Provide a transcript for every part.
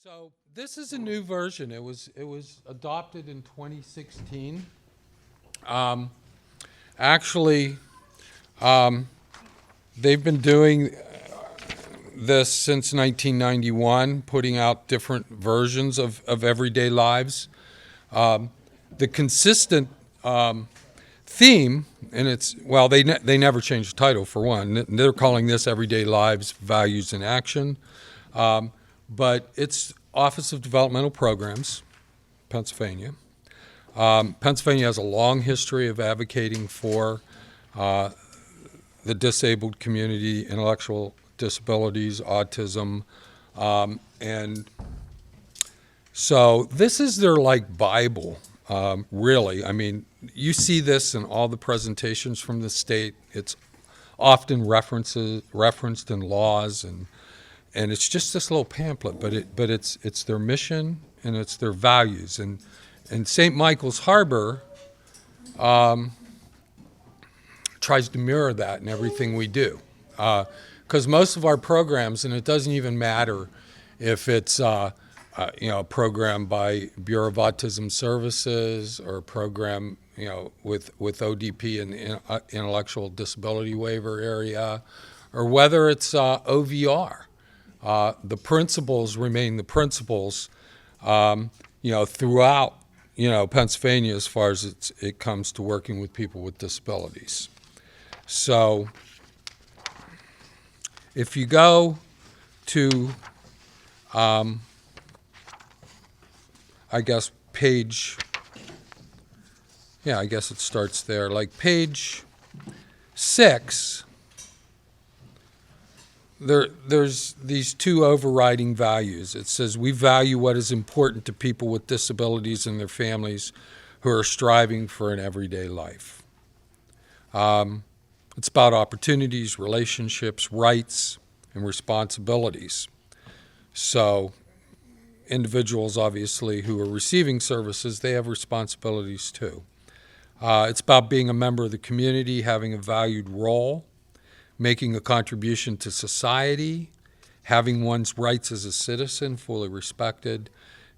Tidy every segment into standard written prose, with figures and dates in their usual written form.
So this is a new version. It was adopted in 2016. Um, actually, um, they've been doing this since 1991, putting out different versions of everyday lives. The consistent theme, and they never changed the title for one. They're calling this Everyday Lives, Values, and Action. But it's Office of Developmental Programs, Pennsylvania. Pennsylvania has a long history of advocating for the disabled community, intellectual disabilities, autism, and so this is their Bible, really. I mean, you see this in all the presentations from the state. It's often referenced in laws, and it's just this little pamphlet, but it's their mission and it's their values. And St.MICHAELS Harbor tries to mirror that in everything we do. Because most of our programs, and it doesn't even matter if it's a program by Bureau of Autism Services or a program with ODP in the intellectual disability waiver area, or whether it's OVR. The principles remain the principles, throughout, Pennsylvania as far as it comes to working with people with disabilities. So if you go to, I guess it starts there, page 6, there's these two overriding values. It says, we value what is important to people with disabilities and their families who are striving for an everyday life. It's about opportunities, relationships, rights, and responsibilities. So individuals, obviously, who are receiving services, they have responsibilities too. It's about being a member of the community, having a valued role, making a contribution to society, having one's rights as a citizen fully respected.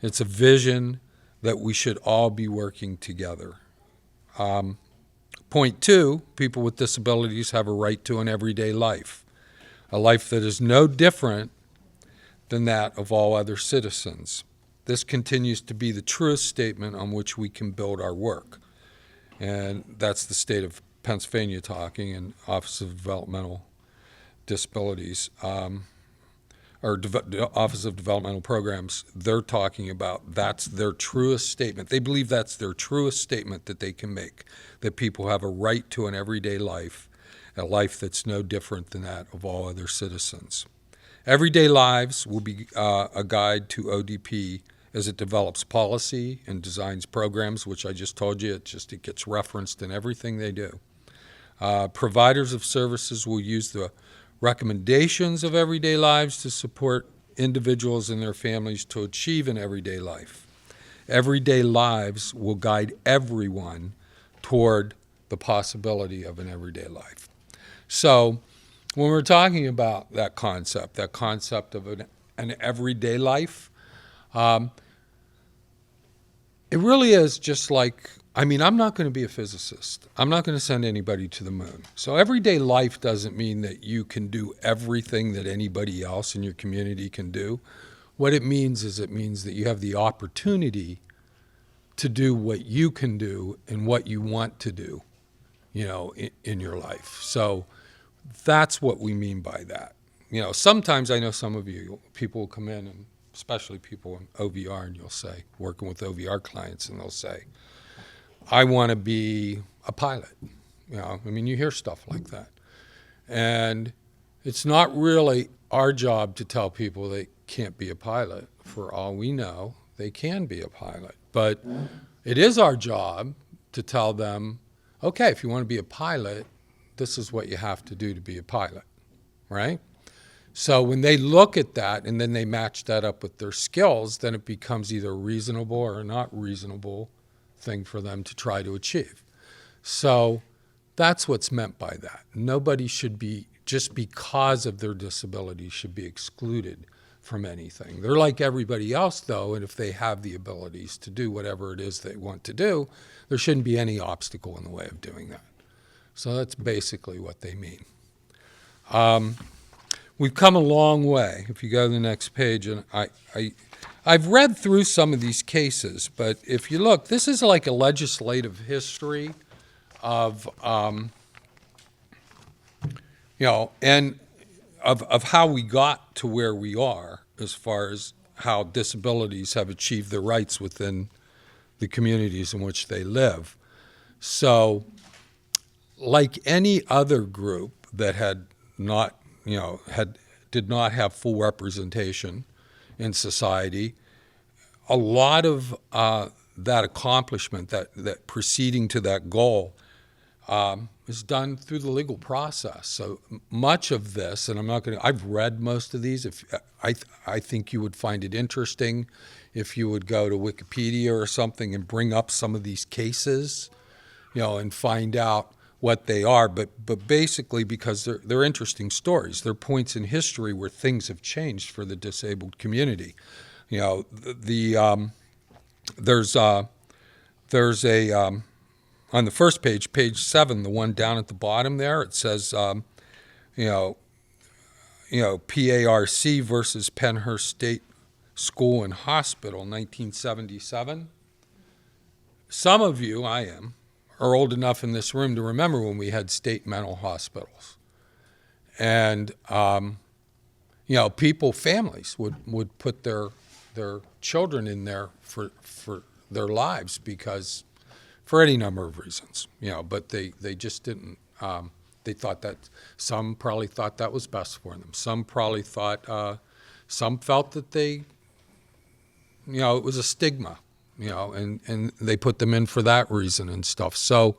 It's a vision that we should all be working together. Point 2, people with disabilities have a right to an everyday life, a life that is no different than that of all other citizens. This continues to be the truest statement on which we can build our work. And that's the state of Pennsylvania talking, and Office of Developmental Disabilities, Office of Developmental Programs, they're talking about that's their truest statement. They believe that's their truest statement that they can make, that people have a right to an everyday life, a life that's no different than that of all other citizens. Everyday Lives will be a guide to ODP as it develops policy and designs programs, which I just told you, it gets referenced in everything they do. Providers of services will use the recommendations of Everyday Lives to support individuals and their families to achieve an everyday life. Everyday Lives will guide everyone toward the possibility of an everyday life. So when we're talking about that concept of an everyday life, it really is just I'm not going to be a physicist. I'm not going to send anybody to the moon. So everyday life doesn't mean that you can do everything that anybody else in your community can do. What it means is that you have the opportunity to do what you can do and what you want to do, in your life. So that's what we mean by that. Sometimes I know some of people will come in, and especially people in OVR, and you'll say, working with OVR clients, and they'll say, I want to be a pilot. You hear stuff like that. And it's not really our job to tell people they can't be a pilot. For all we know, they can be a pilot. But it is our job to tell them, okay, if you want to be a pilot, this is what you have to do to be a pilot, right? So when they look at that and then they match that up with their skills, then it becomes either reasonable or not reasonable thing for them to try to achieve. So that's what's meant by that. Nobody should be, just because of their disability, should be excluded from anything. They're like everybody else, though, and if they have the abilities to do whatever it is they want to do, there shouldn't be any obstacle in the way of doing that. So that's basically what they mean. We've come a long way. If you go to the next page, and I've read through some of these cases, but if you look, this is like a legislative history of, and of how we got to where we are as far as how disabilities have achieved their rights within the communities in which they live. So, like any other group that had not, did not have full representation in society, a lot of that accomplishment, that proceeding to that goal, is done through the legal process. So much of this, and I've read most of these. If I think you would find it interesting if you would go to Wikipedia or something and bring up some of these cases, and find out what they are. But basically, because they're interesting stories, they're points in history where things have changed for the disabled community. There's a on the first page, page 7, the one down at the bottom there, it says, PARC versus Pennhurst State School and Hospital, 1977. Some of you, are old enough in this room to remember when we had state mental hospitals. And, families would put their children in there for their lives because, for any number of reasons, but they just didn't, they thought that, some probably thought that was best for them. Some probably thought, some felt that it was a stigma, and they put them in for that reason and stuff. So,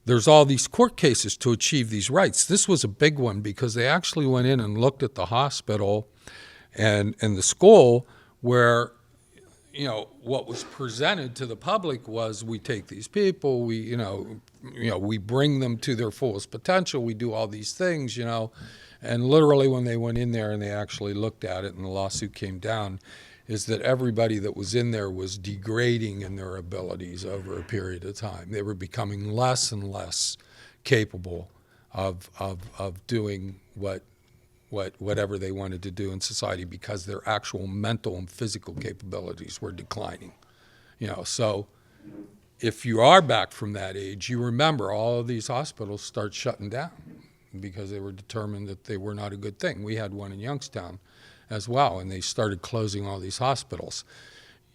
there's all these court cases to achieve these rights. This was a big one because they actually went in and looked at the hospital and the school where, what was presented to the public was, we take these people, we bring them to their fullest potential, we do all these things, and literally when they went in there and they actually looked at it and the lawsuit came down, is that everybody that was in there was degrading in their abilities over a period of time. They were becoming less and less capable of doing whatever they wanted to do in society because their actual mental and physical capabilities were declining. So if you are back from that age, you remember all of these hospitals start shutting down because they were determined that they were not a good thing. We had one in Youngstown as well, and they started closing all these hospitals.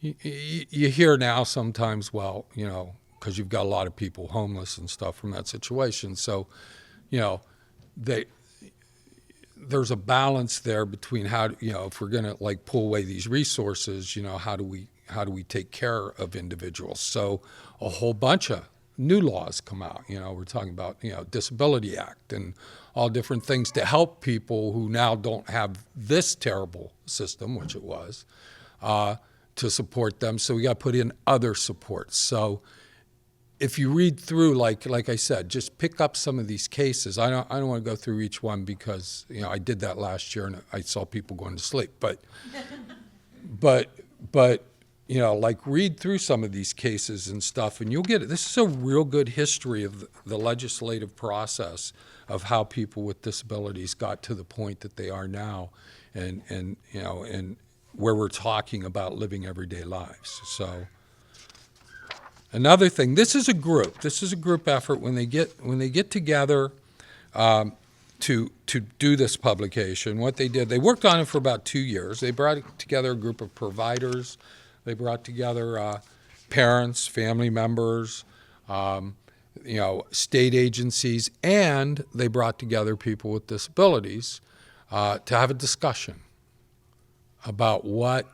You hear now sometimes, because you've got a lot of people homeless and stuff from that situation. So, there's a balance there between how, if we're going to pull away these resources, how do we take care of individuals? So a whole bunch of new laws come out. We're talking about, Disability Act and all different things to help people who now don't have this terrible system, which it was, to support them. So we got to put in other supports. So if you read through, like I said, just pick up some of these cases. I don't want to go through each one because I did that last year and I saw people going to sleep. But read through some of these cases and stuff, and you'll get it. This is a real good history of the legislative process of how people with disabilities got to the point that they are now, and where we're talking about living everyday lives. So. Another thing, this is a group effort. When they get together to do this publication, what they did, they worked on it for about 2 years. They brought together a group of providers. They brought together parents, family members, state agencies, and they brought together people with disabilities to have a discussion about what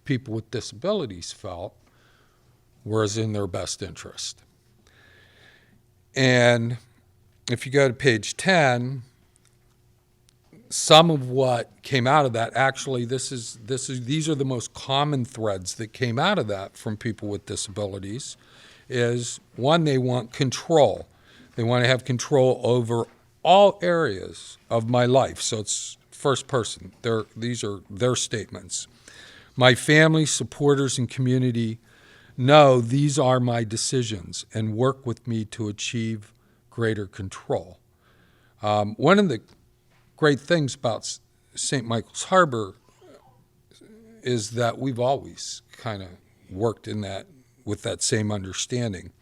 people with disabilities felt was in their best interest. And if you go to page 10, some of what came out of that, actually, these are the most common threads that came out of that from people with disabilities, is one, they want control. They want to have control over all areas of my life. So it's first person. These are their statements. My family, supporters, and community know these are my decisions and work with me to achieve greater control. One of the great things about St. Michael's Harbor is that we've always kind of worked in that with that same understanding.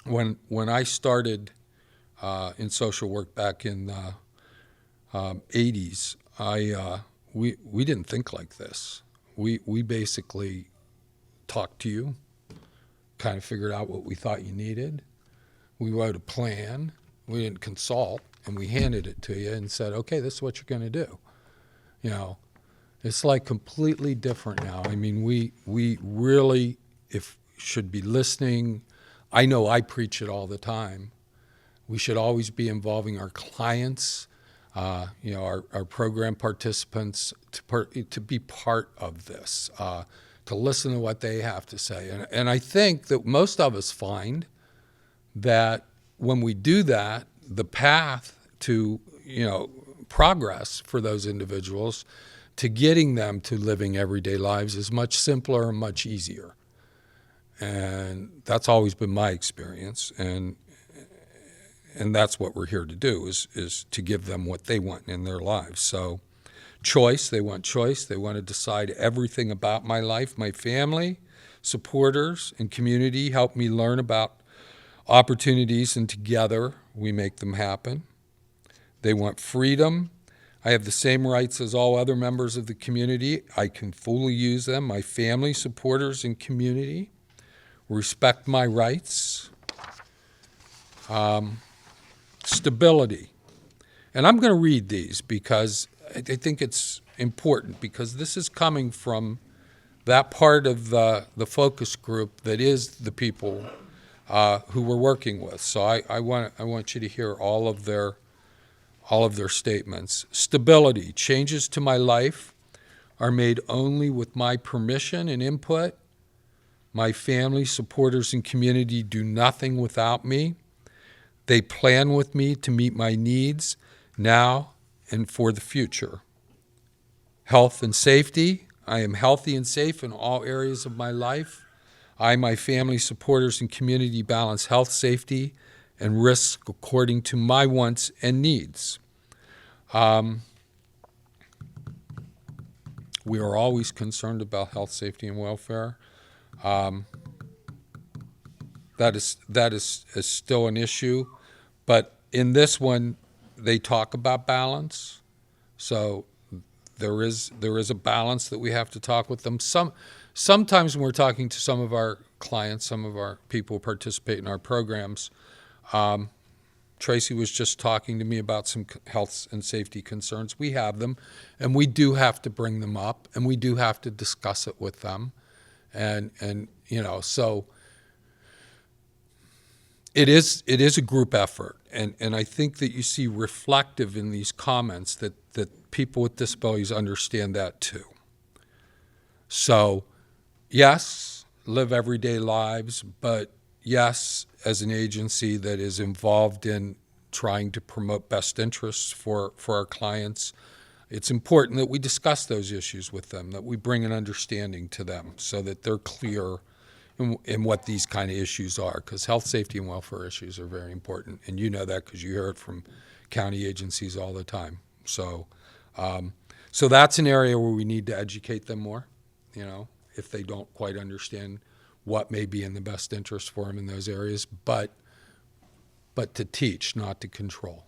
When I started in social work back in the 80s, we didn't think like this. We basically talked to you, kind of figured out what we thought you needed. We wrote a plan. We didn't consult, and we handed it to you and said, okay, this is what you're going to do. You know, it's like completely different now. I mean, we really should be listening. I know I preach it all the time. We should always be involving our clients, our program participants to be part of this, to listen to what they have to say. And I think that most of us find that when we do that, the path to, progress for those individuals, to getting them to living everyday lives is much simpler and much easier. And that's always been my experience. And that's what we're here to do, is to give them what they want in their lives. So choice, they want choice. They want to decide everything about my life. My family, supporters, and community help me learn about opportunities, and together we make them happen. They want freedom. I have the same rights as all other members of the community. I can fully use them. My family, supporters, and community respect my rights. Stability. And I'm going to read these because I think it's important, because this is coming from that part of the focus group that is the people who we're working with. So I want you to hear all of their statements. Stability. Changes to my life are made only with my permission and input. My family, supporters, and community do nothing without me. They plan with me to meet my needs now and for the future. Health and safety. I am healthy and safe in all areas of my life. I, my family, supporters, and community balance health, safety, and risk according to my wants and needs. We are always concerned about health, safety, and welfare. That is still an issue, but in this one, they talk about balance. So there is a balance that we have to talk with them. Sometimes when we're talking to some of our clients, some of our people who participate in our programs, Tracy was just talking to me about some health and safety concerns. We have them, and we do have to bring them up, and we do have to discuss it with them. And so it is a group effort. And I think that you see reflective in these comments that people with disabilities understand that too. So yes, live everyday lives, but yes, as an agency that is involved in trying to promote best interests for our clients, it's important that we discuss those issues with them, that we bring an understanding to them so that they're clear in what these kind of issues are, because health, safety, and welfare issues are very important. And you know that because you hear it from county agencies all the time. So that's an area where we need to educate them more, if they don't quite understand what may be in the best interest for them in those areas, but to teach, not to control,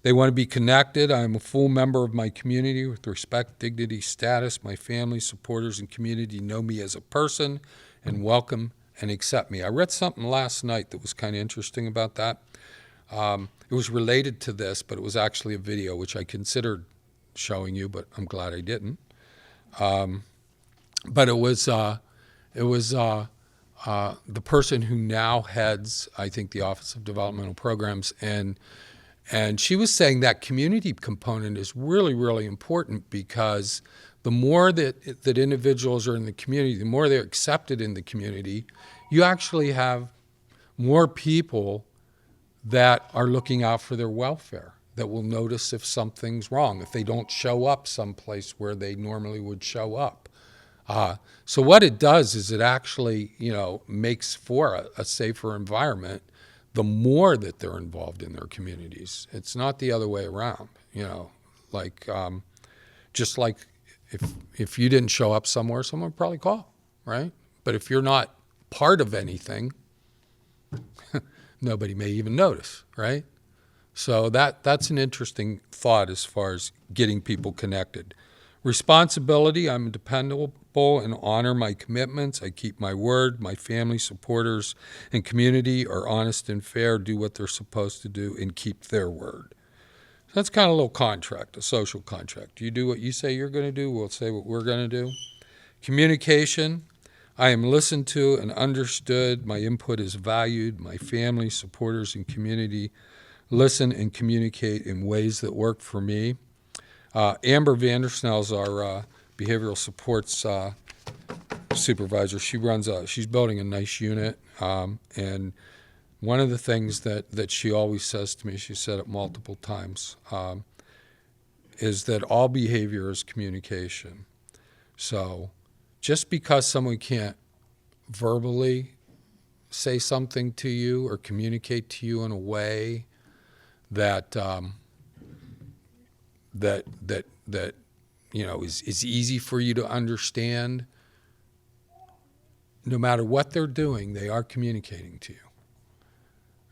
They want to be connected. I am a full member of my community with respect, dignity, status. My family, supporters, and community know me as a person and welcome and accept me. I read something last night that was kind of interesting about that. It was related to this, but it was actually a video, which I considered showing you, but I'm glad I didn't. But it was the person who now heads, I think, the Office of Developmental Programs, and she was saying that community component is really, really important, because the more that individuals are in the community, the more they're accepted in the community, you actually have more people that are looking out for their welfare, that will notice if something's wrong, if they don't show up someplace where they normally would show up. So what it does is it actually, makes for a safer environment the more that they're involved in their communities. It's not the other way around, like just like if you didn't show up somewhere, someone would probably call, right? But if you're not part of anything, nobody may even notice, right? So that's an interesting thought as far as getting people connected. Responsibility, I'm dependable and honor my commitments. I keep my word. My family, supporters, and community are honest and fair, do what they're supposed to do, and keep their word. So that's kind of a little contract, a social contract. You do what you say you're going to do, we'll say what we're going to do. Communication, I am listened to and understood. My input is valued. My family, supporters, and community listen and communicate in ways that work for me. Amber Vandersnell's our behavioral supports supervisor. She's building a nice unit, and one of the things that she always says to me, she said it multiple times, is that all behavior is communication. So just because someone can't verbally say something to you or communicate to you in a way that is easy for you to understand, no matter what they're doing, they are communicating to you.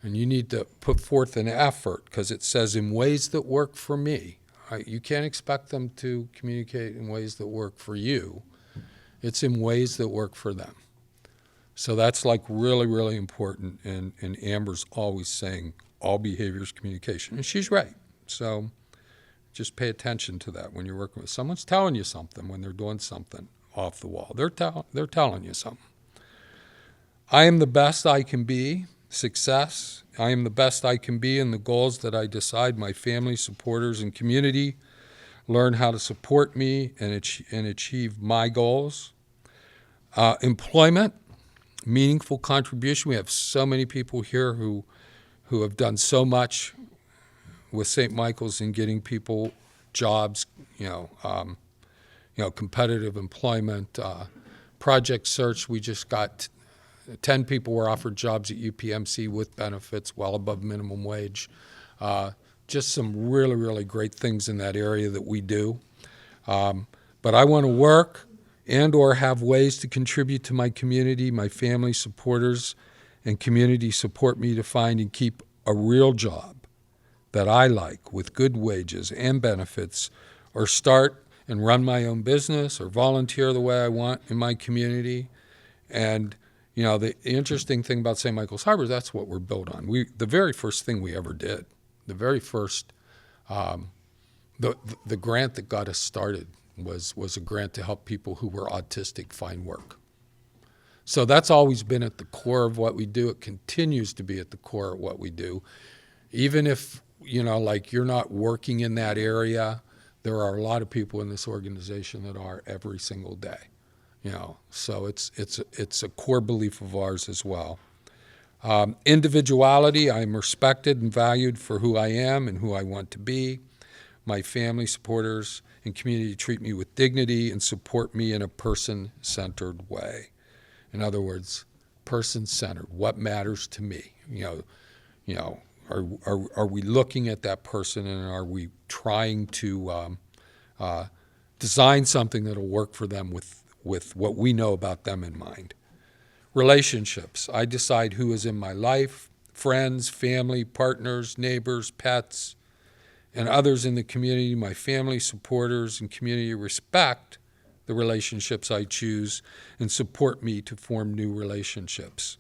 And you need to put forth an effort, because it says in ways that work for me. Right? You can't expect them to communicate in ways that work for you. It's in ways that work for them. So that's like really, really important. And Amber's always saying all behavior is communication. And she's right. So just pay attention to that when you're working with someone's telling you something, when they're doing something off the wall. They're telling you something. I am the best I can be. Success. I am the best I can be in the goals that I decide. My family, supporters, and community learn how to support me and achieve my goals. Employment, meaningful contribution. We have so many people here who have done so much with St. Michael's in getting people jobs, competitive employment, project search. We just got 10 people were offered jobs at UPMC with benefits well above minimum wage. Just some really, really great things in that area that we do. But I want to work and or have ways to contribute to my community. My family, supporters, and community support me to find and keep a real job that I like with good wages and benefits, or start and run my own business or volunteer the way I want in my community. And the interesting thing about St. Michael's Harbor, that's what we're built on. The very first thing we ever did, the very first, the grant that got us started was a grant to help people who were autistic find work. So that's always been at the core of what we do. It continues to be at the core of what we do. Even if, you're not working in that area, there are a lot of people in this organization that are every single day. So it's a core belief of ours as well. Individuality, I'm respected and valued for who I am and who I want to be. My family, supporters, and community treat me with dignity and support me in a person-centered way. In other words, person-centered. What matters to me? Are we looking at that person, and are we trying to design something that'll work for them with what we know about them in mind? Relationships. I decide who is in my life: friends, family, partners, neighbors, pets, and others in the community. My family, supporters, and community respect the relationships I choose and support me to form new relationships.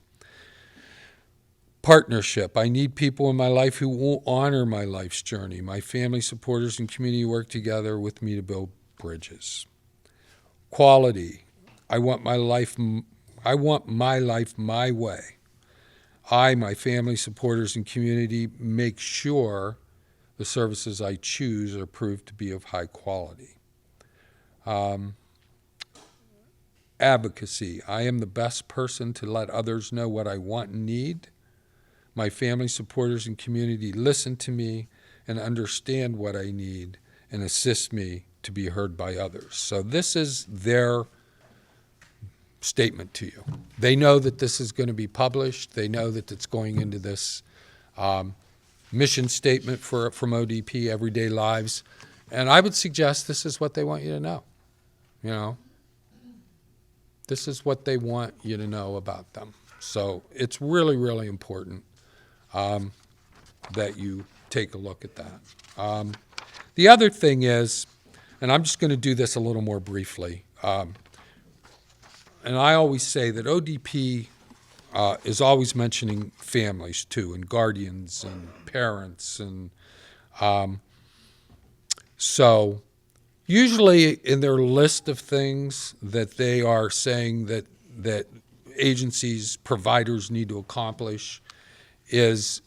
Partnership. I need people in my life who will honor my life's journey. My family, supporters, and community work together with me to build bridges. Quality. I want my life my way. I, my family, supporters, and community make sure the services I choose are proved to be of high quality. Advocacy. I am the best person to let others know what I want and need. My family, supporters, and community listen to me and understand what I need and assist me to be heard by others. So this is their statement to you. They know that this is going to be published. They know that it's going into this mission statement from ODP, Everyday Lives. And I would suggest this is what they want you to know. You know, this is what they want you to know about them. So it's really, really important that you take a look at that. The other thing is, and I'm just going to do this a little more briefly, and I always say that ODP is always mentioning families too, and guardians and parents, and so usually in their list of things that they are saying that agencies, providers need to accomplish is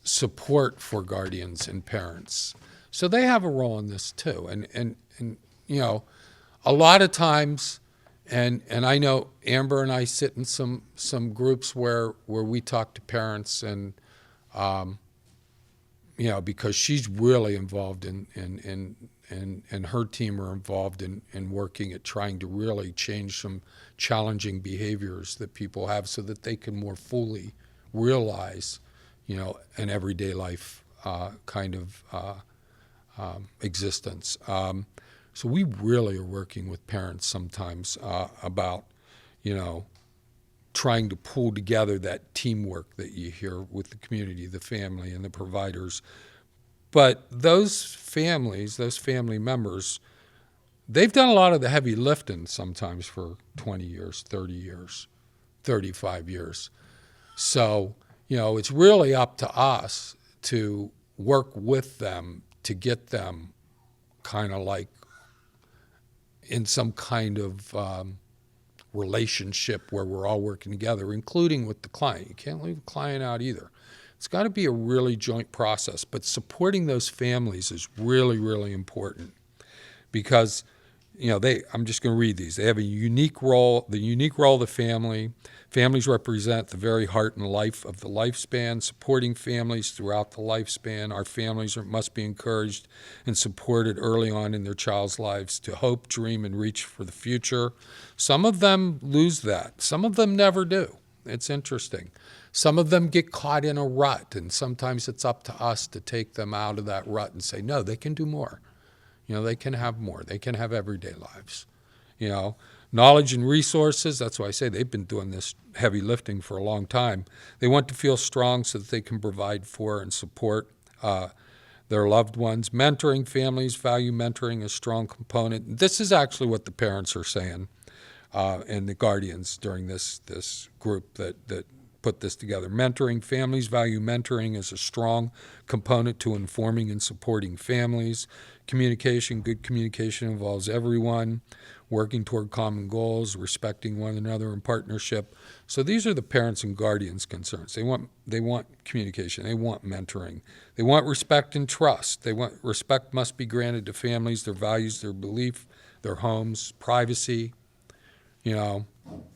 support for guardians and parents. So they have a role in this too, and you know, a lot of times. And I know Amber and I sit in some groups where we talk to parents, and you know, because she's really involved and her team are involved in working at trying to really change some challenging behaviors that people have so that they can more fully realize, you know, an everyday life kind of existence. So we really are working with parents sometimes about, you know, trying to pull together that teamwork that you hear with the community, the family, and the providers. But those families, those family members, they've done a lot of the heavy lifting sometimes for 20 years, 30 years, 35 years. So, you know, it's really up to us to work with them to get them kind of like in some kind of relationship where we're all working together, including with the client. You can't leave the client out either. It's got to be a really joint process, but supporting those families is really, really important because, you know, I'm just going to read these. They have a unique role, the unique role of the family. Families represent the very heart and life of the lifespan, supporting families throughout the lifespan. Our families must be encouraged and supported early on in their child's lives to hope, dream, and reach for the future. Some of them lose that. Some of them never do. It's interesting. Some of them get caught in a rut, and sometimes it's up to us to take them out of that rut and say, no, they can do more. You know, they can have more. They can have everyday lives. You know, knowledge and resources, that's why I say they've been doing this heavy lifting for a long time. They want to feel strong so that they can provide for and support their loved ones. Mentoring, families value mentoring as a strong component. This is actually what the parents are saying and the guardians during this group that put this together. Mentoring, families value mentoring as a strong component to informing and supporting families. Communication, good communication involves everyone. Working toward common goals, respecting one another in partnership. So these are the parents and guardians' concerns. They want communication. They want mentoring. They want respect and trust. They want respect must be granted to families, their values, their belief, their homes, privacy. You know,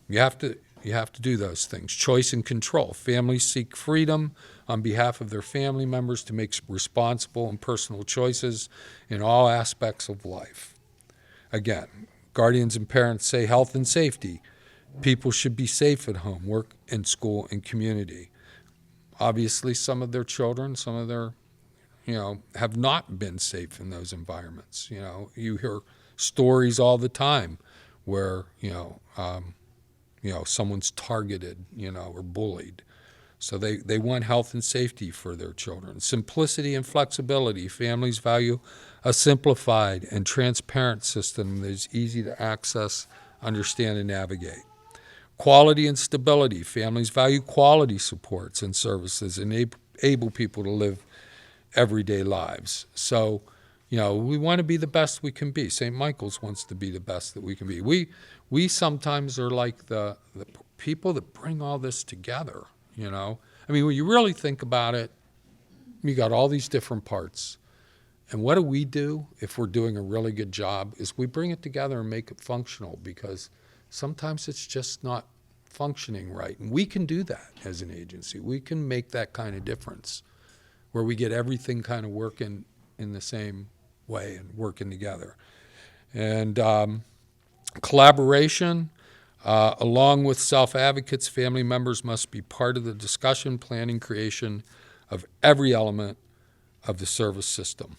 you have to do those things. Choice and control. Families seek freedom on behalf of their family members to make responsible and personal choices in all aspects of life. Again, guardians and parents say health and safety. People should be safe at home, work, and school, and community. Obviously, some of their children, some of their, you know, have not been safe in those environments. You know, you hear stories all the time where, you know, someone's targeted, you know, or bullied. So they want health and safety for their children. Simplicity and flexibility. Families value a simplified and transparent system that is easy to access, understand, and navigate. Quality and stability. Families value quality supports and services and enable people to live everyday lives. So, you know, we want to be the best we can be. St. Michael's wants to be the best that we can be. We sometimes are like the people that bring all this together, you know. I mean, when you really think about it, you got all these different parts. And what do we do if we're doing a really good job is we bring it together and make it functional because sometimes it's just not functioning right. And we can do that as an agency. We can make that kind of difference where we get everything kind of working in the same way and working together. And collaboration, along with self-advocates, family members must be part of the discussion, planning, creation of every element of the service system.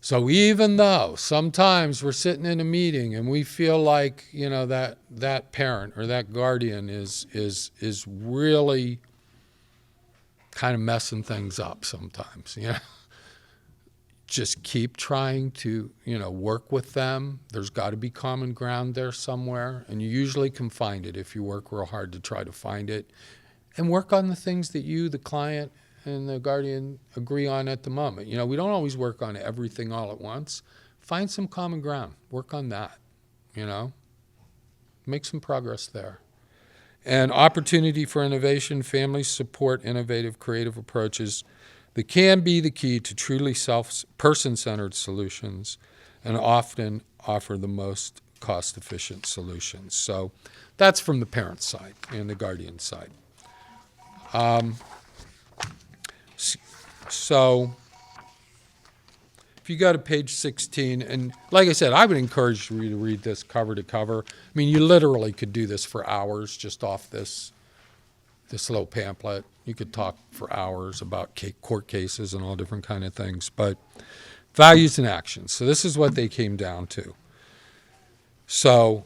So even though sometimes we're sitting in a meeting and we feel like, you know, that parent or that guardian is really kind of messing things up sometimes, you know, just keep trying to, you know, work with them. There's got to be common ground there somewhere, and you usually can find it if you work real hard to try to find it, and work on the things that you, the client, and the guardian agree on at the moment. You know, we don't always work on everything all at once. Find some common ground. Work on that, you know. Make some progress there. And opportunity for innovation. Families support innovative, creative approaches that can be the key to truly person-centered solutions and often offer the most cost-efficient solutions. So that's from the parent side and the guardian side. So if you go to page 16, and like I said, I would encourage you to read this cover to cover. I mean, you literally could do this for hours just off this little pamphlet. You could talk for hours about court cases and all different kind of things. But values and actions. So this is what they came down to. So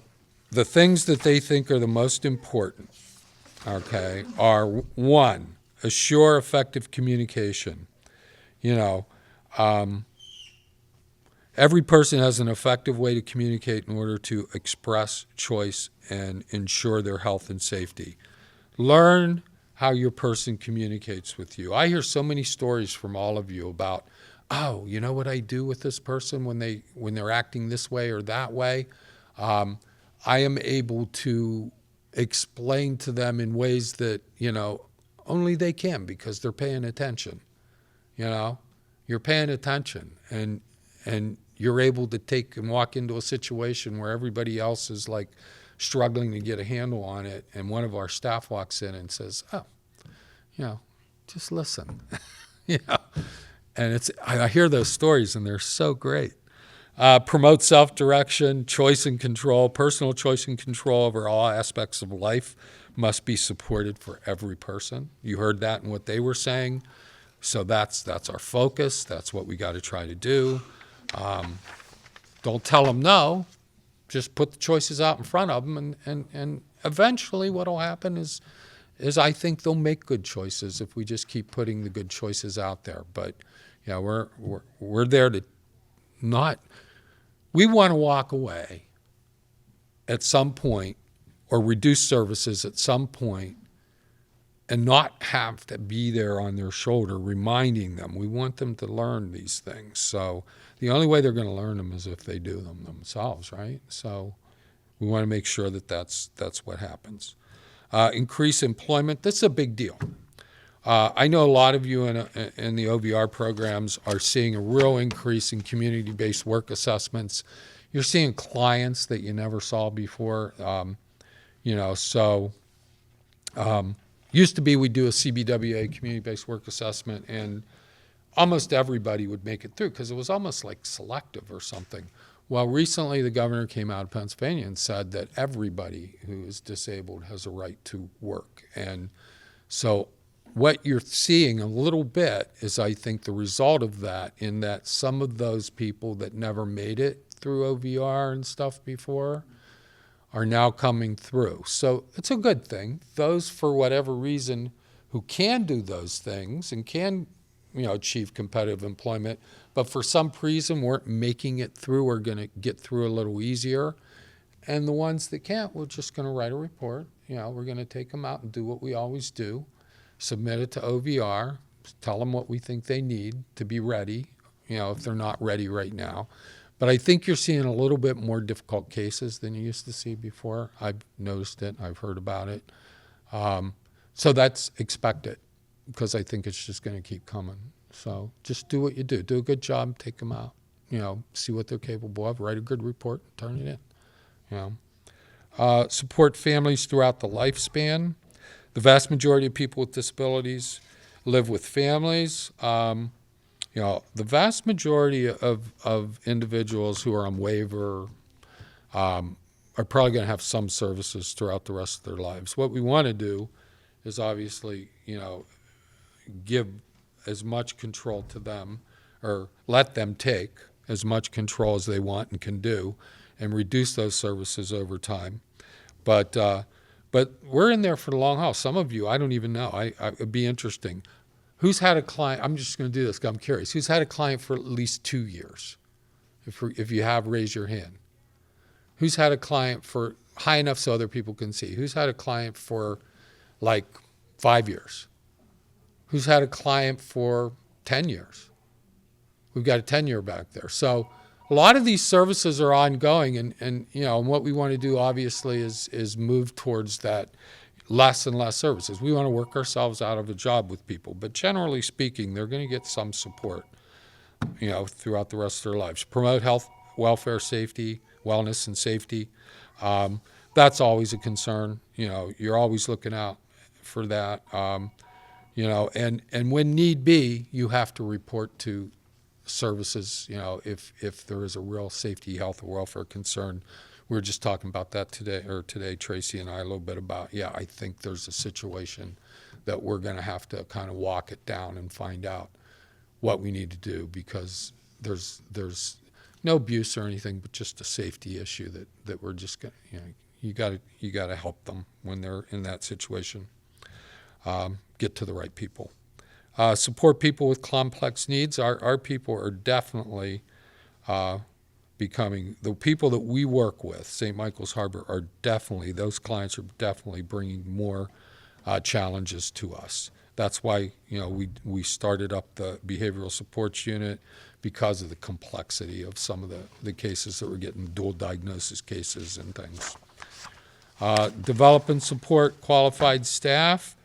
the things that they think are the most important, okay, are one, assure effective communication. You know, every person has an effective way to communicate in order to express choice and ensure their health and safety. Learn how your person communicates with you. I hear so many stories from all of you about, oh, you know what I do with this person when they're acting this way or that way? I am able to explain to them in ways that, you know, only they can because they're paying attention. You know, you're paying attention, and you're able to take and walk into a situation where everybody else is like struggling to get a handle on it, and one of our staff walks in and says, oh, you know, just listen. You know, and I hear those stories and they're so great. Promote self-direction, choice and control. Personal choice and control over all aspects of life must be supported for every person. You heard that in what they were saying. So that's our focus. That's what we got to try to do. Don't tell them no. Just put the choices out in front of them, and eventually what will happen is I think they'll make good choices if we just keep putting the good choices out there. But yeah, we're there to not. We want to walk away at some point or reduce services at some point and not have to be there on their shoulder reminding them. We want them to learn these things. So the only way they're going to learn them is if they do them themselves, right? So we want to make sure that that's what happens. Increase employment. This is a big deal. I know a lot of you in the OVR programs are seeing a real increase in community-based work assessments. You're seeing clients that you never saw before. You know, so used to be we'd do a CBWA, community-based work assessment, and almost everybody would make it through because it was almost like selective or something. Well, recently the governor came out of Pennsylvania and said that everybody who is disabled has a right to work. And so what you're seeing a little bit is, I think, the result of that, in that some of those people that never made it through OVR and stuff before are now coming through. So it's a good thing. Those, for whatever reason, who can do those things and can, you know, achieve competitive employment, but for some reason weren't making it through, are going to get through a little easier. And the ones that can't, we're just going to write a report. You know, we're going to take them out and do what we always do. Submit it to OVR, tell them what we think they need to be ready, you know, if they're not ready right now. But I think you're seeing a little bit more difficult cases than you used to see before. I've noticed it. I've heard about it. So that's expected, because I think it's just going to keep coming. So just do what you do. Do a good job, take them out, you know, see what they're capable of, write a good report, turn it in, you support families throughout the lifespan. The vast majority of people with disabilities live with families. The vast majority of individuals who are on waiver are probably going to have some services throughout the rest of their lives. What we want to do is obviously, give as much control to them, or let them take as much control as they want and can do, and reduce those services over time. But we're in there for the long haul. Some of you, I don't even know. It'd be interesting. Who's had a client? I'm just going to do this because I'm curious. Who's had a client for at least 2 years? If you have, raise your hand. Who's had a client for high enough so other people can see? Who's had a client for like 5 years? Who's had a client for 10 years? We've got a 10-year back there. So a lot of these services are ongoing, and what we want to do obviously is move towards that less and less services. We want to work ourselves out of a job with people, but generally speaking, they're going to get some support, throughout the rest of their lives. Promote health, welfare, safety, wellness, and safety. That's always a concern. You're always looking out for that. And when need be, you have to report to services, if there is a real safety, health, or welfare concern. We were just talking about that today, Tracy and I, a little bit about, I think there's a situation that we're going to have to kind of walk it down and find out what we need to do, because there's no abuse or anything, but just a safety issue that we're just going to, you got to help them when they're in that situation. Get to the right people. Support people with complex needs. Our people are definitely becoming, the people that we work with, St. Michael's Harbor, those clients are definitely bringing more challenges to us. That's why, we started up the behavioral supports unit, because of the complexity of some of the cases that we're getting, dual diagnosis cases and things. Develop and support qualified staff.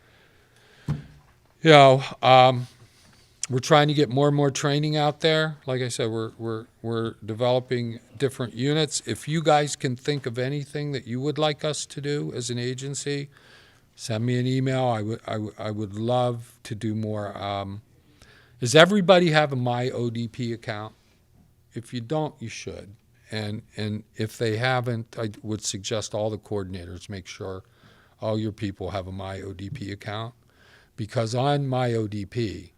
We're trying to get more and more training out there. Like I said, we're developing different units. If you guys can think of anything that you would like us to do as an agency, send me an email. I would love to do more. Does everybody have a MyODP account? If you don't, you should. And if they haven't, I would suggest all the coordinators make sure all your people have a MyODP account. Because on MyODP,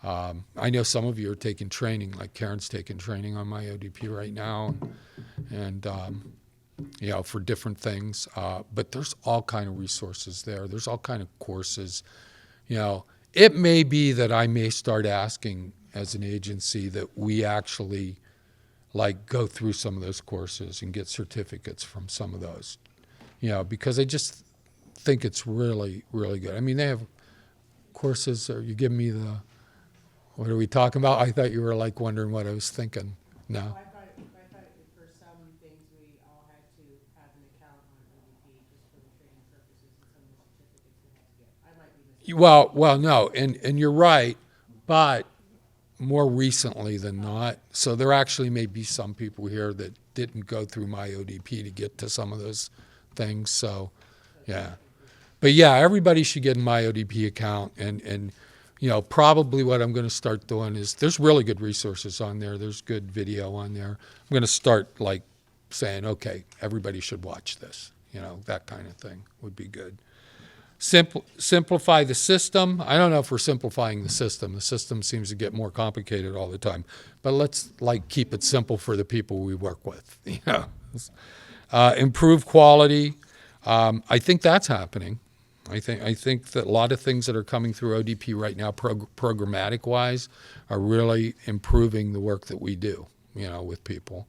I know some of you are taking training, like Karen's taking training on MyODP right now, and for different things. But there's all kind of resources there. There's all kind of courses. It may be that I may start asking as an agency that we actually go through some of those courses and get certificates from some of those, because I just think it's really, really good. I mean, they have courses, or you give me what are we talking about? I thought you were wondering what I was thinking. No. I thought for some things we all had to have an account on ODP just for the training purposes, and some of the certificates we had to get. I might be missing. Well, no, and you're right, but more recently than not. So there actually may be some people here that didn't go through MyODP to get to some of those things. So, yeah. But everybody should get a MyODP account, and probably what I'm going to start doing is, there's really good resources on there. There's good video on there. I'm going to start saying, okay, everybody should watch this. That kind of thing would be good. Simplify the system. I don't know if we're simplifying the system. The system seems to get more complicated all the time. But let's keep it simple for the people we work with. Improve quality. I think that's happening. I think that a lot of things that are coming through ODP right now, programmatic-wise, are really improving the work that we do, with people.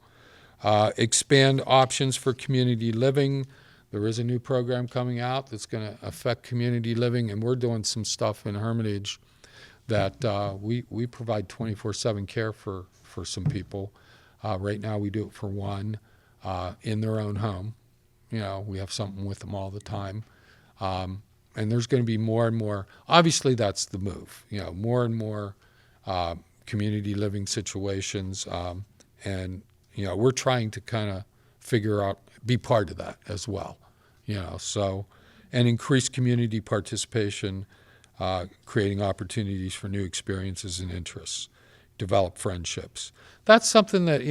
Expand options for community living. There is a new program coming out that's going to affect community living, and we're doing some stuff in Hermitage that we provide 24/7 care for some people. Right now we do it for one in their own home. We have something with them all the time. And there's going to be more and more. Obviously, that's the move. More and more community living situations, and we're trying to kind of figure out, be part of that as well. So, and increase community participation, creating opportunities for new experiences and interests, develop friendships. That's something that,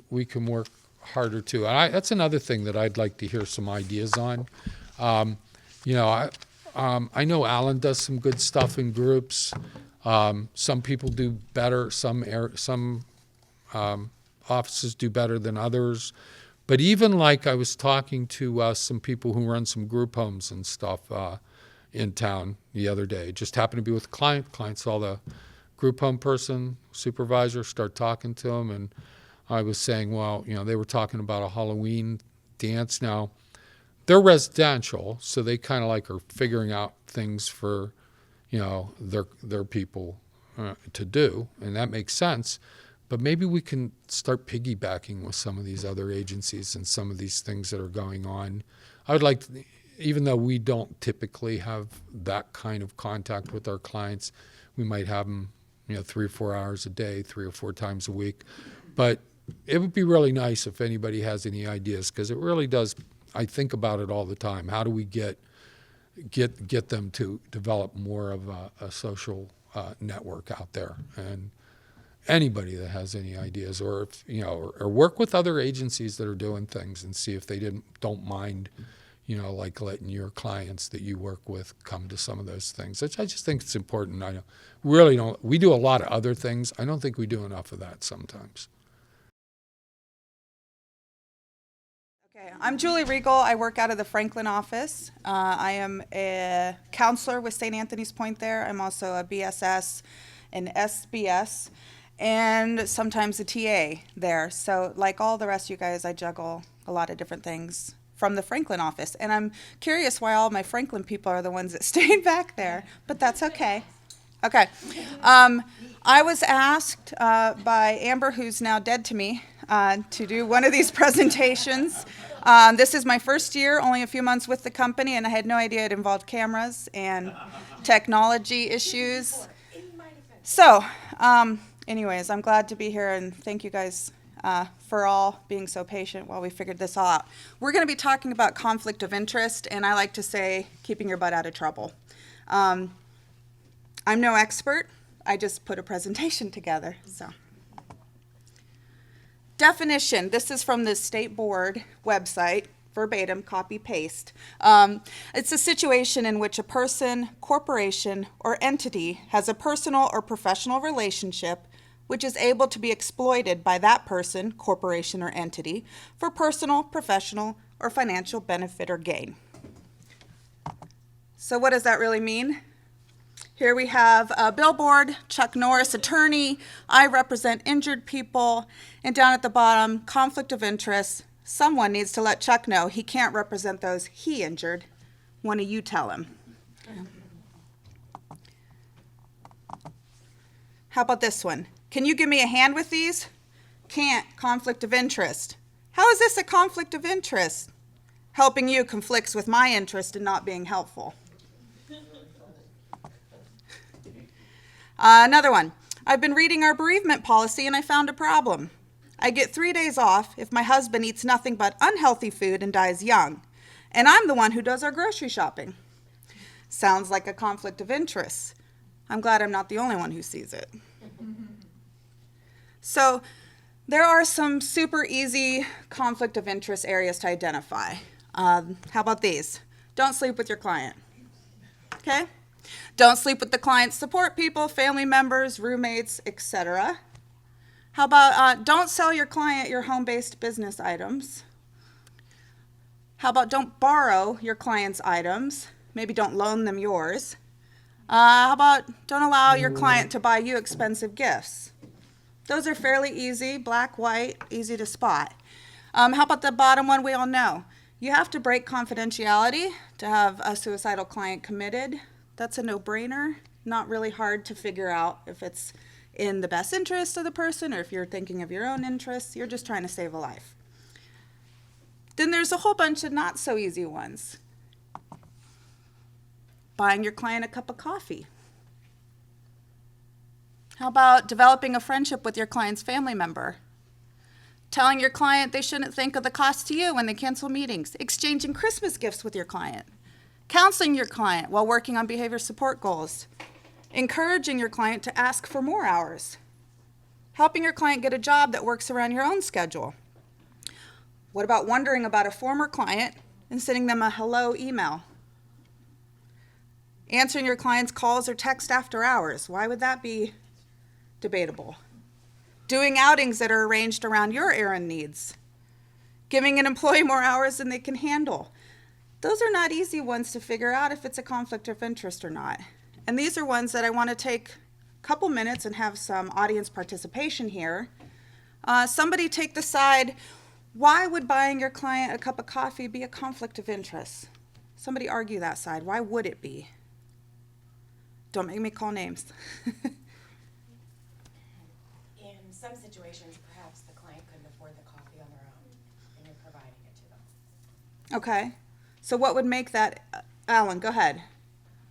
we can work harder to. And that's another thing that I'd like to hear some ideas on. Um, I know Alan does some good stuff in groups. Some people do better. Some offices do better than others. But even like I was talking to some people who run some group homes and stuff in town the other day. Just happened to be with a client. Client saw the group home person, supervisor, start talking to him, and I was saying, well, they were talking about a Halloween dance. Now, they're residential, so they kind of like are figuring out things for, their people to do, and that makes sense. But maybe we can start piggybacking with some of these other agencies and some of these things that are going on. I would like to, even though we don't typically have that kind of contact with our clients, we might have them, 3 or 4 hours a day, 3 or 4 times a week. But it would be really nice if anybody has any ideas, because it really does. I think about it all the time. How do we get them to develop more of a social network out there? And anybody that has any ideas, or if, or work with other agencies that are doing things and see if they don't mind, like letting your clients that you work with come to some of those things. I just think it's important. I really don't. We do a lot of other things. I don't think we do enough of that sometimes. Okay, I'm Julie Regal. I work out of the Franklin office. I am a counselor with St. Anthony's Point there. I'm also a BSS and SBS, and sometimes a TA there. So like all the rest of you guys, I juggle a lot of different things from the Franklin office. And I'm curious why all my Franklin people are the ones that stayed back there, but that's okay. Okay. I was asked by Amber, who's now dead to me, to do one of these presentations. This is my first year, only a few months with the company, and I had no idea it involved cameras and technology issues. So, anyways, I'm glad to be here, and thank you guys for all being so patient while we figured this all out. We're going to be talking about conflict of interest, and I like to say keeping your butt out of trouble. I'm no expert. I just put a presentation together. So, definition. This is from the State Board website, verbatim, copy paste. It's a situation in which a person, corporation, or entity has a personal or professional relationship which is able to be exploited by that person, corporation, or entity for personal, professional, or financial benefit or gain. So what does that really mean? Here we have a billboard, Chuck Norris, attorney. I represent injured people. And down at the bottom, conflict of interest. Someone needs to let Chuck know he can't represent those he injured. One of you tell him. How about this one? Can you give me a hand with these? Can't, conflict of interest. How is this a conflict of interest? Helping you conflicts with my interest in not being helpful. Another one. I've been reading our bereavement policy and I found a problem. I get 3 days off if my husband eats nothing but unhealthy food and dies young. And I'm the one who does our grocery shopping. Sounds like a conflict of interest. I'm glad I'm not the only one who sees it. So there are some super easy conflict of interest areas to identify. How about these? Don't sleep with your client. Okay? Don't sleep with the client's support people, family members, roommates, etc. How about don't sell your client your home-based business items? How about don't borrow your client's items? Maybe don't loan them yours. How about don't allow your client to buy you expensive gifts? Those are fairly easy, black, white, easy to spot. How about the bottom one we all know? You have to break confidentiality to have a suicidal client committed. That's a no-brainer. Not really hard to figure out if it's in the best interest of the person or if you're thinking of your own interests. You're just trying to save a life. Then there's a whole bunch of not so easy ones. Buying your client a cup of coffee. How about developing a friendship with your client's family member? Telling your client they shouldn't think of the cost to you when they cancel meetings. Exchanging Christmas gifts with your client. Counseling your client while working on behavior support goals. Encouraging your client to ask for more hours. Helping your client get a job that works around your own schedule. What about wondering about a former client and sending them a hello email? Answering your client's calls or text after hours. Why would that be debatable? Doing outings that are arranged around your errand needs. Giving an employee more hours than they can handle. Those are not easy ones to figure out if it's a conflict of interest or not. And these are ones that I want to take a couple minutes and have some audience participation here. Somebody take the side, why would buying your client a cup of coffee be a conflict of interest? Somebody argue that side. Why would it be? Don't make me call names. In some situations, perhaps the client couldn't afford the coffee on their own, and you're providing it to them. Okay. So what would make that, Alan, go ahead.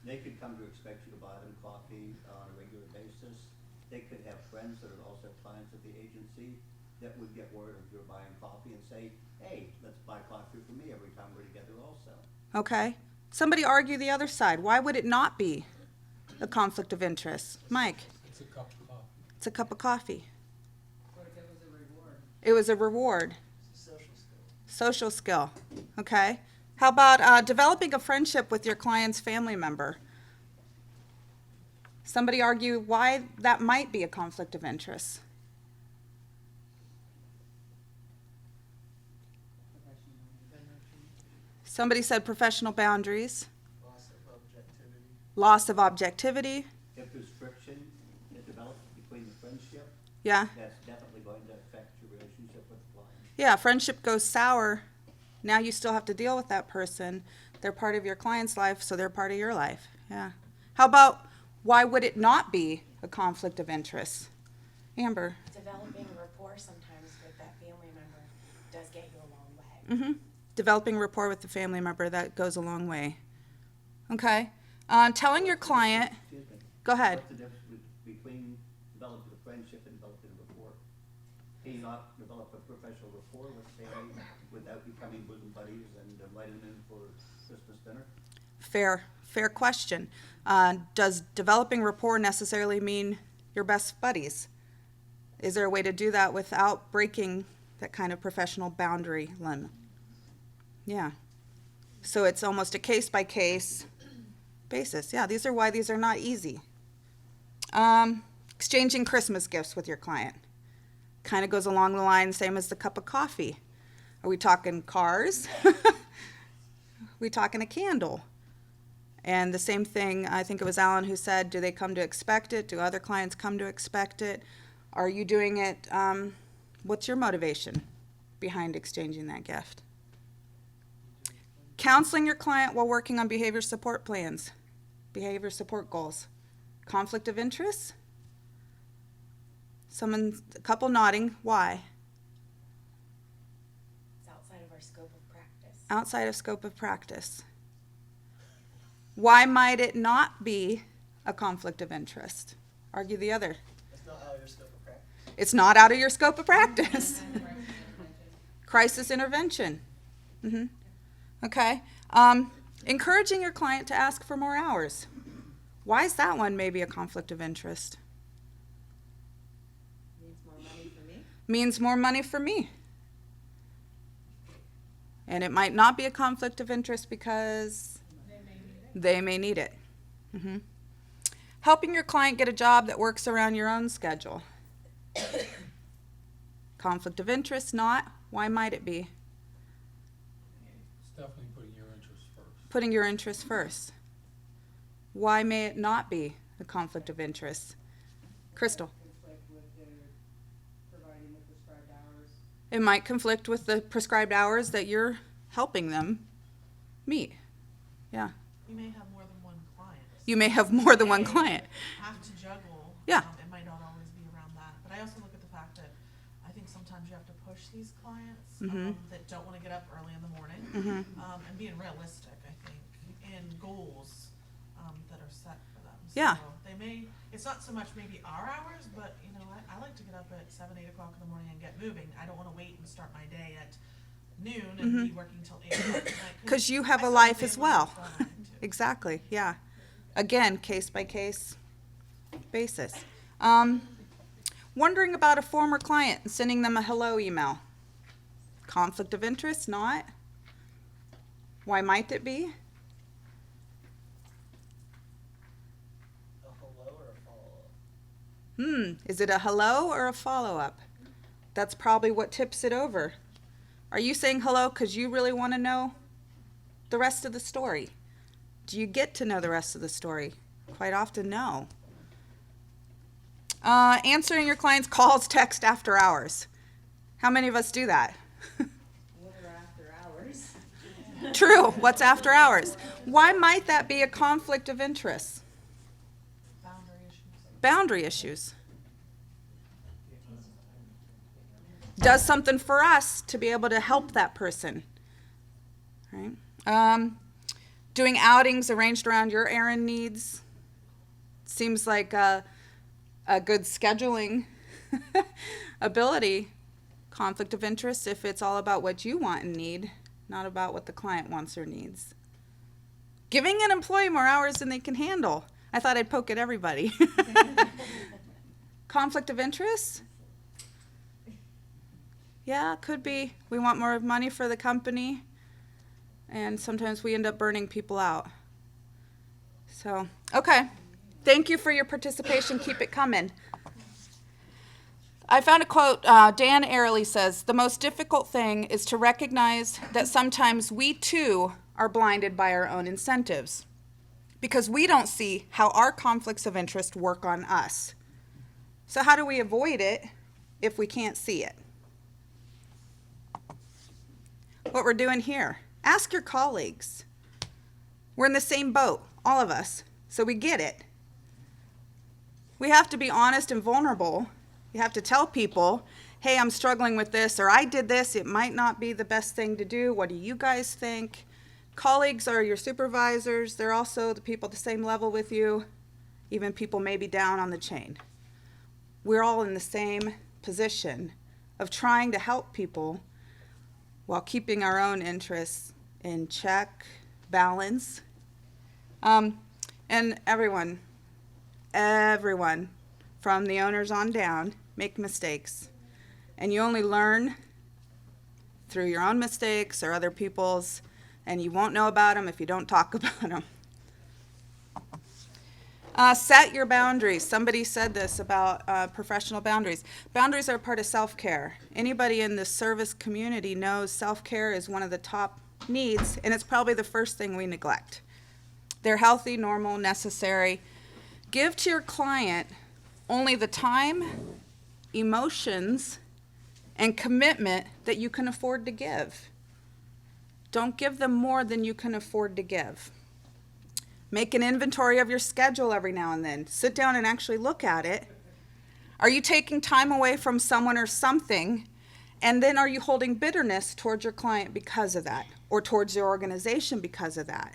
They could come to expect you to buy them coffee on a regular basis. They could have friends that are also clients of the agency that would get word of you're buying coffee and say, hey, let's buy coffee for me every time we're together also. Okay. Somebody argue the other side. Why would it not be a conflict of interest? Mike? It's a cup of coffee. It's a cup of coffee. What if it was a reward? It was a reward. Social skill. Okay. How about developing a friendship with your client's family member? Somebody argue why that might be a conflict of interest. Somebody said professional boundaries. Loss of objectivity. If there's friction that develops between the friendship, Yeah. that's definitely going to affect your relationship with the client. Yeah, friendship goes sour. Now you still have to deal with that person. They're part of your client's life, so they're part of your life. Yeah. How about why would it not be a conflict of interest? Amber. Developing rapport sometimes with that family member does get you a long way. Mm-hmm. Developing rapport with the family member, that goes a long way. Okay. Telling your client, Excuse me. go ahead. What's the difference between developing a friendship and developing a rapport? Can you not develop a professional rapport with somebody without becoming bosom buddies and inviting them in for Christmas dinner? Fair question. Does developing rapport necessarily mean you're best buddies? Is there a way to do that without breaking that kind of professional boundary limit? Yeah. So it's almost a case-by-case basis. Yeah, these are why these are not easy. Exchanging Christmas gifts with your client. Kind of goes along the line, same as the cup of coffee. Are we talking cars? Are we talking a candle? And the same thing, I think it was Alan who said, do they come to expect it? Do other clients come to expect it? Are you doing it, what's your motivation behind exchanging that gift? Counseling your client while working on behavior support plans, behavior support goals. Conflict of interest? A couple nodding, why? It's outside of our scope of practice. Outside of scope of practice. Why might it not be a conflict of interest? Argue the other. It's not out of your scope of practice. It's not out of your scope of practice. Crisis intervention. Mm-hmm. Okay. Encouraging your client to ask for more hours. Why is that one maybe a conflict of interest? Means more money for me? Means more money for me. And it might not be a conflict of interest because they may need it. Mm-hmm. Helping your client get a job that works around your own schedule. Conflict of interest, not. Why might it be? It's definitely putting your interests first. Putting your interests first. Why may it not be a conflict of interest? Crystal. Conflict with their providing the prescribed hours. It might conflict with the prescribed hours that you're helping them meet. Yeah. You may have more than one client. You may have more than one client. Have to juggle. Yeah. It might not always be around that. But I also look at the fact that I think sometimes you have to push these clients that don't want to get up early in the morning and being realistic, I think, and goals that are set for them. Yeah. So they it's not so much maybe our hours, but, you know, I like to get up at 7, 8 o'clock in the morning and get moving. I don't wanna wait and start my day at noon and be working till 8 o'clock at night. Because you have I a still life family as well. that's going on, too. Exactly, yeah. Again, case by case basis. Wondering about a former client and sending them a hello email. Conflict of interest, not? Why might it be? A hello or a follow-up? Is it a hello or a follow-up? That's probably what tips it over. Are you saying hello because you really want to know the rest of the story? Do you get to know the rest of the story? Quite often, no. Answering your client's calls, text after hours. How many of us do that? What are after hours? True. What's after hours? Why might that be a conflict of interest? Boundary issues. Boundary issues. Does something for us to be able to help that person. Right? Doing outings arranged around your errand needs. Seems like a good scheduling ability. Conflict of interest if it's all about what you want and need, not about what the client wants or needs. Giving an employee more hours than they can handle. I thought I'd poke at everybody. Conflict of interest? Yeah, could be. We want more money for the company, and sometimes we end up burning people out. So, okay. Thank you for your participation. Keep it coming. I found a quote. Dan Ariely says, "The most difficult thing is to recognize that sometimes we too are blinded by our own incentives because we don't see how our conflicts of interest work on us. So how do we avoid it if we can't see it?" What we're doing here. Ask your colleagues. We're in the same boat, all of us, so we get it. We have to be honest and vulnerable. You have to tell people, hey, I'm struggling with this, or I did this, it might not be the best thing to do. What do you guys think? Colleagues are your supervisors. They're also the people at the same level with you, even people maybe down on the chain. We're all in the same position of trying to help people while keeping our own interests in check, balance. And everyone, from the owners on down, make mistakes. And you only learn through your own mistakes or other people's, and you won't know about them if you don't talk about them. Set your boundaries. Somebody said this about professional boundaries. Boundaries are part of self-care. Anybody in the service community knows self-care is one of the top needs, and it's probably the first thing we neglect. They're healthy, normal, necessary. Give to your client only the time, emotions, and commitment that you can afford to give. Don't give them more than you can afford to give. Make an inventory of your schedule every now and then. Sit down and actually look at it. Are you taking time away from someone or something, and then are you holding bitterness towards your client because of that, or towards your organization because of that?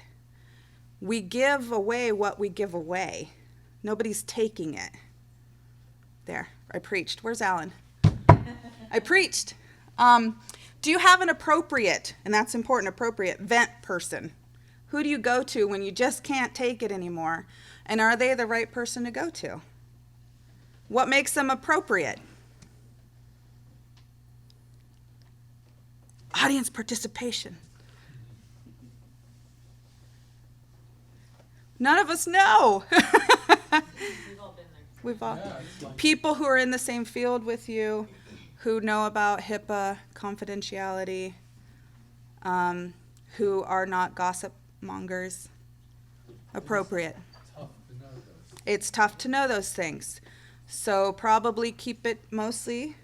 We give away what we give away. Nobody's taking it. There, I preached. Where's Alan? I preached. Do you have an appropriate, and that's important, appropriate vent person? Who do you go to when you just can't take it anymore? And are they the right person to go to? What makes them appropriate? Audience participation. None of us know. We've all been there. We've all, people who are in the same field with you, who know about HIPAA, confidentiality, who are not gossip mongers. Appropriate. It's tough to know those things. So probably keep it mostly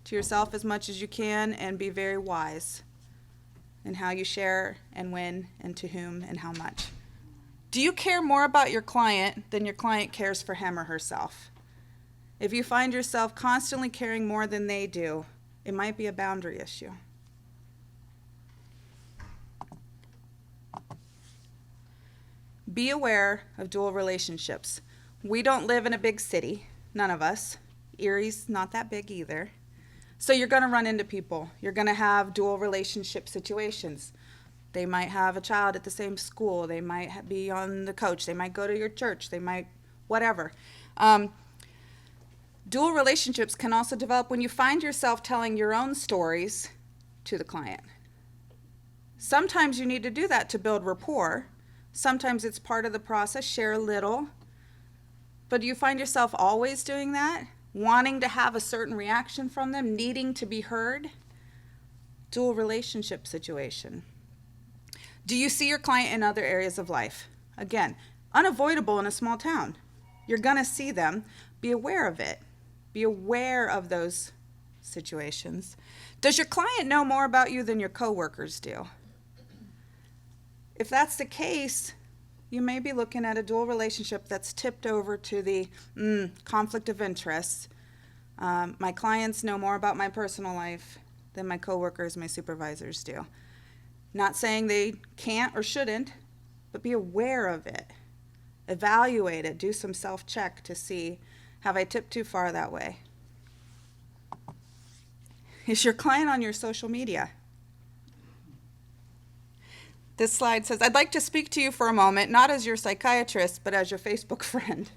to yourself as much as you can, and be very wise in how you share and when and to whom and how much. Do you care more about your client than your client cares for him or herself? If you find yourself constantly caring more than they do, it might be a boundary issue. Be aware of dual relationships. We don't live in a big city, none of us. Erie's not that big either. So you're going to run into people. You're going to have dual relationship situations. They might have a child at the same school. They might be on the coach. They might go to your church. They might whatever. Dual relationships can also develop when you find yourself telling your own stories to the client. Sometimes you need to do that to build rapport. Sometimes it's part of the process, share a little. But do you find yourself always doing that? Wanting to have a certain reaction from them, needing to be heard? Dual relationship situation. Do you see your client in other areas of life? Again, unavoidable in a small town. You're going to see them. Be aware of it. Be aware of those situations. Does your client know more about you than your coworkers do? If that's the case, you may be looking at a dual relationship that's tipped over to the conflict of interest. My clients know more about my personal life than my coworkers, my supervisors do. Not saying they can't or shouldn't, but be aware of it. Evaluate it. Do some self-check to see, have I tipped too far that way? Is your client on your social media? This slide says, I'd like to speak to you for a moment, not as your psychiatrist, but as your Facebook friend.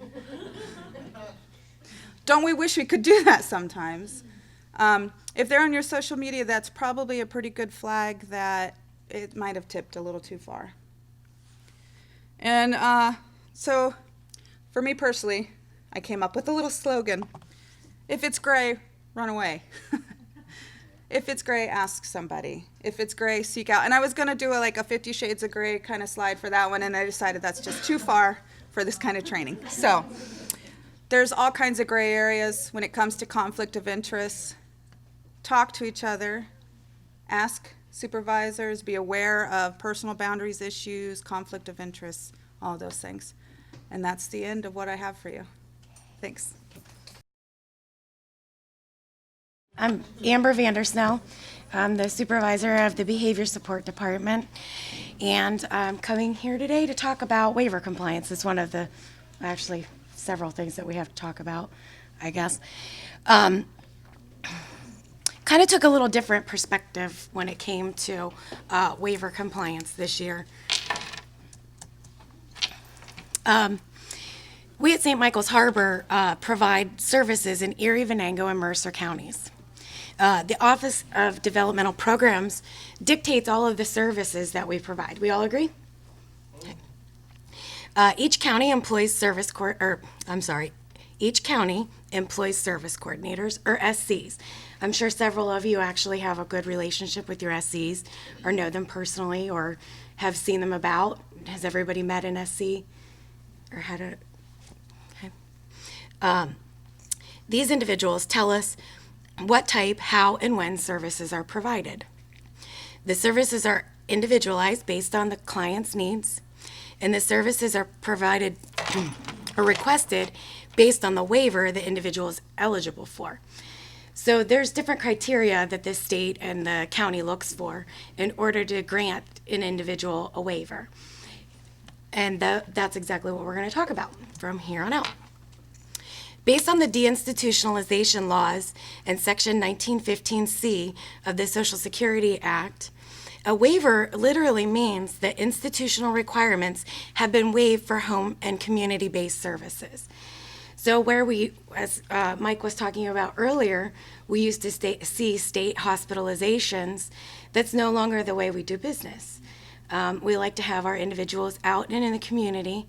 Don't we wish we could do that sometimes? If they're on your social media, that's probably a pretty good flag that it might have tipped a little too far. And so for me personally, I came up with a little slogan. If it's gray, run away. If it's gray, ask somebody. If it's gray, seek out. And I was going to do like a 50 Shades of Gray kind of slide for that one, and I decided that's just too far for this kind of training. So there's all kinds of gray areas when it comes to conflict of interest. Talk to each other. Ask supervisors. Be aware of personal boundaries issues, conflict of interest, all those things. And that's the end of what I have for you. Thanks. I'm Amber Vandersnell. I'm the supervisor of the Behavior Support Department, and I'm coming here today to talk about waiver compliance. It's one of the, actually, several things that we have to talk about, I guess. Kind of took a little different perspective when it came to waiver compliance this year. We at St. Michael's Harbor provide services in Erie, Venango, and Mercer counties. The Office of Developmental Programs dictates all of the services that we provide. We all agree? Each county employs service coordinators, or SCs. I'm sure several of you actually have a good relationship with your SCs, or know them personally, or have seen them about. Has everybody met an SC? Or had a... Okay. These individuals tell us what type, how, and when services are provided. The services are individualized based on the client's needs, and the services are provided or requested based on the waiver the individual is eligible for. So there's different criteria that the state and the county looks for in order to grant an individual a waiver. And that's exactly what we're going to talk about from here on out. Based on the deinstitutionalization laws and Section 1915C of the Social Security Act, a waiver literally means that institutional requirements have been waived for home and community-based services. So where we, as Mike was talking about earlier, we used to see state hospitalizations, that's no longer the way we do business. We like to have our individuals out and in the community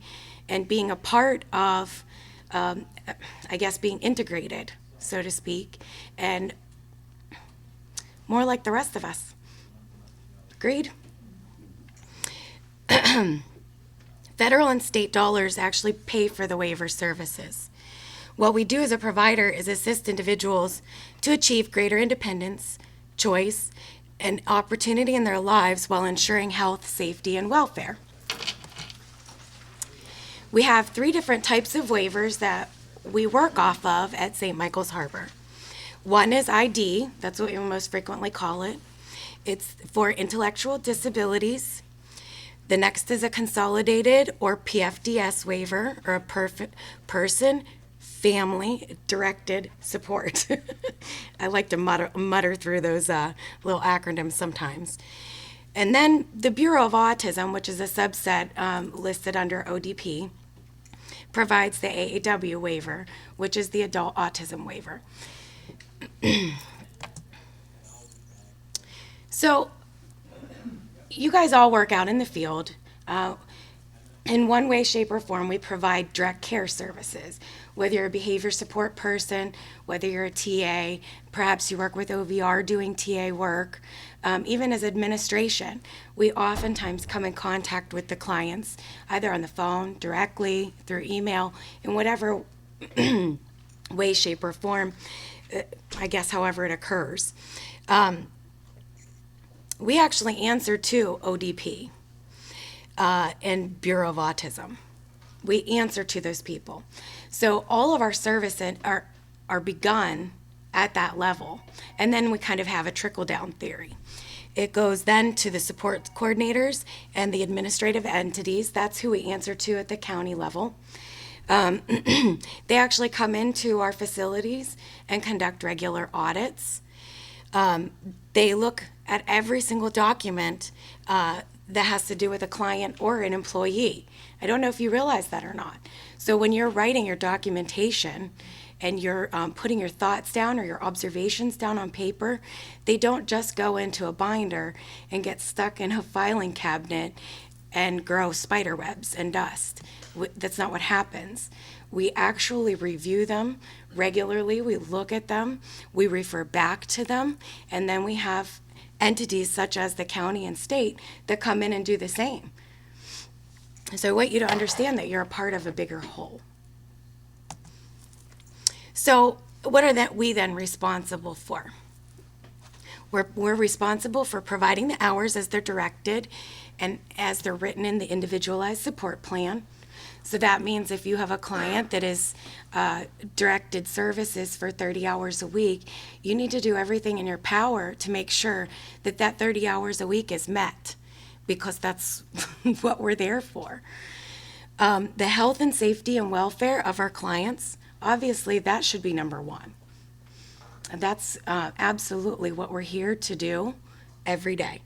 and being a part of I guess being integrated, so to speak, and more like the rest of us. Agreed? Federal and state dollars actually pay for the waiver services. What we do as a provider is assist individuals to achieve greater independence, choice, and opportunity in their lives while ensuring health, safety, and welfare. We have 3 different types of waivers that we work off of at St. Michael's Harbor. One is ID, that's what we most frequently call it. It's for intellectual disabilities, The next is a consolidated or PFDS waiver, or a person family directed support. I like to mutter through those little acronyms sometimes. And then the Bureau of Autism, which is a subset listed under ODP, provides the AAW waiver, which is the adult autism waiver. So you guys all work out in the field. In one way, shape, or form, we provide direct care services. Whether you're a behavior support person, whether you're a TA, perhaps you work with OVR doing TA work, even as administration, we oftentimes come in contact with the clients, either on the phone, directly, through email, in whatever way, shape, or form, I guess however it occurs. We actually answer to ODP and Bureau of Autism. We answer to those people. So all of our services are begun at that level, and then we kind of have a trickle-down theory. It goes then to the support coordinators and the administrative entities. That's who we answer to at the county level. They actually come into our facilities and conduct regular audits. They look at every single document that has to do with a client or an employee. I don't know if you realize that or not. So when you're writing your documentation and you're putting your thoughts down or your observations down on paper, they don't just go into a binder and get stuck in a filing cabinet and grow spider webs and dust. That's not what happens. We actually review them regularly. We look at them. We refer back to them. And then we have entities such as the county and state that come in and do the same. So I want you to understand that you're a part of a bigger whole. So what are we then responsible for? We're responsible for providing the hours as they're directed and as they're written in the individualized support plan. So that means if you have a client that is directed services for 30 hours a week, you need to do everything in your power to make sure that that 30 hours a week is met, because that's what we're there for. The health and safety and welfare of our clients, obviously that should be number one. And that's absolutely what we're here to do every day.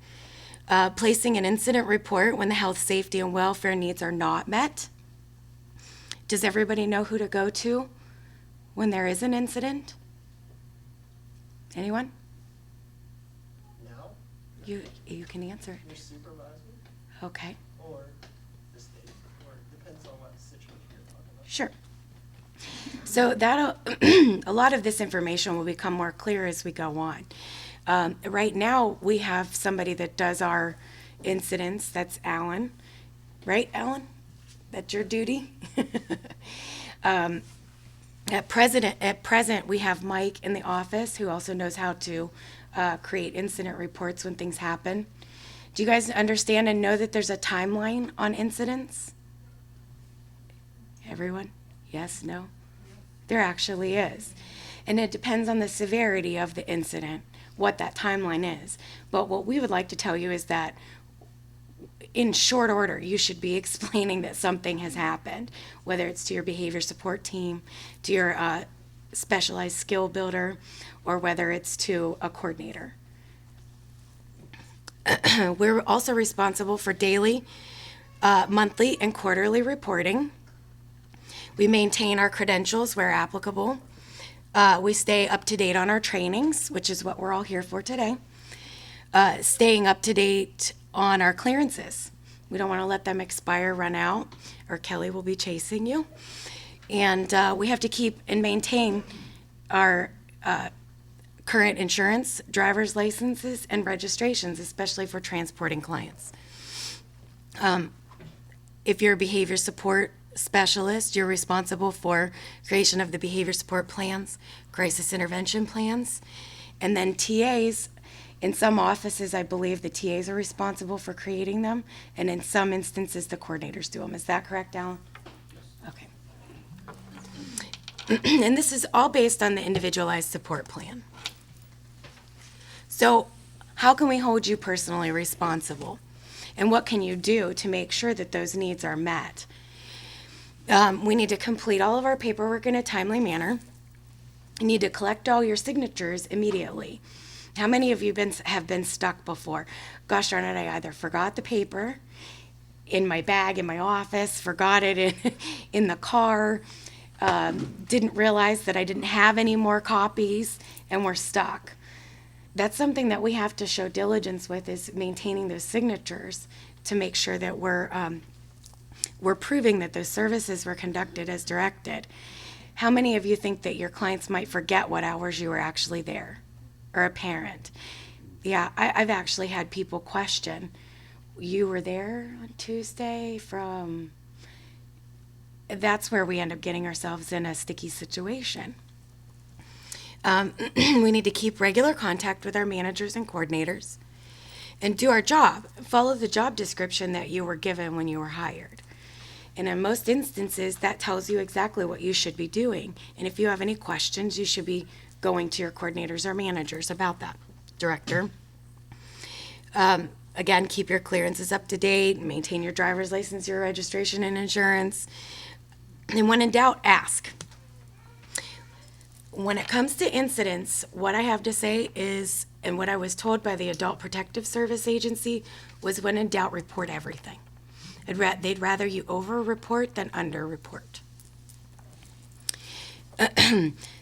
Placing an incident report when the health, safety, and welfare needs are not met. Does everybody know who to go to when there is an incident? Anyone? Now, You can answer. your supervisor Okay, or the state, or it depends on what situation you're talking about. sure. So that'll a lot of this information will become more clear as we go on. Right now, we have somebody that does our incidents. That's Alan, right, Alan? That's your duty. At present, we have Mike in the office who also knows how to create incident reports when things happen. Do you guys understand and know that there's a timeline on incidents? Everyone? Yes, no? There actually is. And it depends on the severity of the incident, what that timeline is. But what we would like to tell you is that in short order, you should be explaining that something has happened, whether it's to your behavior support team, to your specialized skill builder, or whether it's to a coordinator. We're also responsible for daily, monthly, and quarterly reporting. We maintain our credentials where applicable. We stay up to date on our trainings, which is what we're all here for today. Staying up to date on our clearances. We don't want to let them expire, run out, or Kelly will be chasing you. And we have to keep and maintain our current insurance, driver's licenses, and registrations, especially for transporting clients. If you're a behavior support specialist, you're responsible for creation of the behavior support plans, crisis intervention plans, and then TAs. In some offices, I believe the TAs are responsible for creating them, and in some instances, the coordinators do them. Is that correct, Alan? Okay. And this is all based on the individualized support plan. So how can we hold you personally responsible? And what can you do to make sure that those needs are met? We need to complete all of our paperwork in a timely manner. You need to collect all your signatures immediately. How many of you have been stuck before? Gosh darn it, I either forgot the paper in my bag in my office, forgot it in the car, didn't realize that I didn't have any more copies, and we're stuck. That's something that we have to show diligence with, is maintaining those signatures to make sure that we're proving that those services were conducted as directed. How many of you think that your clients might forget what hours you were actually there, or a parent? Yeah, I've actually had people question, you were there on Tuesday from... That's where we end up getting ourselves in a sticky situation. We need to keep regular contact with our managers and coordinators and do our job. Follow the job description that you were given when you were hired. And in most instances, that tells you exactly what you should be doing. And if you have any questions, you should be going to your coordinators or managers about that. Director. Again, keep your clearances up to date, maintain your driver's license, your registration and insurance. And when in doubt, ask. When it comes to incidents, what I have to say is, and what I was told by the Adult Protective Service Agency, was when in doubt, report everything. They'd rather you over-report than under-report.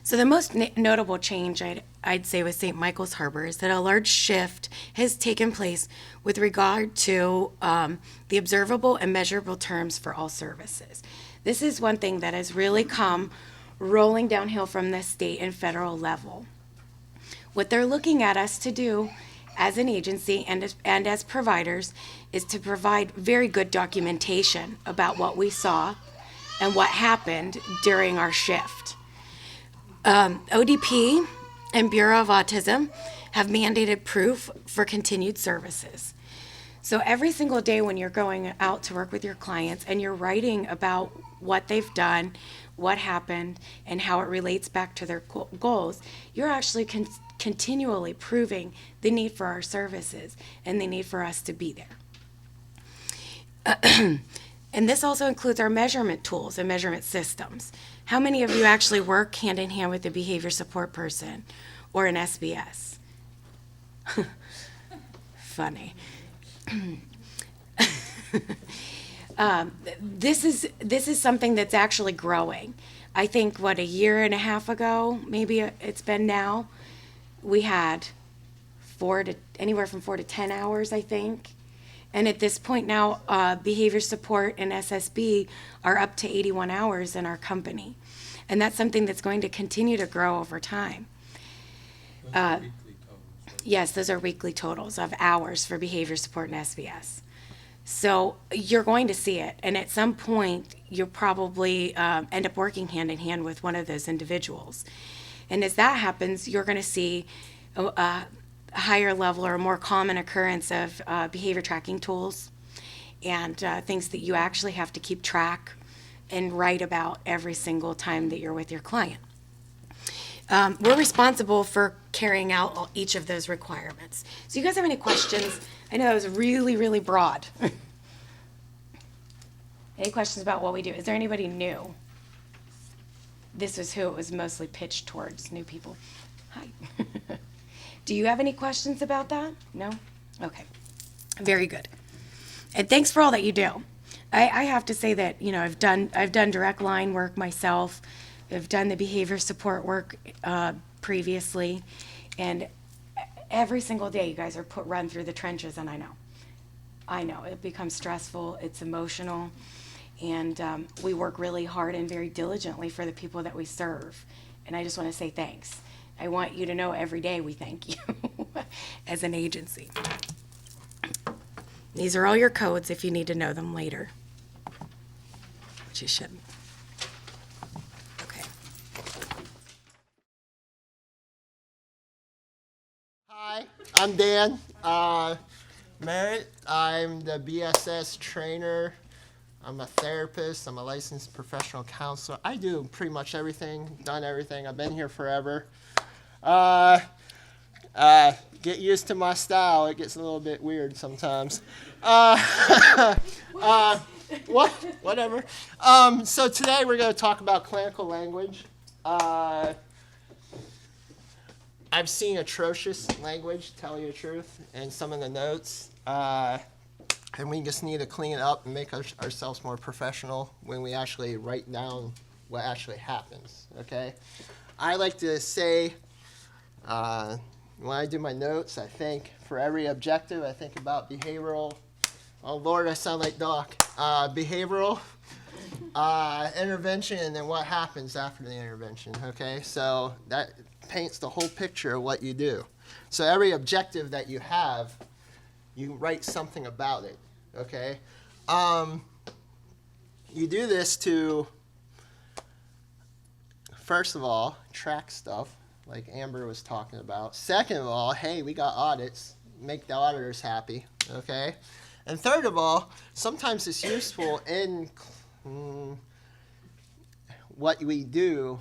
So the most notable change I'd say with St. Michael's Harbor is that a large shift has taken place with regard to the observable and measurable terms for all services. This is one thing that has really come rolling downhill from the state and federal level. What they're looking at us to do as an agency and as providers is to provide very good documentation about what we saw and what happened during our shift. ODP and Bureau of Autism have mandated proof for continued services. So every single day when you're going out to work with your clients and you're writing about what they've done, what happened, and how it relates back to their goals, you're actually continually proving the need for our services and the need for us to be there. And this also includes our measurement tools and measurement systems. How many of you actually work hand in hand with a behavior support person or an SBS? Funny. This is something that's actually growing. I think, a year and a half ago, maybe it's been now, we had anywhere from 4 to 10 hours, I think. And at this point now, behavior support and SSB are up to 81 hours in our company. And that's something that's going to continue to grow over time. Those are weekly totals, right? Yes, those are weekly totals of hours for behavior support and SBS. So you're going to see it. And at some point, you'll probably end up working hand in hand with one of those individuals. And as that happens, you're going to see a higher level or a more common occurrence of behavior tracking tools and things that you actually have to keep track and write about every single time that you're with your client. We're responsible for carrying out each of those requirements. So you guys have any questions? I know that was really, really broad. Any questions about what we do? Is there anybody new? This is who it was mostly pitched towards, new people. Hi. Do you have any questions about that? No? Okay. Very good. And thanks for all that you do. I have to say that, I've done direct line work myself. I've done the behavior support work previously. And every single day you guys are run through the trenches, and I know it becomes stressful, it's emotional, and we work really hard and very diligently for the people that we serve. And I just want to say thanks. I want you to know every day we thank you as an agency. These are all your codes if you need to know them later, which you shouldn't. Okay. Hi, I'm Dan Merritt. I'm the BSS trainer. I'm a therapist. I'm a licensed professional counselor. I do pretty much everything, done everything. I've been here forever. Get used to my style. It gets a little bit weird sometimes. Whatever. So today we're going to talk about clinical language. I've seen atrocious language, tell you the truth, in some of the notes. And we just need to clean it up and make ourselves more professional when we actually write down what actually happens, okay? I like to say, when I do my notes, I think for every objective, I think about behavioral. Oh, Lord, I sound like Doc. Behavioral intervention, and then what happens after the intervention, okay? So that paints the whole picture of what you do. So every objective that you have, you write something about it, okay? You do this to, first of all, track stuff, like Amber was talking about. Second of all, hey, we got audits, make the auditors happy, okay? And third of all, sometimes it's useful in what we do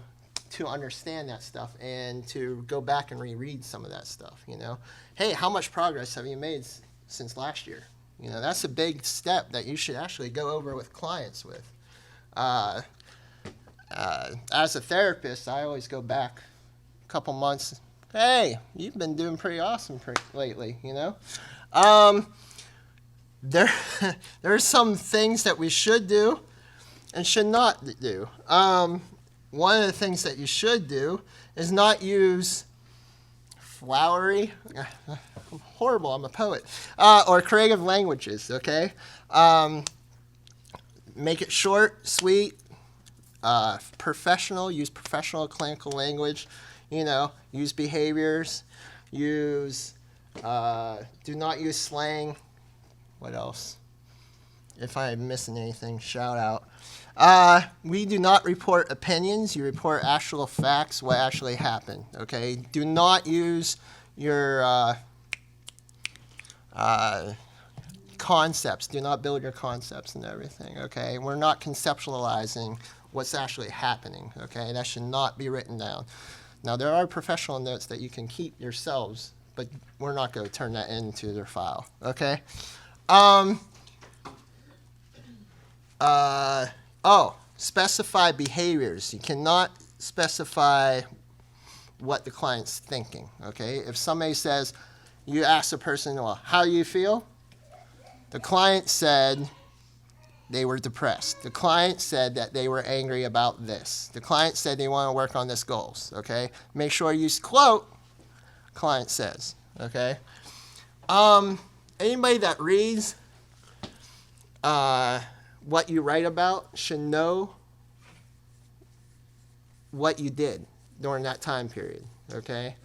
to understand that stuff and to go back and reread some of that stuff, you know. Hey, how much progress have you made since last year? You know, that's a big step that you should actually go over with clients with. As a therapist, I always go back a couple months. Hey, you've been doing pretty awesome lately, you know. There's some things that we should do and should not do. One of the things that you should do is not use flowery, I'm horrible, I'm a poet, or creative languages, okay? Make it short, sweet, professional, use professional clinical language, you know, use behaviors, use, do not use slang. What else? If I'm missing anything, shout out. We do not report opinions. You report actual facts, what actually happened, okay? Do not use your concepts. Do not build your concepts and everything, okay? We're not conceptualizing what's actually happening, okay? That should not be written down. Now, there are professional notes that you can keep yourselves, but we're not going to turn that into their file, okay? Specify behaviors. You cannot specify what the client's thinking, okay? If somebody says, you ask the person, well, how do you feel? The client said they were depressed. The client said that they were angry about this. The client said they want to work on this goals, okay? Make sure you use quote, client says, okay? Anybody that reads what you write about should know what you did during that time period, okay?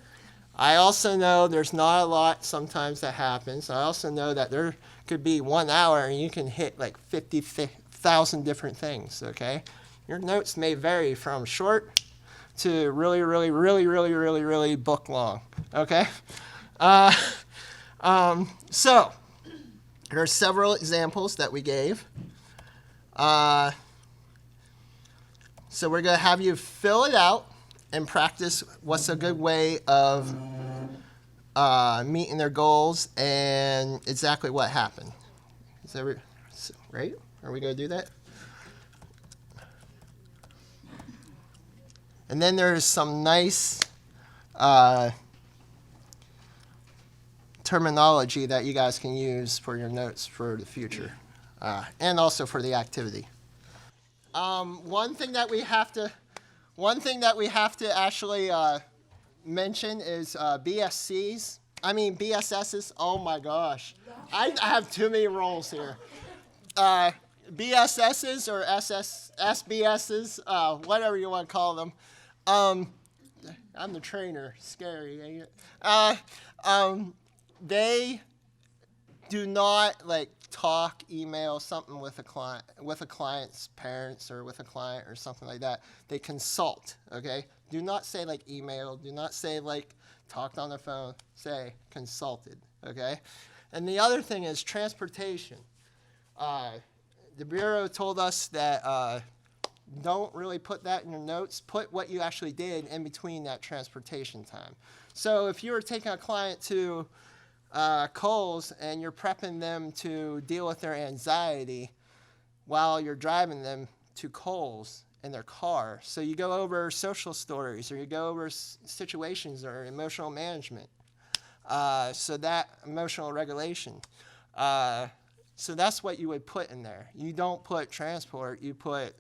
I also know there's not a lot sometimes that happens. I also know that there could be 1 hour and you can hit like 50,000 different things, okay? Your notes may vary from short to really book long, okay? So there are several examples that we gave. So we're going to have you fill it out and practice what's a good way of meeting their goals and exactly what happened. Is that right? Are we going to do that? And then there's some nice terminology that you guys can use for your notes for the future, and also for the activity. One thing that we have to actually mention is BSSs. Oh my gosh, I have too many roles here. BSSs or SBSs, whatever you want to call them. I'm the trainer. Scary, ain't it? They do not like talk, email something with a client's parents or with a client or something like that. They consult, okay? Do not say like email. Do not say like talked on the phone. Say consulted, okay? And the other thing is transportation. The Bureau told us that don't really put that in your notes. Put what you actually did in between that transportation time. So if you were taking a client to Kohl's and you're prepping them to deal with their anxiety while you're driving them to Kohl's in their car. So you go over social stories, or you go over situations or emotional management. So that emotional regulation. So that's what you would put in there. You don't put transport, you put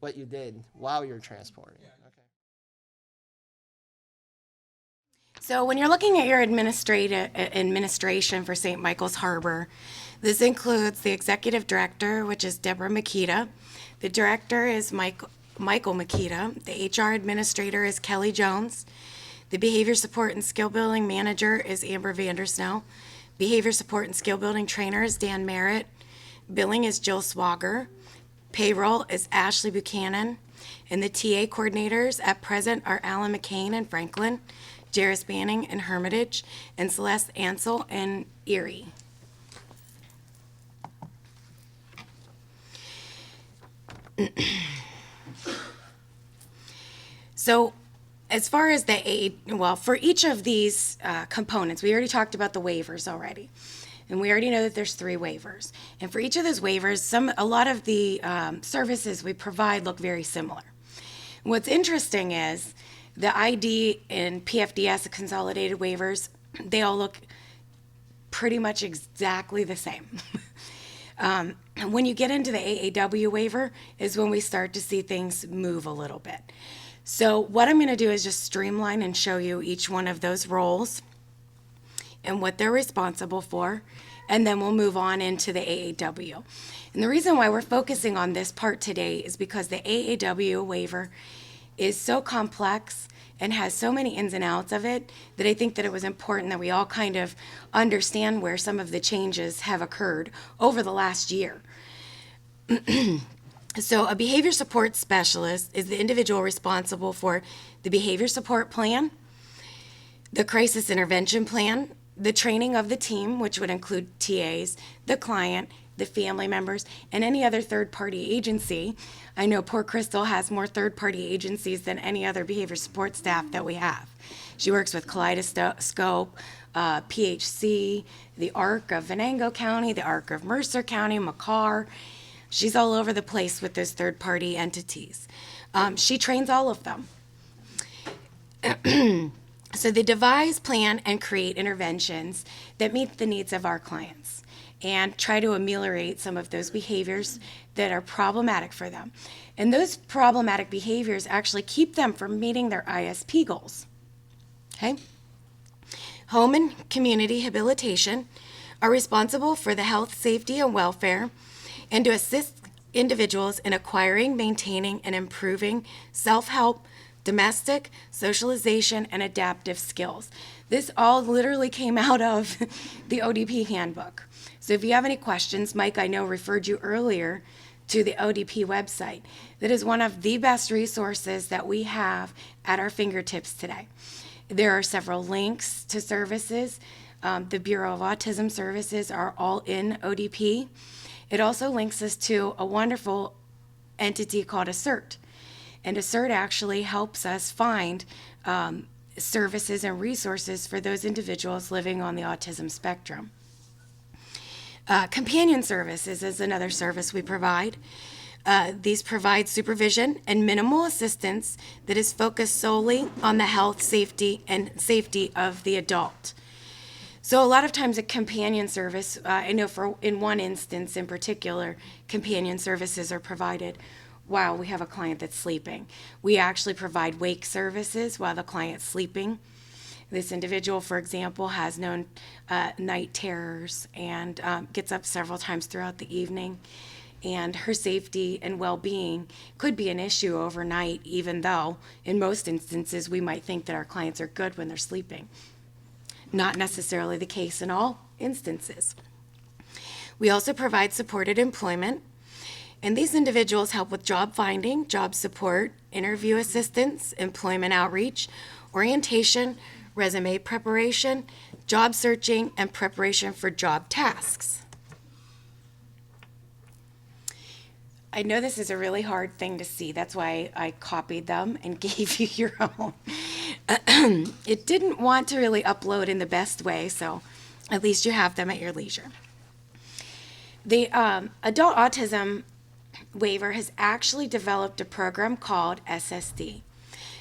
what you did while you're transporting. Okay. So when you're looking at your administration for St. Michael's Harbor, this includes the executive director, which is Deborah Makita. The director is Michael Makita. The HR administrator is Kelly Jones. The behavior support and skill building manager is Amber Vandersnow. Behavior support and skill building trainer is Dan Merritt. Billing is Jill Swager. Payroll is Ashley Buchanan. And the TA coordinators at present are Alan McCain in Franklin, Jairus Banning in Hermitage, and Celeste Ansel in Erie. So as far as for each of these components, we already talked about the waivers already. And we already know that there's 3 waivers. And for each of those waivers, a lot of the services we provide look very similar. What's interesting is the ID and PFDS consolidated waivers, they all look pretty much exactly the same. When you get into the AAW waiver is when we start to see things move a little bit. So what I'm going to do is just streamline and show you each one of those roles and what they're responsible for, and then we'll move on into the AAW. And the reason why we're focusing on this part today is because the AAW waiver is so complex and has so many ins and outs of it that I think that it was important that we all kind of understand where some of the changes have occurred over the last year. So a behavior support specialist is the individual responsible for the behavior support plan, the crisis intervention plan, the training of the team, which would include TAs, the client, the family members, and any other third-party agency. I know poor Crystal has more third-party agencies than any other behavior support staff that we have. She works with Kaleidoscope, PHC, the ARC of Venango County, the ARC of Mercer County, McCarr. She's all over the place with those third-party entities. She trains all of them. So they devise, plan, and create interventions that meet the needs of our clients and try to ameliorate some of those behaviors that are problematic for them. And those problematic behaviors actually keep them from meeting their ISP goals. Okay? Home and community habilitation are responsible for the health, safety, and welfare, and to assist individuals in acquiring, maintaining, and improving self-help, domestic, socialization, and adaptive skills. This all literally came out of the ODP handbook. So if you have any questions, Mike, I know, referred you earlier to the ODP website. That is one of the best resources that we have at our fingertips today. There are several links to services. The Bureau of Autism Services are all in ODP. It also links us to a wonderful entity called ASSERT. And ASSERT actually helps us find services and resources for those individuals living on the autism spectrum. Companion services is another service we provide. These provide supervision and minimal assistance that is focused solely on the health, safety, and safety of the adult. So a lot of times a companion service, I know in one instance in particular, companion services are provided while we have a client that's sleeping. We actually provide wake services while the client's sleeping. This individual, for example, has known night terrors and gets up several times throughout the evening. And her safety and well-being could be an issue overnight, even though in most instances we might think that our clients are good when they're sleeping. Not necessarily the case in all instances. We also provide supported employment, and these individuals help with job finding, job support, interview assistance, employment outreach, orientation, resume preparation, job searching, and preparation for job tasks. I know this is a really hard thing to see. That's why I copied them and gave you your own. It didn't want to really upload in the best way, so at least you have them at your leisure. The adult autism waiver has actually developed a program called SSD.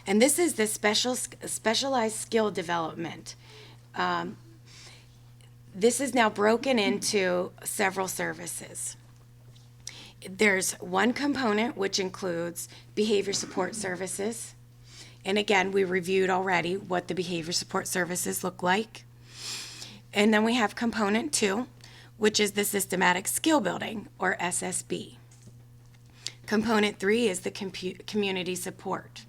And this is the specialized skill development. This is now broken into several services. There's one component which includes behavior support services. And again, we reviewed already what the behavior support services look like. And then we have component 2, which is the systematic skill building, or SSB. Component 3 is the community support.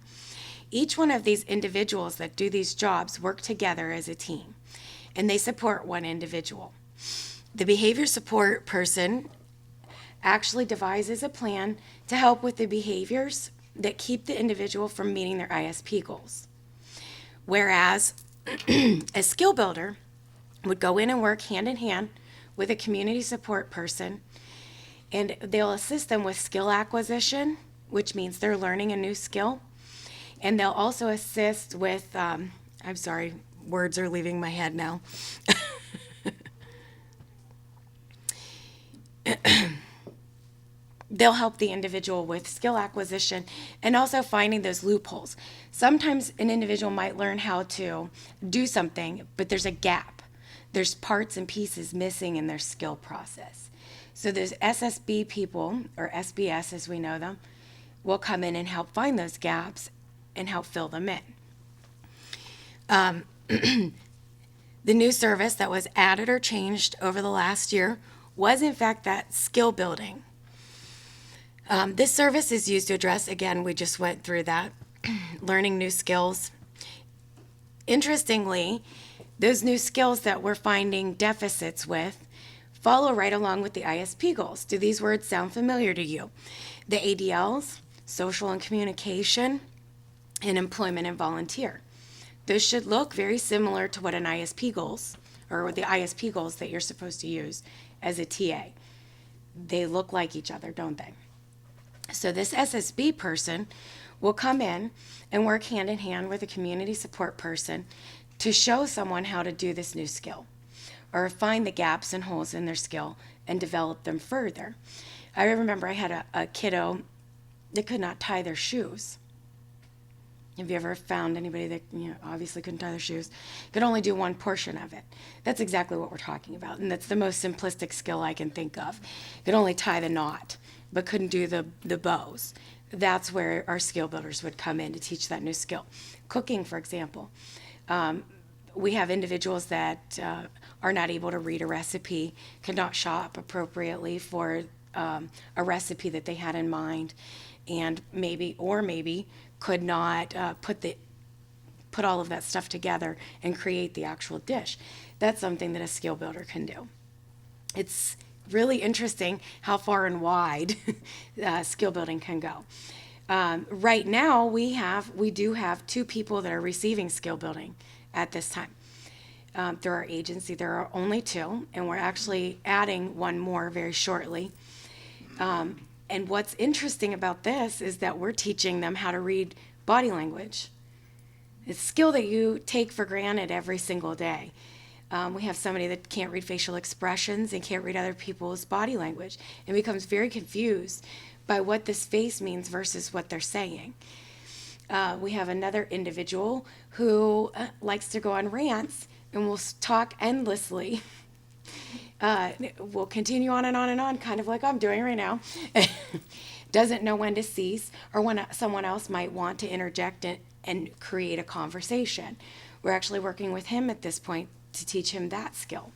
Each one of these individuals that do these jobs work together as a team, and they support one individual. The behavior support person actually devises a plan to help with the behaviors that keep the individual from meeting their ISP goals. Whereas a skill builder would go in and work hand in hand with a community support person, and they'll assist them with skill acquisition, which means they're learning a new skill. And they'll also assist with, I'm sorry, words are leaving my head now. They'll help the individual with skill acquisition and also finding those loopholes. Sometimes an individual might learn how to do something, but there's a gap. There's parts and pieces missing in their skill process. So those SSB people, or SBS as we know them, will come in and help find those gaps and help fill them in. The new service that was added or changed over the last year was in fact that skill building. This service is used to address, again, we just went through that, learning new skills. Interestingly, those new skills that we're finding deficits with follow right along with the ISP goals. Do these words sound familiar to you? The ADLs, social and communication, and employment and volunteer. Those should look very similar to what an ISP goals, or the ISP goals that you're supposed to use as a TA. They look like each other, don't they? So this SSB person will come in and work hand in hand with a community support person to show someone how to do this new skill, or find the gaps and holes in their skill and develop them further. I remember I had a kiddo that could not tie their shoes. Have you ever found anybody that obviously couldn't tie their shoes, could only do one portion of it? That's exactly what we're talking about, and that's the most simplistic skill I can think of. Could only tie the knot, but couldn't do the bows. That's where our skill builders would come in to teach that new skill. Cooking, for example. We have individuals that are not able to read a recipe, cannot shop appropriately for a recipe that they had in mind, and maybe could not put all of that stuff together and create the actual dish. That's something that a skill builder can do. It's really interesting how far and wide skill building can go. Right now, we do have 2 people that are receiving skill building at this time. Through our agency, there are only 2, and we're actually adding one more very shortly. And what's interesting about this is that we're teaching them how to read body language. It's a skill that you take for granted every single day. We have somebody that can't read facial expressions and can't read other people's body language and becomes very confused by what this face means versus what they're saying. We have another individual who likes to go on rants and will talk endlessly. We'll continue on and on and on, kind of like I'm doing right now. Doesn't know when to cease or when someone else might want to interject and create a conversation. We're actually working with him at this point to teach him that skill.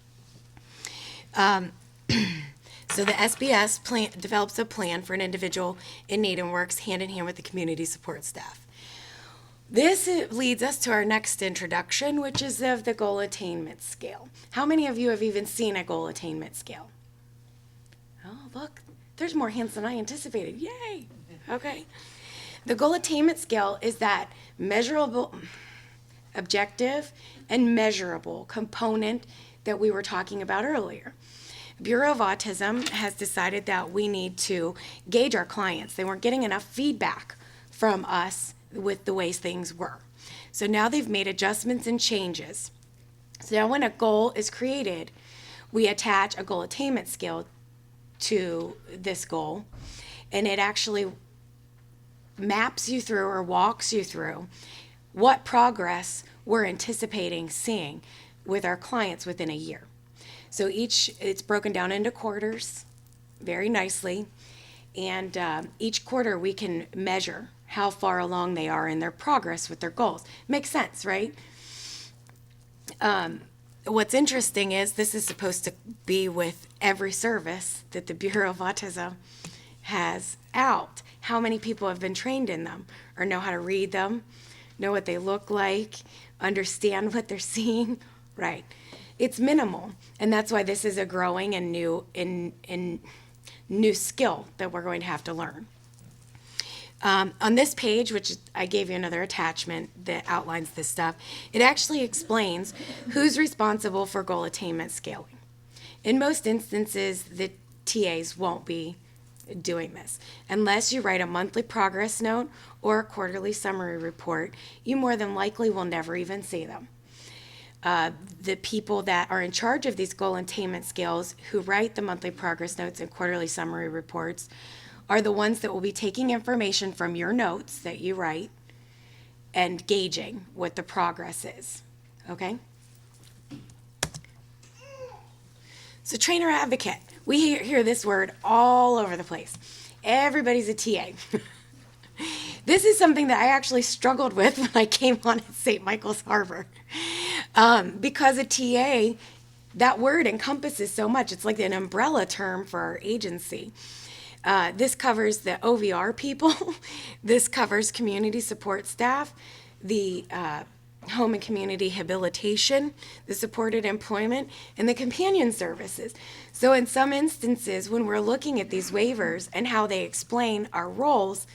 So the SBS develops a plan for an individual in need and works hand in hand with the community support staff. This leads us to our next introduction, which is of the goal attainment scale. How many of you have even seen a goal attainment scale? Oh, look, there's more hands than I anticipated. Yay! Okay. The goal attainment scale is that measurable, objective, and measurable component that we were talking about earlier. Bureau of Autism has decided that we need to gauge our clients. They weren't getting enough feedback from us with the way things were. So now they've made adjustments and changes. So now when a goal is created, we attach a goal attainment scale to this goal, and it actually maps you through or walks you through what progress we're anticipating seeing with our clients within a year. So it's broken down into quarters very nicely, and each quarter we can measure how far along they are in their progress with their goals. Makes sense, right? What's interesting is this is supposed to be with every service that the Bureau of Autism has out. How many people have been trained in them or know how to read them, know what they look like, understand what they're seeing? Right. It's minimal, and that's why this is a growing and new skill that we're going to have to learn. On this page, which I gave you another attachment that outlines this stuff, it actually explains who's responsible for goal attainment scaling. In most instances, the TAs won't be doing this. Unless you write a monthly progress note or a quarterly summary report, you more than likely will never even see them. The people that are in charge of these goal attainment scales, who write the monthly progress notes and quarterly summary reports, are the ones that will be taking information from your notes that you write and gauging what the progress is, okay? So trainer advocate, we hear this word all over the place. Everybody's a TA. This is something that I actually struggled with when I came on at St. Michael's Harbor. Because a TA, that word encompasses so much. It's like an umbrella term for our agency. This covers the OVR people. This covers community support staff, the home and community habilitation, the supported employment, and the companion services. So in some instances, when we're looking at these waivers and how they explain our roles,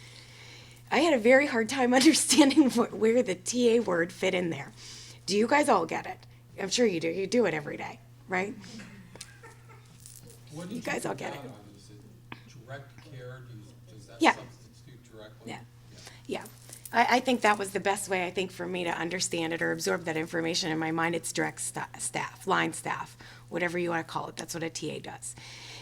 I had a very hard time understanding where the TA word fit in there. Do you guys all get it? I'm sure you do. You do it every day, right? What did You guys all get put it. down on? Is it direct care? Does that Yeah. substitute directly? Yeah. Yeah. I think that was the best way, I think, for me to understand it or absorb that information in my mind. It's direct staff, line staff, whatever you want to call it. That's what a TA does.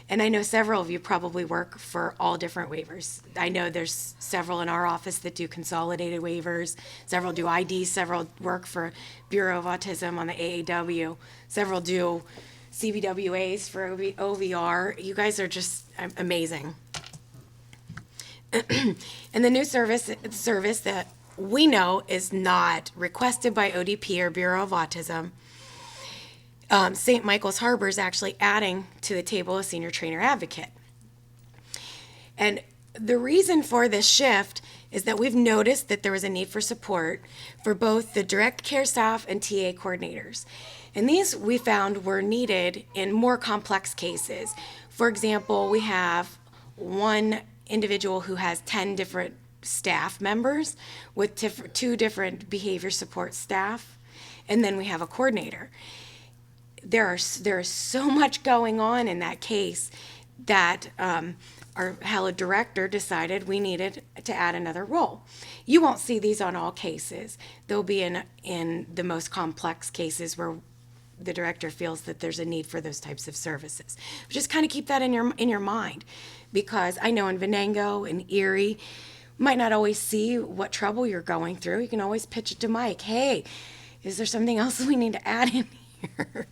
And I know several of you probably work for all different waivers. I know there's several in our office that do consolidated waivers, several do ID, several work for Bureau of Autism on the AAW, several do CBWAs for OVR. You guys are just amazing. And the new service that we know is not requested by ODP or Bureau of Autism, St. Michael's Harbor is actually adding to the table a senior trainer advocate. And the reason for this shift is that we've noticed that there was a need for support for both the direct care staff and TA coordinators. And these we found were needed in more complex cases. For example, we have one individual who has 10 different staff members with two different behavior support staff, and then we have a coordinator. There is so much going on in that case that our HELA director decided we needed to add another role. You won't see these on all cases. They'll be in the most complex cases where the director feels that there's a need for those types of services. But just kind of keep that in your mind, because I know in Venango and Erie, you might not always see what trouble you're going through. You can always pitch it to Mike. Hey, is there something else we need to add in here?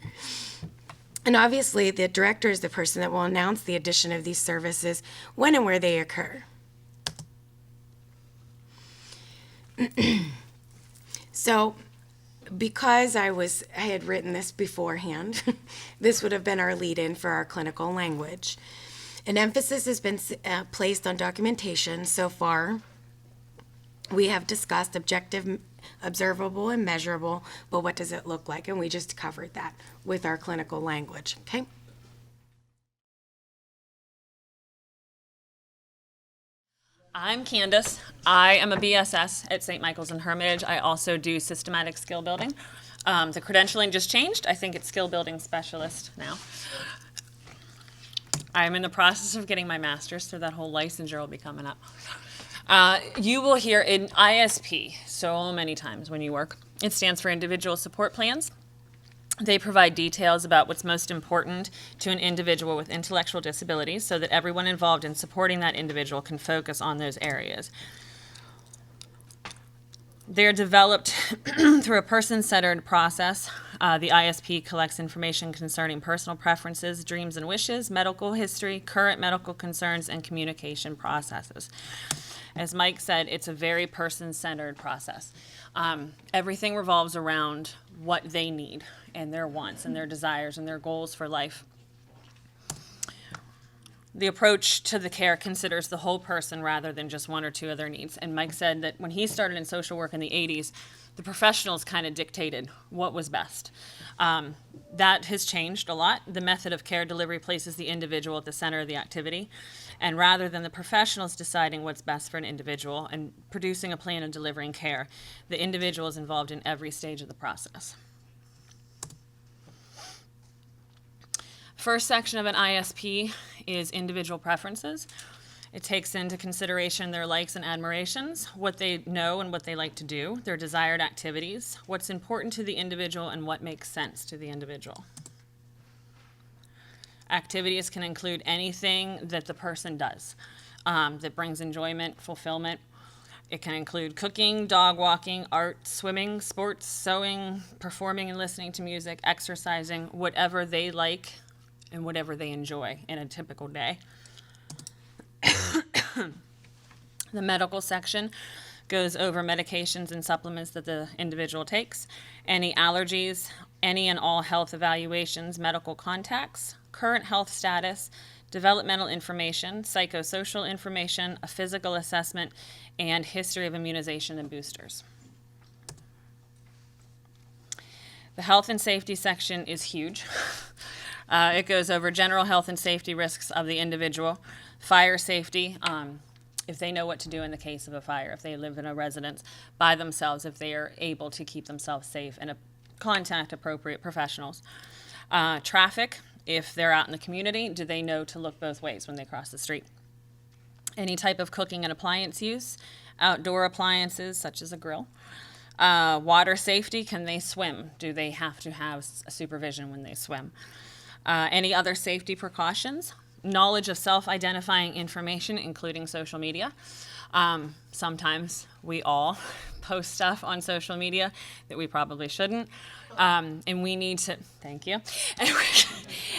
And obviously, the director is the person that will announce the addition of these services when and where they occur. So, because I had written this beforehand, this would have been our lead-in for our clinical language. An emphasis has been placed on documentation. So far, we have discussed objective, observable, and measurable, but what does it look like? And we just covered that with our clinical language, okay? I'm Candace. I am a BSS at St. Michael's and Hermitage. I also do systematic skill building. The credentialing just changed. I think it's skill building specialist now. I'm in the process of getting my master's, so that whole licensure will be coming up. You will hear in ISP so many times when you work. It stands for Individual Support Plans. They provide details about what's most important to an individual with intellectual disabilities so that everyone involved in supporting that individual can focus on those areas. They're developed through a person-centered process. The ISP collects information concerning personal preferences, dreams and wishes, medical history, current medical concerns, and communication processes. As Mike said, it's a very person-centered process. Everything revolves around what they need and their wants and their desires and their goals for life. The approach to the care considers the whole person rather than just one or two of their needs. And Mike said that when he started in social work in the 80s, the professionals kind of dictated what was best. That has changed a lot. The method of care delivery places the individual at the center of the activity. And rather than the professionals deciding what's best for an individual and producing a plan and delivering care, the individual is involved in every stage of the process. First section of an ISP is individual preferences. It takes into consideration their likes and admirations, what they know and what they like to do, their desired activities, what's important to the individual, and what makes sense to the individual. Activities can include anything that the person does that brings enjoyment, fulfillment. It can include cooking, dog walking, art, swimming, sports, sewing, performing and listening to music, exercising, whatever they like and whatever they enjoy in a typical day. The medical section goes over medications and supplements that the individual takes, any allergies, any and all health evaluations, medical contacts, current health status, developmental information, psychosocial information, a physical assessment, and history of immunization and boosters. The health and safety section is huge. It goes over general health and safety risks of the individual, fire safety, if they know what to do in the case of a fire, if they live in a residence by themselves, if they are able to keep themselves safe and contact appropriate professionals. Traffic, if they're out in the community, do they know to look both ways when they cross the street? Any type of cooking and appliance use, outdoor appliances such as a grill. Water safety, can they swim? Do they have to have supervision when they swim? Any other safety precautions? Knowledge of self-identifying information, including social media. Sometimes we all post stuff on social media that we probably shouldn't. And we need to, thank you.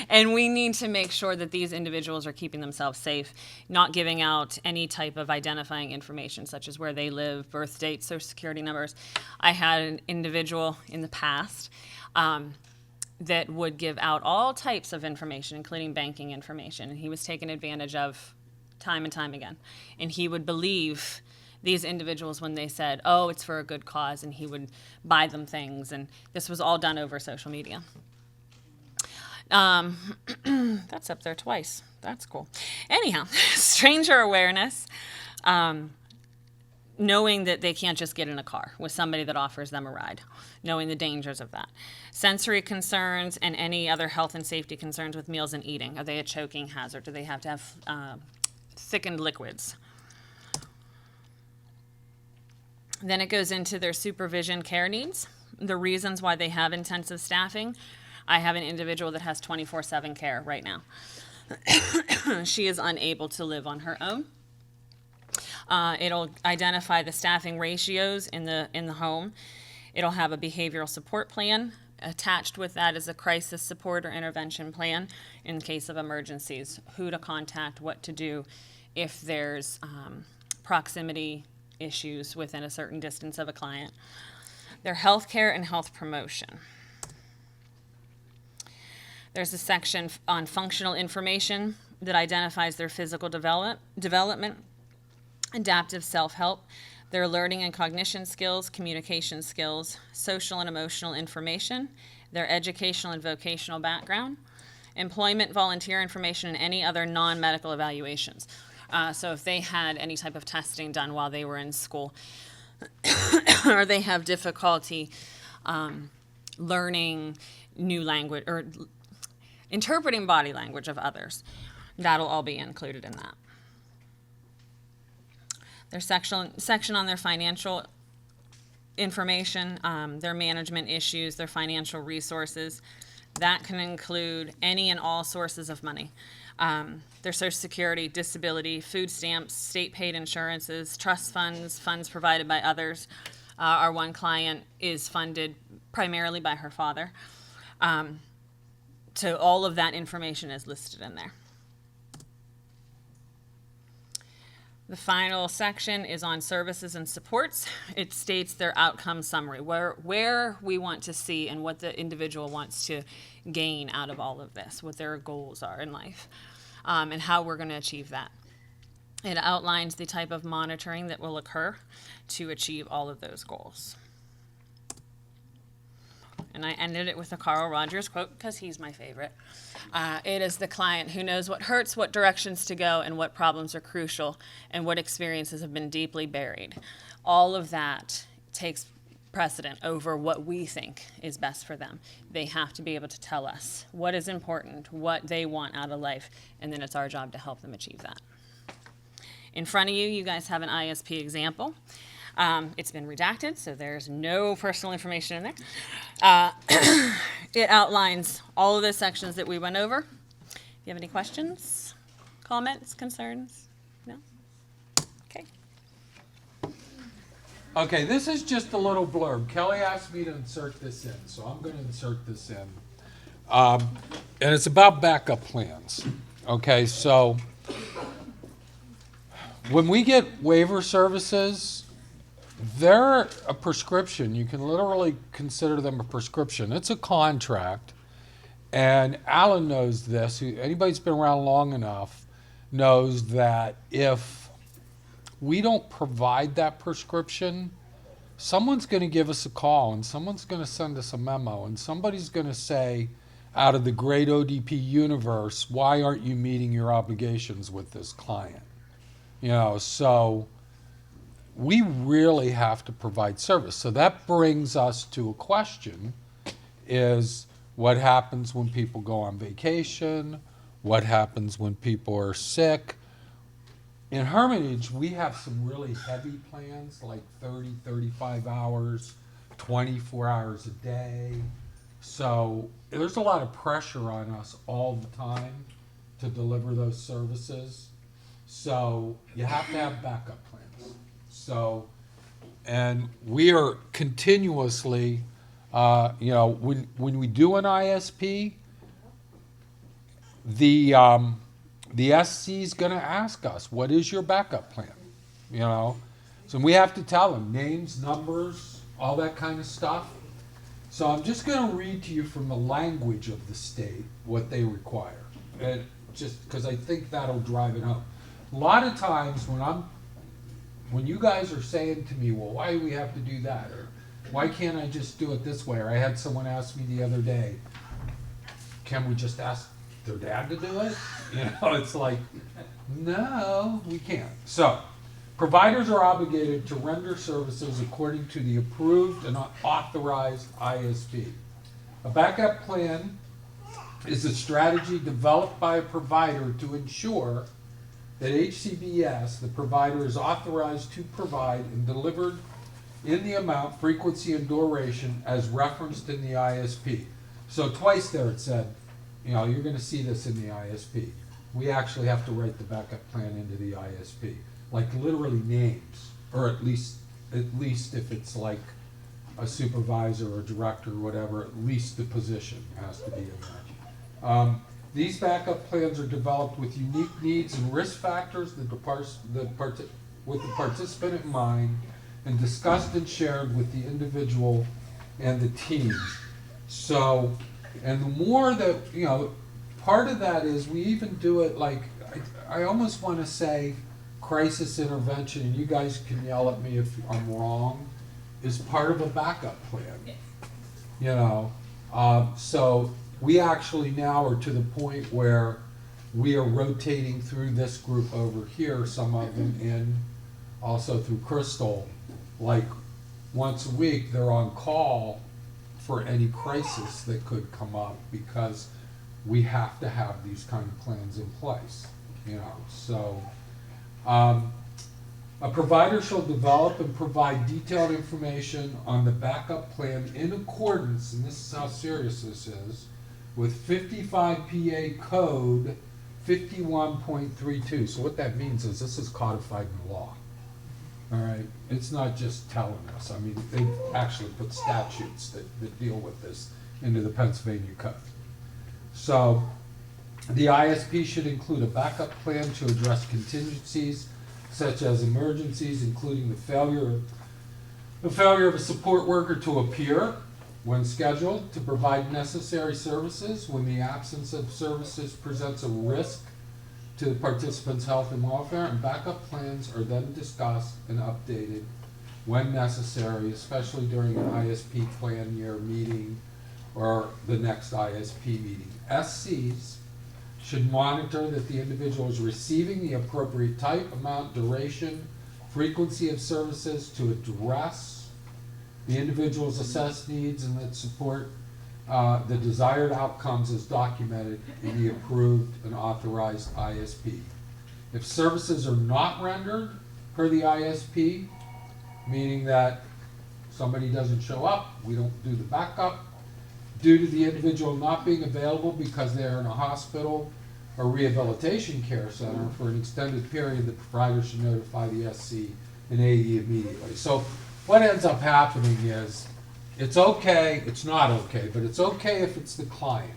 And we need to make sure that these individuals are keeping themselves safe, not giving out any type of identifying information, such as where they live, birth dates, social security numbers. I had an individual in the past that would give out all types of information, including banking information, and he was taken advantage of time and time again. And he would believe these individuals when they said, oh, it's for a good cause, and he would buy them things, and this was all done over social media. That's up there twice. That's cool. Anyhow, stranger awareness. Knowing that they can't just get in a car with somebody that offers them a ride, knowing the dangers of that. Sensory concerns and any other health and safety concerns with meals and eating. Are they a choking hazard? Do they have to have thickened liquids? Then it goes into their supervision care needs, the reasons why they have intensive staffing. I have an individual that has 24/7 care right now. She is unable to live on her own. It'll identify the staffing ratios in the home. It'll have a behavioral support plan. Attached with that is a crisis support or intervention plan in case of emergencies, who to contact, what to do if there's proximity issues within a certain distance of a client. Their health care and health promotion. There's a section on functional information that identifies their physical development, adaptive self-help, their learning and cognition skills, communication skills, social and emotional information, their educational and vocational background, employment, volunteer information, and any other non-medical evaluations. So if they had any type of testing done while they were in school, or they have difficulty learning new language or interpreting body language of others, that'll all be included in that. There's section on their financial information, their management issues, their financial resources. That can include any and all sources of money. Their Social Security, disability, food stamps, state paid insurances, trust funds, funds provided by others. Our one client is funded primarily by her father. So all of that information is listed in there. The final section is on services and supports. It states their outcome summary, where we want to see and what the individual wants to gain out of all of this, what their goals are in life, and how we're going to achieve that. It outlines the type of monitoring that will occur to achieve all of those goals. And I ended it with a Carl Rogers quote because he's my favorite. It is the client who knows what hurts, what directions to go, and what problems are crucial, and what experiences have been deeply buried. All of that takes precedent over what we think is best for them. They have to be able to tell us what is important, what they want out of life, and then it's our job to help them achieve that. In front of you, you guys have an ISP example. It's been redacted, so there's no personal information in there. It outlines all of the sections that we went over. Do you have any questions, comments, concerns? No? Okay. Okay, this is just a little blurb. Kelly asked me to insert this in, so I'm going to insert this in. And it's about backup plans. Okay, so when we get waiver services, they're a prescription. You can literally consider them a prescription. It's a contract. And Alan knows this. Anybody who's been around long enough knows that if we don't provide that prescription, someone's going to give us a call and someone's going to send us a memo and somebody's going to say, out of the great ODP universe, why aren't you meeting your obligations with this client? You know, so we really have to provide service. So that brings us to a question, is what happens when people go on vacation? What happens when people are sick? In Hermitage, we have some really heavy plans, like 30, 35 hours, 24 hours a day. So there's a lot of pressure on us all the time to deliver those services. So you have to have backup plans. So, and we are continuously, when we do an ISP, the SC is going to ask us, what is your backup plan? You know, so we have to tell them names, numbers, all that kind of stuff. So I'm just going to read to you from the language of the state what they require, and just because I think that'll drive it home. A lot of times when you guys are saying to me, well, why do we have to do that? Or why can't I just do it this way? Or I had someone ask me the other day, can we just ask their dad to do it? You know, it's like, no, we can't. So, providers are obligated to render services according to the approved and authorized ISP. A backup plan is a strategy developed by a provider to ensure that HCBS, the provider, is authorized to provide and delivered in the amount, frequency, and duration as referenced in the ISP. So twice there it said, you know, you're going to see this in the ISP. We actually have to write the backup plan into the ISP, like literally names, or at least if it's like a supervisor or director or whatever, at least the position has to be in there. These backup plans are developed with unique needs and risk factors with the participant in mind, and discussed and shared with the individual and the team. So, and the more that, you know, part of that is we even do it like, I almost want to say crisis intervention, and you guys can yell at me if I'm wrong, is part of a backup plan. You know, so we actually now are to the point where we are rotating through this group over here, some of them in, also through Crystal, like once a week they're on call for any crisis that could come up, because we have to have these kind of plans in place, you know. So A provider shall develop and provide detailed information on the backup plan in accordance, and this is how serious this is, with 55 PA Code 51.32. So what that means is this is codified in the law. All right, it's not just telling us. I mean, they've actually put statutes that deal with this into the Pennsylvania Code. So the ISP should include a backup plan to address contingencies such as emergencies, including the failure of a support worker to appear when scheduled to provide necessary services when the absence of services presents a risk to the participant's health and welfare, and backup plans are then discussed and updated when necessary, especially during an ISP plan year meeting or the next ISP meeting. SCs should monitor that the individual is receiving the appropriate type, amount, duration, frequency of services to address the individual's assessed needs and that support the desired outcomes as documented in the approved and authorized ISP. If services are not rendered per the ISP, meaning that somebody doesn't show up, we don't do the backup, due to the individual not being available because they are in a hospital or rehabilitation care center for an extended period, the provider should notify the SC and AE immediately. So what ends up happening is, it's okay, it's not okay, but it's okay if it's the client.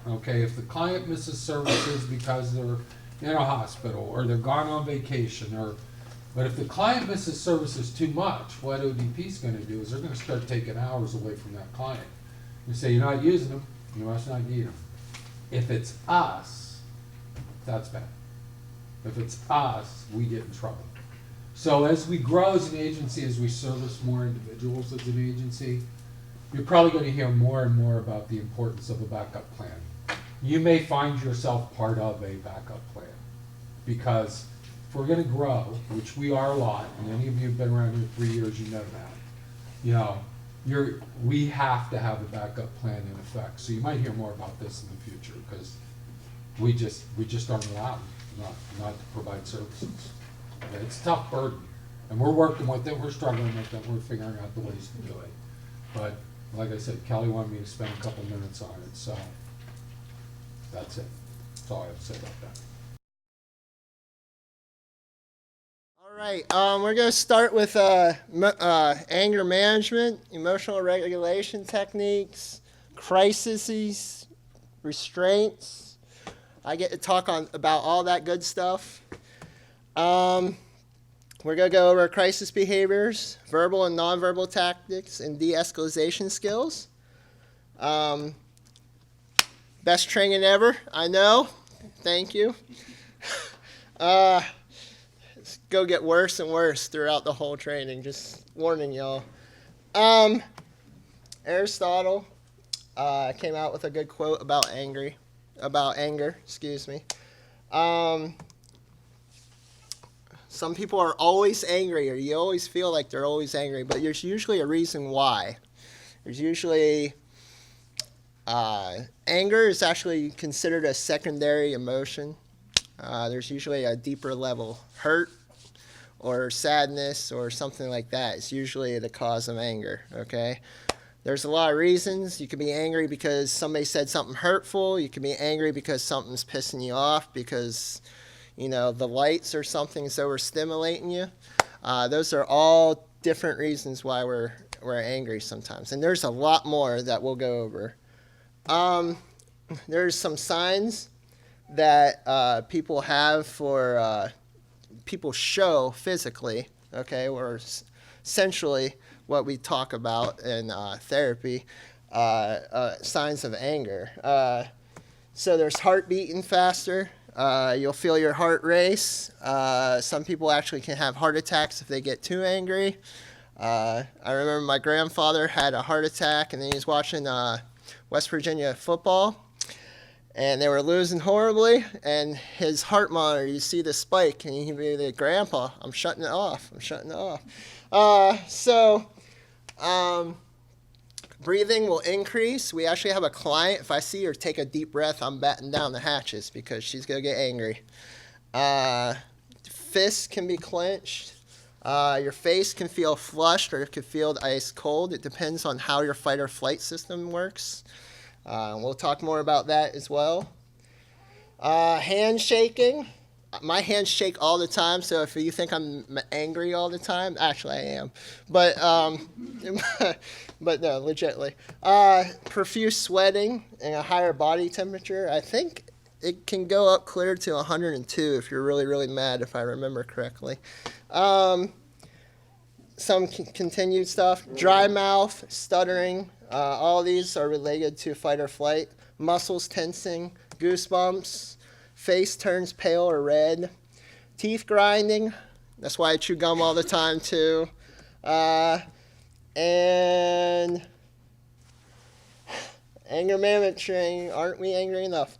Okay, if the client misses services because they're in a hospital or they're gone on vacation, but if the client misses services too much, what ODP is going to do is they're going to start taking hours away from that client. You say you're not using them, you must not need them. If it's us, that's bad. If it's us, we get in trouble. So as we grow as an agency, as we service more individuals as an agency, you're probably going to hear more and more about the importance of a backup plan. You may find yourself part of a backup plan, because if we're going to grow, which we are a lot, and any of you have been around here 3 years, you know that. You know, we have to have a backup plan in effect. So you might hear more about this in the future, because we just aren't allowed not to provide services. Okay? It's a tough burden, and we're working with it. We're struggling with it. We're figuring out the ways to do it. But like I said, Kelly wanted me to spend a couple minutes on it, so that's it. That's all I have to say about that. All right, we're going to start with anger management, emotional regulation techniques, crises, restraints. I get to talk about all that good stuff. We're going to go over crisis behaviors, verbal and nonverbal tactics, and de-escalation skills. Best training ever, I know. Thank you. It's going to get worse and worse throughout the whole training, just warning y'all. Aristotle came out with a good quote about anger. Some people are always angry, or you always feel like they're always angry, but there's usually a reason why. There's usually anger is actually considered a secondary emotion. There's usually a deeper level, hurt or sadness or something like that. It's usually the cause of anger, okay? There's a lot of reasons. You can be angry because somebody said something hurtful. You can be angry because something's pissing you off, because, you know, the lights or something's overstimulating you. Those are all different reasons why we're angry sometimes. And there's a lot more that we'll go over. There's some signs that people have for people show physically, okay, or essentially what we talk about in therapy, signs of anger. So there's heart beating faster. You'll feel your heart race. Some people actually can have heart attacks if they get too angry. I remember my grandfather had a heart attack, and then he was watching West Virginia football, and they were losing horribly, and his heart monitor, you see the spike, and he'd be like, "Grandpa, I'm shutting it off. I'm shutting it off." Breathing will increase. We actually have a client, if I see her take a deep breath, I'm batting down the hatches because she's going to get angry. Fists can be clenched. Your face can feel flushed or it can feel ice cold. It depends on how your fight or flight system works. We'll talk more about that as well. Hand shaking. My hands shake all the time, so if you think I'm angry all the time, actually I am. But but no, legitimately. Profuse sweating and a higher body temperature. I think it can go up clear to 102 if you're really, really mad, if I remember correctly. Some continued stuff. Dry mouth, stuttering. All these are related to fight or flight. Muscles tensing, goosebumps. Face turns pale or red. Teeth grinding. That's why I chew gum all the time, too. And anger management training. Aren't we angry enough?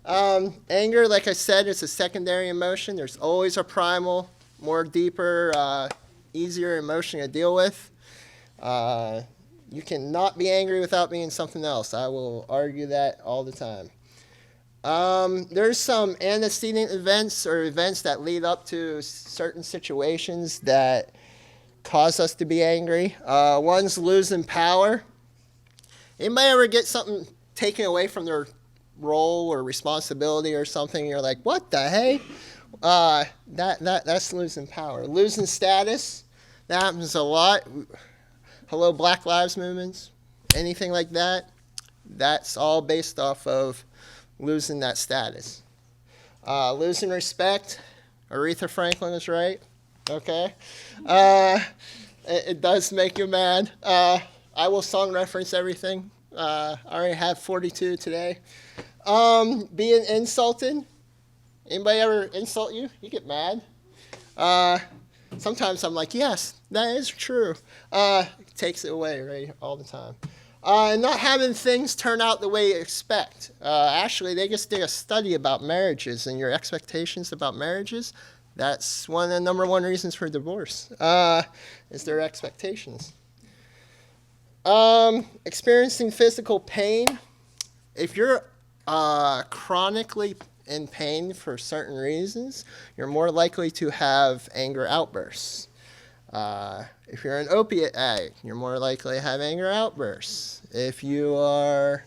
Anger, like I said, is a secondary emotion. There's always a primal, more deeper, easier emotion to deal with. You cannot be angry without being something else. I will argue that all the time. There's some antecedent events or events that lead up to certain situations that cause us to be angry. One's losing power. Anybody ever get something taken away from their role or responsibility or something? You're like, what the hey? That's losing power. Losing status. That happens a lot. Hello, Black Lives Movements. Anything like that. That's all based off of losing that status. Losing respect. Aretha Franklin is right. Okay. It does make you mad. I will song reference everything. I already have 42 today. Being insulted. Anybody ever insult you? You get mad. Sometimes I'm like, yes, that is true. It takes it away, right, all the time. And not having things turn out the way you expect. Actually, they just did a study about marriages and your expectations about marriages. That's one of the number one reasons for divorce, is their expectations. Experiencing physical pain. If you're chronically in pain for certain reasons, you're more likely to have anger outbursts. If you're an opiate addict, you're more likely to have anger outbursts. If you are,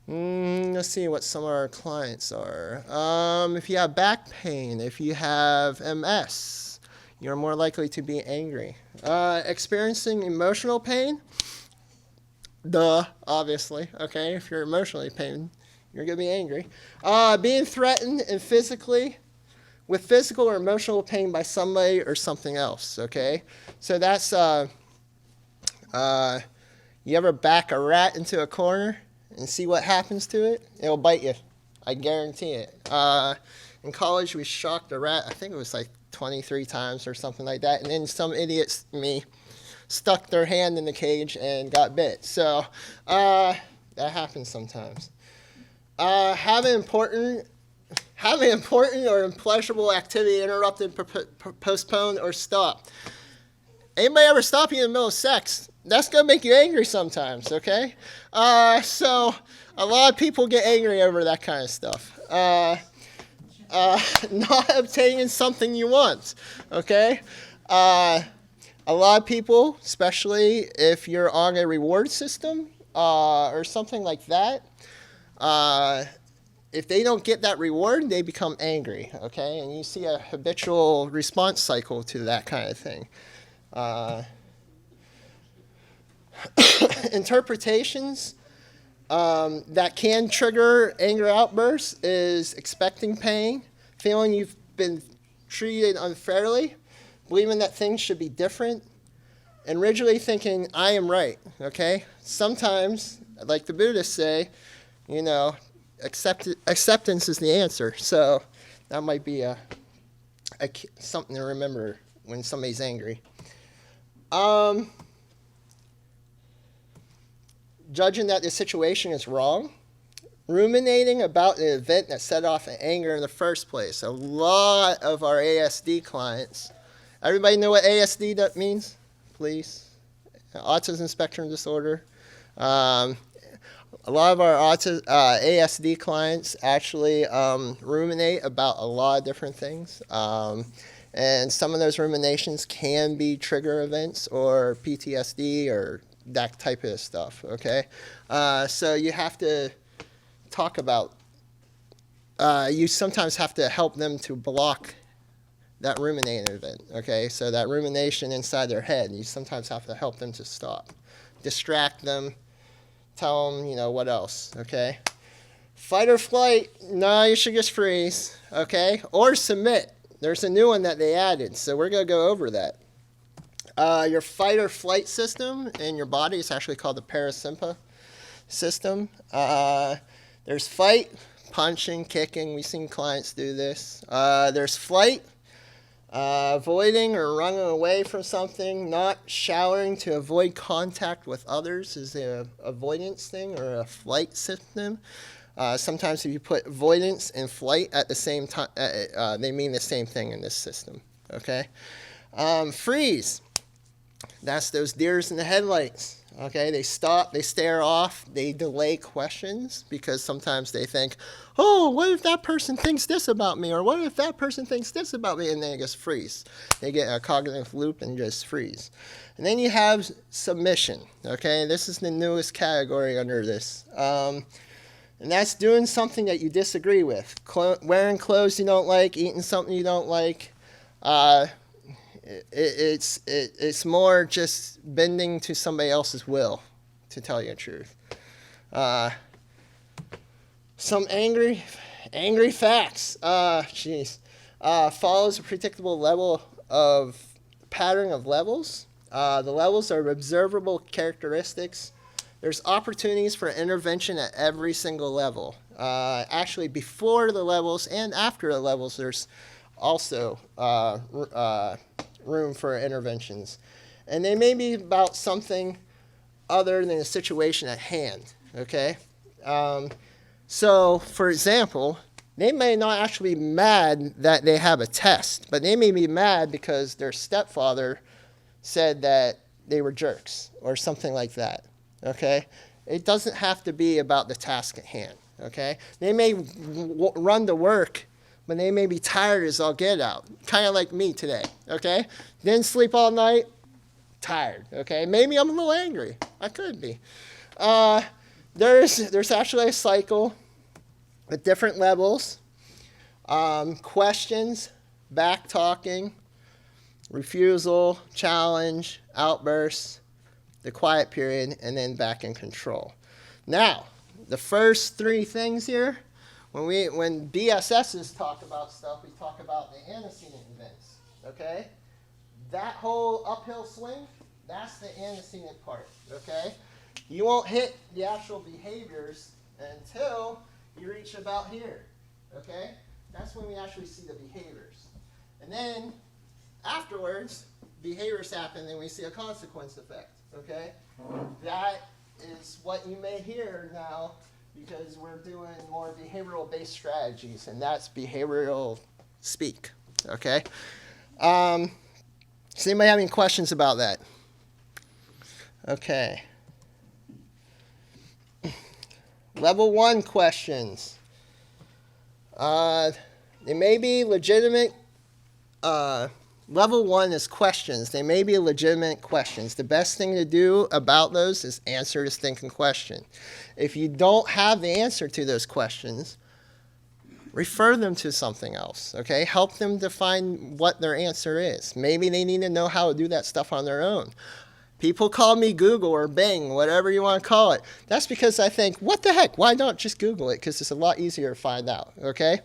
let's see what some of our clients are. If you have back pain, if you have MS, you're more likely to be angry. Experiencing emotional pain, obviously, okay? If you're emotionally pain, you're going to be angry. Being threatened and with physical or emotional pain by somebody or something else, okay? So that's, you ever back a rat into a corner and see what happens to it? It'll bite you. I guarantee it. In college, we shocked a rat, I think it was like 23 times or something like that, and then some idiots, me, stuck their hand in the cage and got bit. So that happens sometimes. Having important or unpleasurable activity interrupted, postponed, or stopped. Anybody ever stop you in the middle of sex? That's going to make you angry sometimes, okay? So a lot of people get angry over that kind of stuff. Not obtaining something you want, okay? A lot of people, especially if you're on a reward system or something like that, if they don't get that reward, they become angry, okay? And you see a habitual response cycle to that kind of thing. Interpretations that can trigger anger outbursts is expecting pain, feeling you've been treated unfairly, believing that things should be different, and rigidly thinking, I am right, okay? Sometimes, like the Buddhists say, acceptance is the answer. So that might be something to remember when somebody's angry. Judging that the situation is wrong. Ruminating about the event that set off anger in the first place. A lot of our ASD clients. Everybody know what ASD means? Please. Autism spectrum disorder. A lot of our ASD clients actually ruminate about a lot of different things. And some of those ruminations can be trigger events or PTSD or that type of stuff, okay? So you have to talk about, you sometimes have to help them to block that ruminating event, okay? So that rumination inside their head, you sometimes have to help them to stop. Distract them, tell them, you know, what else, okay? Fight or flight, no, you should just freeze, okay? Or submit. There's a new one that they added, so we're going to go over that. Your fight or flight system in your body is actually called the parasympathetic system. There's fight, punching, kicking. We've seen clients do this. There's flight, avoiding or running away from something. Not showering to avoid contact with others is an avoidance thing or a flight system. Sometimes if you put avoidance and flight at the same time, they mean the same thing in this system, okay? Freeze, that's those deers in the headlights, okay? They stop, they stare off, they delay questions because sometimes they think, oh, what if that person thinks this about me? Or what if that person thinks this about me? And then they just freeze. They get a cognitive loop and just freeze. And then you have submission, okay? This is the newest category under this. And that's doing something that you disagree with. Wearing clothes you don't like, eating something you don't like. It's more just bending to somebody else's will, to tell you the truth. Some angry facts. Follows a predictable level of pattern of levels. The levels are observable characteristics. There's opportunities for intervention at every single level. Actually, before the levels and after the levels, there's also room for interventions. And they may be about something other than the situation at hand, okay? So, for example, they may not actually be mad that they have a test, but they may be mad because their stepfather said that they were jerks or something like that. Okay? It doesn't have to be about the task at hand, okay? They may run to work, but they may be tired as all get out, kind of like me today, okay? Didn't sleep all night, tired, okay? Maybe I'm a little angry. I could be. There's actually a cycle with different levels. Questions, back-talking, refusal, challenge, outbursts, the quiet period, and then back in control. Now, the first three things here, when BSSs talk about stuff, we talk about the antecedent events, okay? That whole uphill swing, that's the antecedent part, okay? You won't hit the actual behaviors until you reach about here, okay? That's when we actually see the behaviors. And then, afterwards, behaviors happen and we see a consequence effect. Okay? That is what you may hear now because we're doing more behavioral-based strategies, and that's behavioral speak. Okay? Does anybody have any questions about that? Okay. Level 1 questions. They may be legitimate. Level 1 is questions. They may be legitimate questions. The best thing to do about those is answer the stinking question. If you don't have the answer to those questions, refer them to something else, okay? Help them define what their answer is. Maybe they need to know how to do that stuff on their own. People call me Google or Bing, whatever you want to call it. That's because I think, what the heck? Why not just Google it? Because it's a lot easier to find out, okay?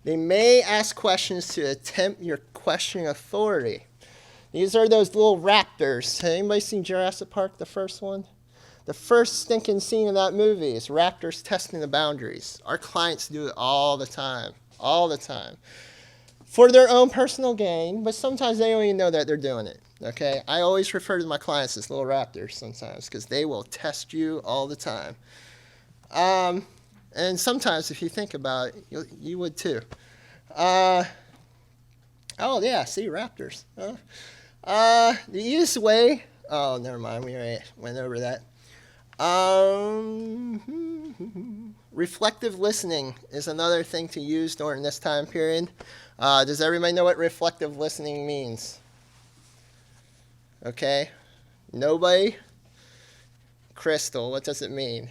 They may ask questions to attempt your questioning authority. These are those little raptors. Has anybody seen Jurassic Park, the first one? The first stinking scene in that movie is raptors testing the boundaries. Our clients do it all the time, for their own personal gain, but sometimes they don't even know that they're doing it, okay? I always refer to my clients as little raptors sometimes because they will test you all the time. And sometimes, if you think about it, you would too. Oh, yeah, see, raptors. The easiest way, oh, never mind, we already went over that. Reflective listening is another thing to use during this time period. Does everybody know what reflective listening means? Okay. Nobody? Crystal, what does it mean?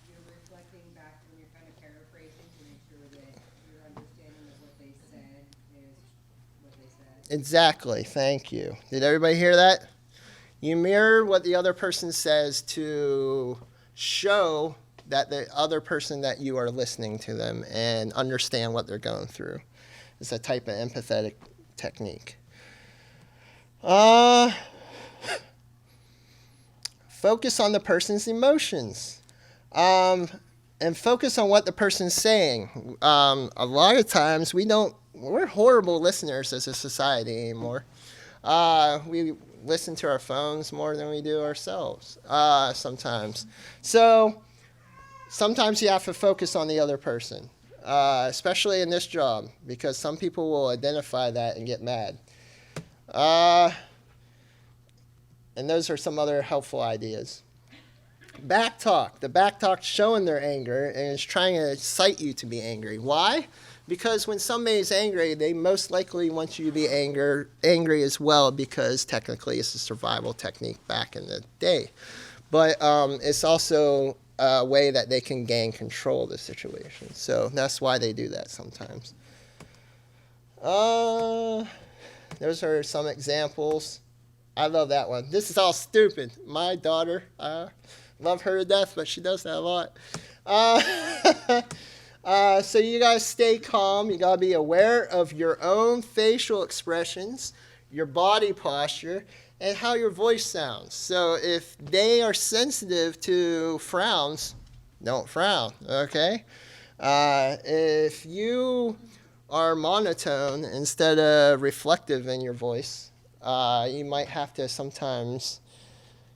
You're reflecting back when you're kind of paraphrasing to make sure that your understanding of what they said is what they said. Exactly. Thank you. Did everybody hear that? You mirror what the other person says to show that the other person that you are listening to them and understand what they're going through. It's a type of empathetic technique. Focus on the person's emotions. And focus on what the person's saying. A lot of times we're horrible listeners as a society anymore. We listen to our phones more than we do ourselves sometimes. So sometimes you have to focus on the other person, especially in this job, because some people will identify that and get mad. And those are some other helpful ideas. Back talk. The back talk showing their anger and is trying to incite you to be angry. Why? Because when somebody's angry, they most likely want you to be angry as well, because technically it's a survival technique back in the day. But it's also a way that they can gain control of the situation. So that's why they do that sometimes. Those are some examples. I love that one. This is all stupid. My daughter, love her to death, but she does that a lot. So you guys stay calm. You got to be aware of your own facial expressions, your body posture, and how your voice sounds. So if they are sensitive to frowns, don't frown, okay? If you are monotone instead of reflective in your voice, you might have to sometimes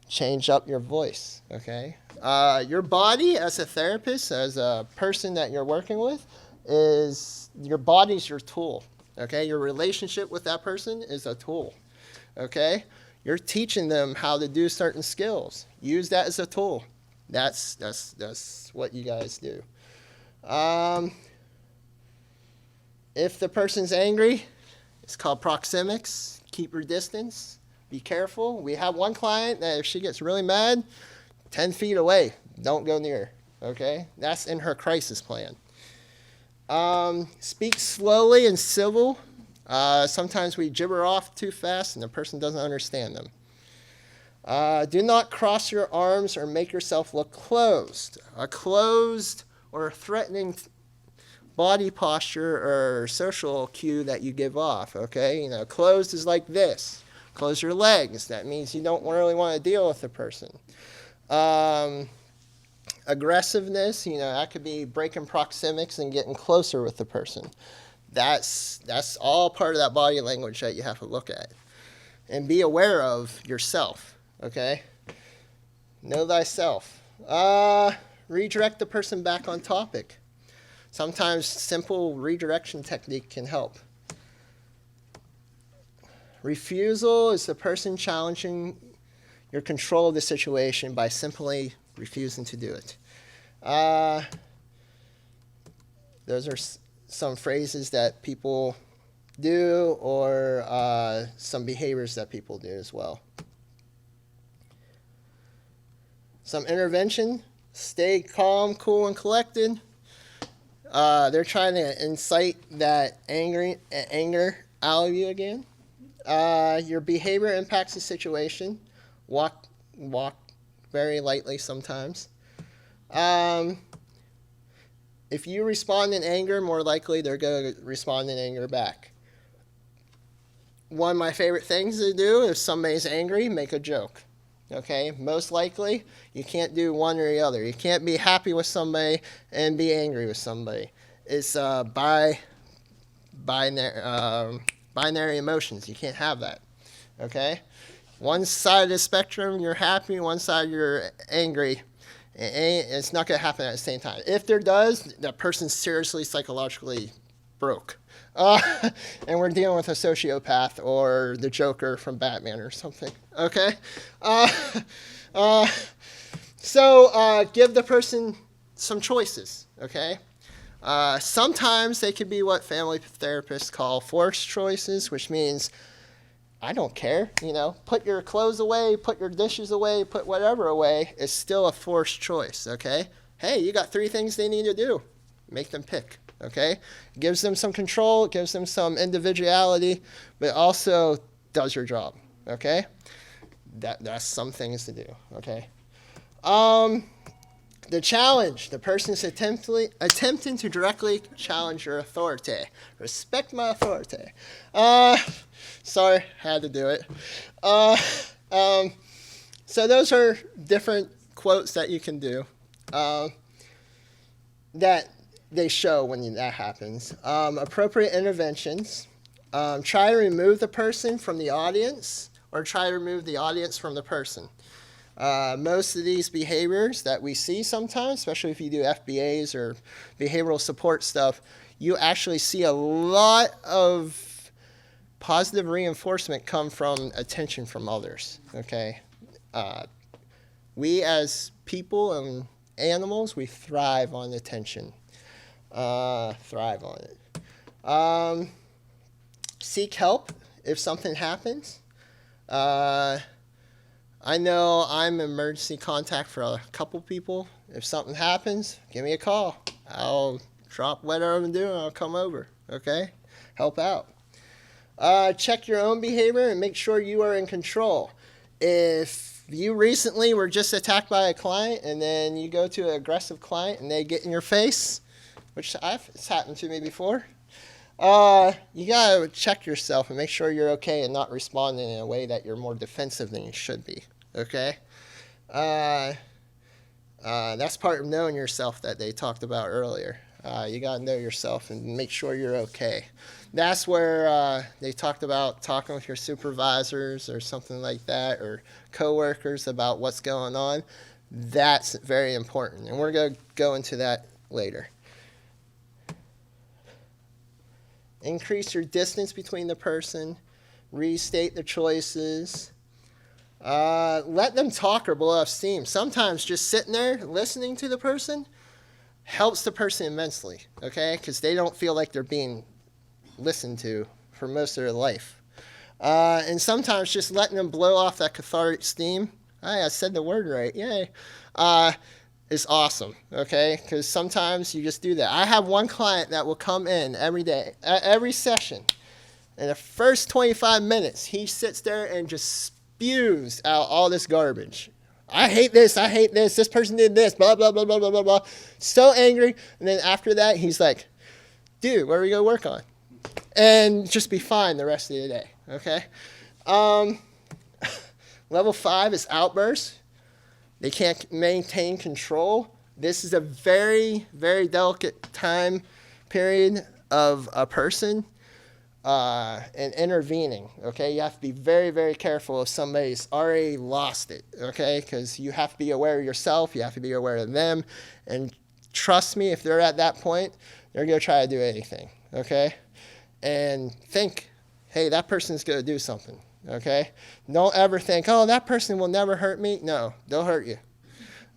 change up your voice, okay? Your body as a therapist, as a person that you're working with, your body's your tool, okay? Your relationship with that person is a tool, okay? You're teaching them how to do certain skills. Use that as a tool. That's what you guys do. If the person's angry, it's called proxemics. Keep your distance. Be careful. We have one client that if she gets really mad, 10 feet away, don't go near her, okay? That's in her crisis plan. Speak slowly and civil. Sometimes we gibber off too fast and the person doesn't understand them. Do not cross your arms or make yourself look closed. A closed or threatening body posture or social cue that you give off, okay? Closed is like this. Close your legs. That means you don't really want to deal with the person. Aggressiveness, that could be breaking proxemics and getting closer with the person. That's all part of that body language that you have to look at. And be aware of yourself, okay? Know thyself. Redirect the person back on topic. Sometimes simple redirection technique can help. Refusal is the person challenging your control of the situation by simply refusing to do it. Those are some phrases that people do, or some behaviors that people do as well. Some intervention, stay calm, cool, and collected. They're trying to incite that anger out of you again. Your behavior impacts the situation. Walk very lightly sometimes. If you respond in anger, more likely they're going to respond in anger back. One of my favorite things to do if somebody's angry, make a joke. Okay, most likely you can't do one or the other. You can't be happy with somebody and be angry with somebody. It's binary emotions. You can't have that. Okay, one side of the spectrum you're happy, one side you're angry. It's not going to happen at the same time. If there does, that person's seriously psychologically broke. And we're dealing with a sociopath or the Joker from Batman or something. Okay? So give the person some choices, okay? Sometimes they could be what family therapists call forced choices, which means I don't care, put your clothes away, put your dishes away, put whatever away. It's still a forced choice, okay? Hey, you got 3 things they need to do. Make them pick, okay? It gives them some control, it gives them some individuality, but it also does your job, okay? That's some things to do, okay? The challenge. The person is attempting to directly challenge your authority. Respect my authority. Sorry, had to do it. So those are different quotes that you can do that they show when that happens. Appropriate interventions. Try to remove the person from the audience or try to remove the audience from the person. Most of these behaviors that we see sometimes, especially if you do FBAs or behavioral support stuff, you actually see a lot of positive reinforcement come from attention from others, okay? We as people and animals, we thrive on attention. Thrive on it. Seek help if something happens. I know I'm emergency contact for a couple people. If something happens, give me a call. I'll drop whatever I'm doing. I'll come over, okay? Help out. Check your own behavior and make sure you are in control. If you recently were just attacked by a client and then you go to an aggressive client and they get in your face, which it's happened to me before, you gotta check yourself and make sure you're okay and not responding in a way that you're more defensive than you should be. Okay? That's part of knowing yourself that they talked about earlier. You got to know yourself and make sure you're okay. That's where they talked about talking with your supervisors or something like that, or coworkers about what's going on. That's very important, and we're going to go into that later. Increase your distance between the person. Restate the choices. Let them talk or blow off steam. Sometimes just sitting there listening to the person helps the person immensely, okay? Because they don't feel like they're being listened to for most of their life. And sometimes just letting them blow off that cathartic steam, I said the word right, yay, is awesome, okay? Because sometimes you just do that. I have one client that will come in every day, every session. In the first 25 minutes, he sits there and just spews out all this garbage. I hate this, this person did this, blah, blah, blah, blah, blah, blah, blah. So angry. And then after that, he's like, dude, what are we going to work on? And just be fine the rest of the day, okay? Level 5 is outbursts. They can't maintain control. This is a very, very delicate time period of a person. And intervening, okay? You have to be very, very careful if somebody's already lost it, okay? Because you have to be aware of yourself, you have to be aware of them, and trust me, if they're at that point, they're going to try to do anything, okay? And think, hey, that person's going to do something, okay? Don't ever think, oh, that person will never hurt me. No, they'll hurt you.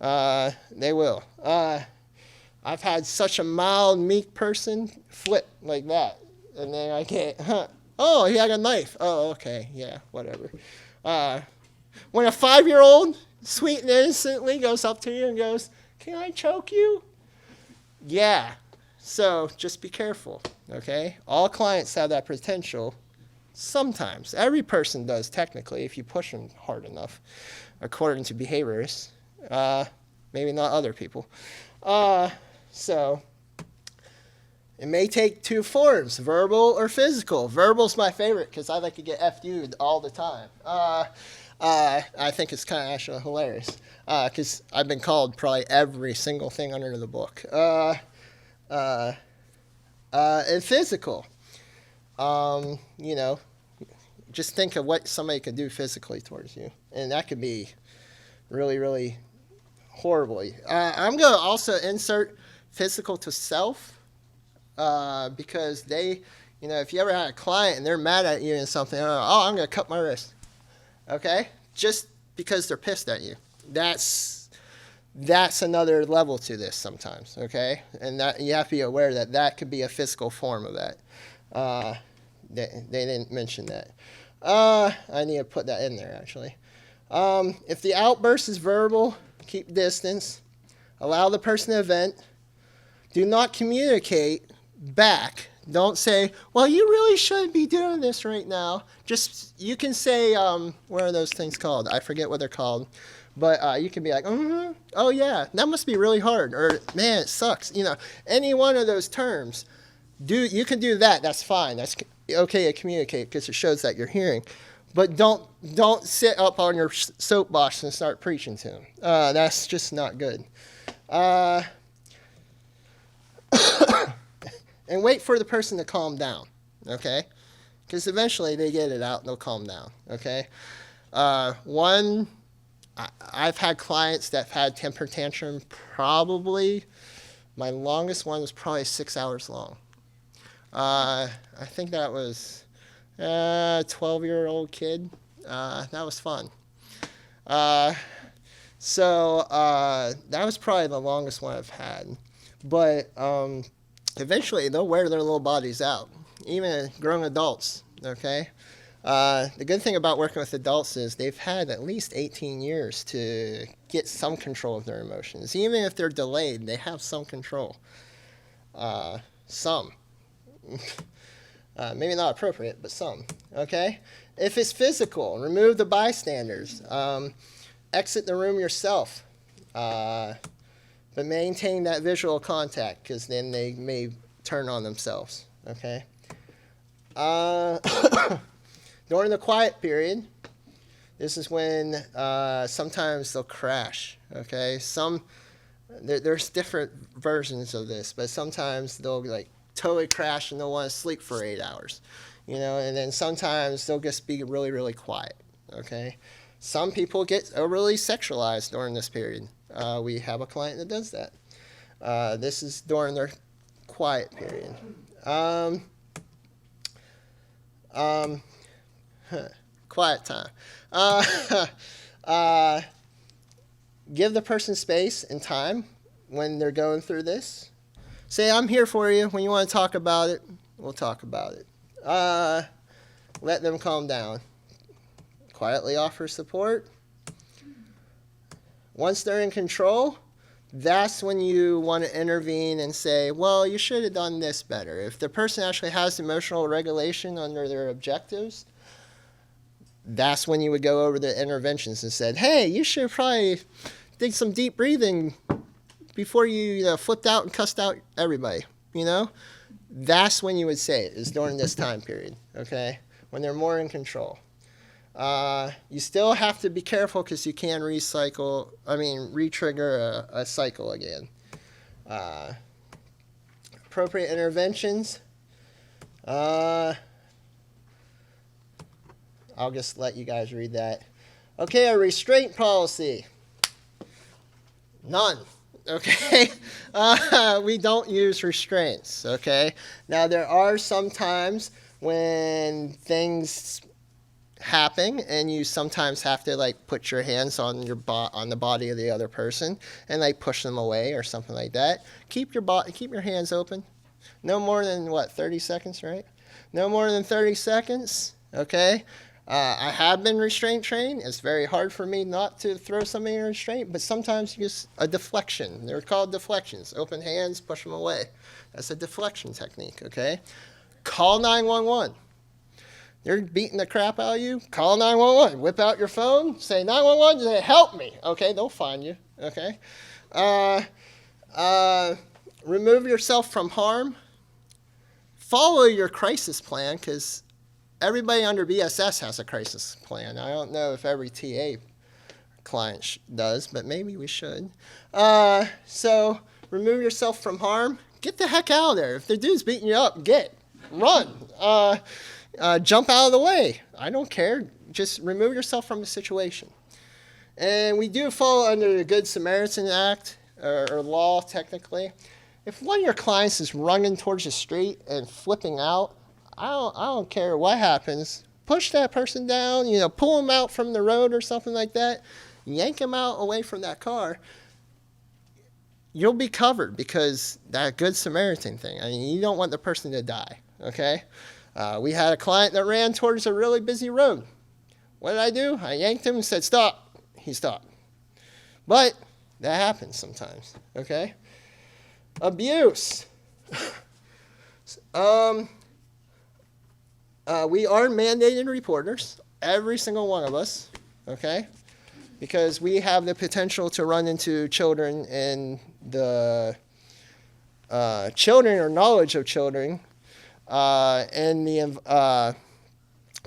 They will. I've had such a mild, meek person flip like that. And then I can't, oh, he had a knife. Oh, okay, yeah, whatever. When a 5-year-old, sweet and innocently, goes up to you and goes, can I choke you? Yeah, so just be careful, okay? All clients have that potential sometimes. Every person does, technically, if you push them hard enough, according to behaviorists. Maybe not other people. So it may take 2 forms, verbal or physical. Verbal's my favorite because I like to get FU'd all the time. I think it's kind of actually hilarious because I've been called probably every single thing under the book. And physical, just think of what somebody could do physically towards you. And that could be really, really horribly. I'm going to also insert physical to self. Because they, if you ever had a client and they're mad at you and something, oh, I'm going to cut my wrist. Okay? Just because they're pissed at you. That's that's another level to this sometimes, okay? And that you have to be aware that that could be a physical form of that. They didn't mention that. I need to put that in there, actually. If the outburst is verbal, keep distance. Allow the person to vent. Do not communicate back. Don't say, well, you really shouldn't be doing this right now. Just, you can say, what are those things called? I forget what they're called. But you can be like, oh yeah, that must be really hard. Or, man, it sucks. You know, any one of those terms. You can do that. That's fine. That's okay to communicate because it shows that you're hearing. But don't sit up on your soapbox and start preaching to them. That's just not good. And wait for the person to calm down, okay? Because eventually they get it out and they'll calm down, okay? I've had clients that have had temper tantrum probably, my longest one was probably 6 hours long. I think that was a 12-year-old kid. That was fun. So that was probably the longest one I've had. But eventually they'll wear their little bodies out, even grown adults, okay? The good thing about working with adults is they've had at least 18 years to get some control of their emotions. Even if they're delayed, they have some control. Some. Maybe not appropriate, but some, okay? If it's physical, remove the bystanders. Exit the room yourself. But maintain that visual contact, because then they may turn on themselves, okay? During the quiet period, this is when sometimes they'll crash, okay? There's different versions of this, but sometimes they'll like totally crash and they'll want to sleep for 8 hours, you know? And then sometimes they'll just be really, really quiet, okay? Some people get overly sexualized during this period. We have a client that does that. This is during their quiet period. Quiet time. Give the person space and time when they're going through this. Say, I'm here for you. When you want to talk about it, we'll talk about it. Let them calm down. Quietly offer support. Once they're in control, that's when you want to intervene and say, well, you should have done this better. If the person actually has emotional regulation under their objectives, that's when you would go over the interventions and said, hey, you should probably did some deep breathing before you flipped out and cussed out everybody, you know? That's when you would say it, is during this time period, okay? When they're more in control. You still have to be careful because you can re-trigger a cycle again. Appropriate interventions. I'll just let you guys read that. Okay, a restraint policy. None. Okay, we don't use restraints. Okay, now there are some times when things happen and you sometimes have to like put your hands on on the body of the other person and like push them away or something like that. Keep your hands open. No more than 30 seconds, right? No more than 30 seconds. Okay. I have been restraint trained. It's very hard for me not to throw somebody in restraint, but sometimes use a deflection. They're called deflections. Open hands, push them away. That's a deflection technique, okay? Call 911. They're beating the crap out of you. Call 911. Whip out your phone. Say 911. Say, help me. Okay, they'll find you, okay? Remove yourself from harm. Follow your crisis plan, because everybody under BSS has a crisis plan. I don't know if every TA client does, but maybe we should. So remove yourself from harm. Get the heck out of there. If the dude's beating you up, run. Jump out of the way. I don't care. Just remove yourself from the situation. And we do fall under the Good Samaritan Act, or law technically. If one of your clients is running towards the street and flipping out, I don't care what happens. Push that person down, pull them out from the road or something like that. Yank them out away from that car. you'll be covered because that Good Samaritan thing. I mean, you don't want the person to die, okay? We had a client that ran towards a really busy road. What did I do? I yanked him and said, stop. He stopped. But that happens sometimes, okay? Abuse. We are mandated reporters, every single one of us, okay? Because we have the potential to run into children and the children or knowledge of children in the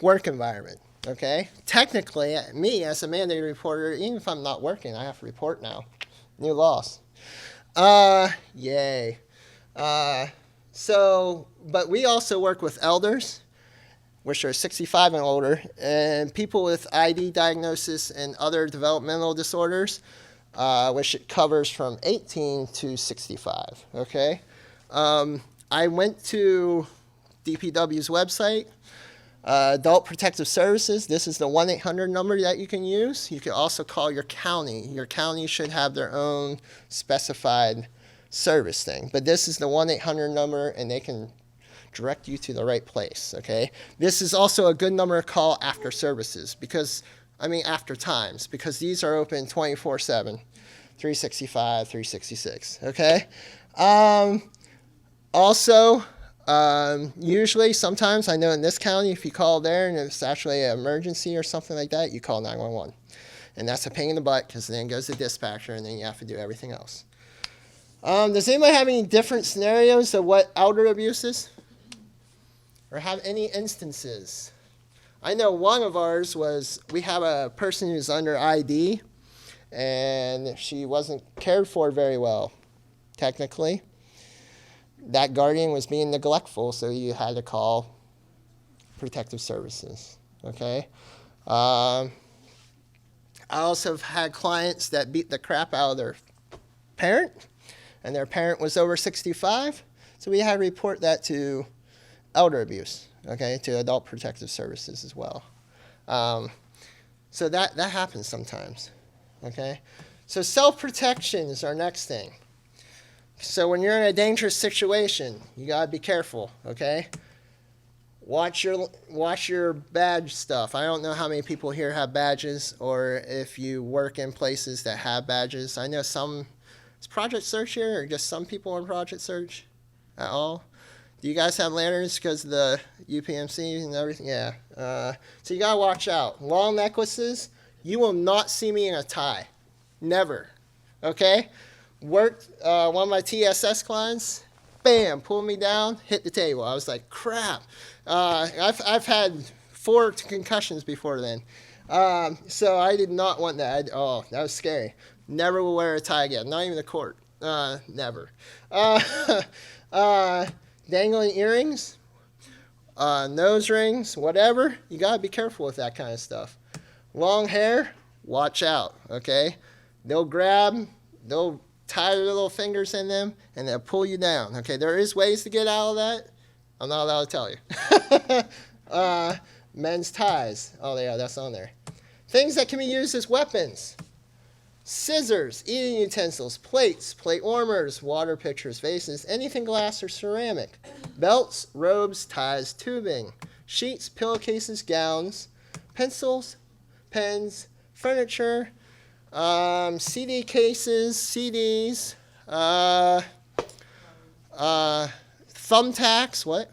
work environment, okay? Technically, me as a mandated reporter, even if I'm not working, I have to report now. New laws. Yay. But we also work with elders, which are 65 and older, and people with ID diagnosis and other developmental disorders, which it covers from 18 to 65, okay? I went to DPW's website, Adult Protective Services. This is the 1-800 number that you can use. You can also call your county. Your county should have their own specified service thing. But this is the 1-800 number, and they can direct you to the right place, okay? This is also a good number to call after services after times, because these are open 24/7, 365, 366, okay? Usually, sometimes, I know in this county, if you call there and it's actually an emergency or something like that, you call 911. And that's a pain in the butt, because then it goes to dispatcher, and then you have to do everything else. Does anybody have any different scenarios of what elder abuse is? Or have any instances? I know one of ours was, we have a person who's under ID, and she wasn't cared for very well, technically. That guardian was being neglectful, so you had to call protective services, okay? I also have had clients that beat the crap out of their parent, and their parent was over 65, so we had to report that to elder abuse, okay, to Adult Protective Services as well. So that happens sometimes, okay? So self-protection is our next thing. So when you're in a dangerous situation, you gotta be careful, okay? Watch your badge stuff. I don't know how many people here have badges, or if you work in places that have badges. I know is Project Search here, or just some people on Project Search at all? Do you guys have lanterns because of the UPMC and everything? Yeah. So you gotta watch out. Long necklaces, you will not see me in a tie. Never. Okay? Worked, one of my TSS clients, bam, pulled me down, hit the table. I was like, crap. I've had 4 concussions before then. So I did not want that. That was scary. Never will wear a tie again. Not even the court. Never. Dangling earrings, nose rings, whatever. You gotta be careful with that kind of stuff. Long hair, watch out, okay? They'll tie their little fingers in them, and they'll pull you down, okay? There is ways to get out of that. I'm not allowed to tell you. Men's ties. Oh, yeah, that's on there. Things that can be used as weapons. Scissors, eating utensils, plates, plate warmers, water pitchers, vases, anything glass or ceramic. Belts, robes, ties, tubing, sheets, pillowcases, gowns, pencils, pens, furniture, CD cases, CDs, thumbtacks, what?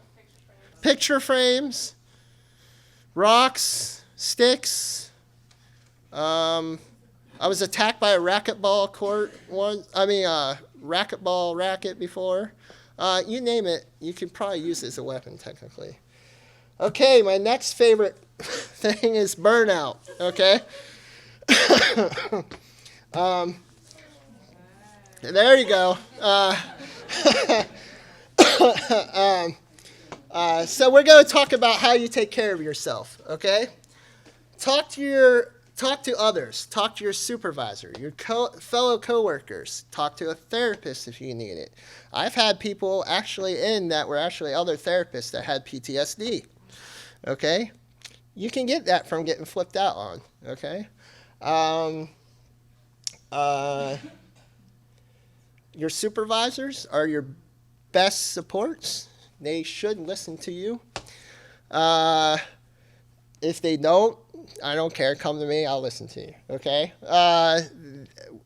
Picture frames, rocks, sticks. I was attacked by a racquetball racket before. You name it, you could probably use it as a weapon, technically. Okay, my next favorite thing is burnout, okay? There you go. So we're going to talk about how you take care of yourself, okay? Talk to others. Talk to your supervisor, your fellow coworkers. Talk to a therapist if you need it. I've had people that were actually other therapists that had PTSD, okay? You can get that from getting flipped out on, your supervisors are your best supports. They should listen to you. If they don't, I don't care. Come to me. I'll listen to you. Okay?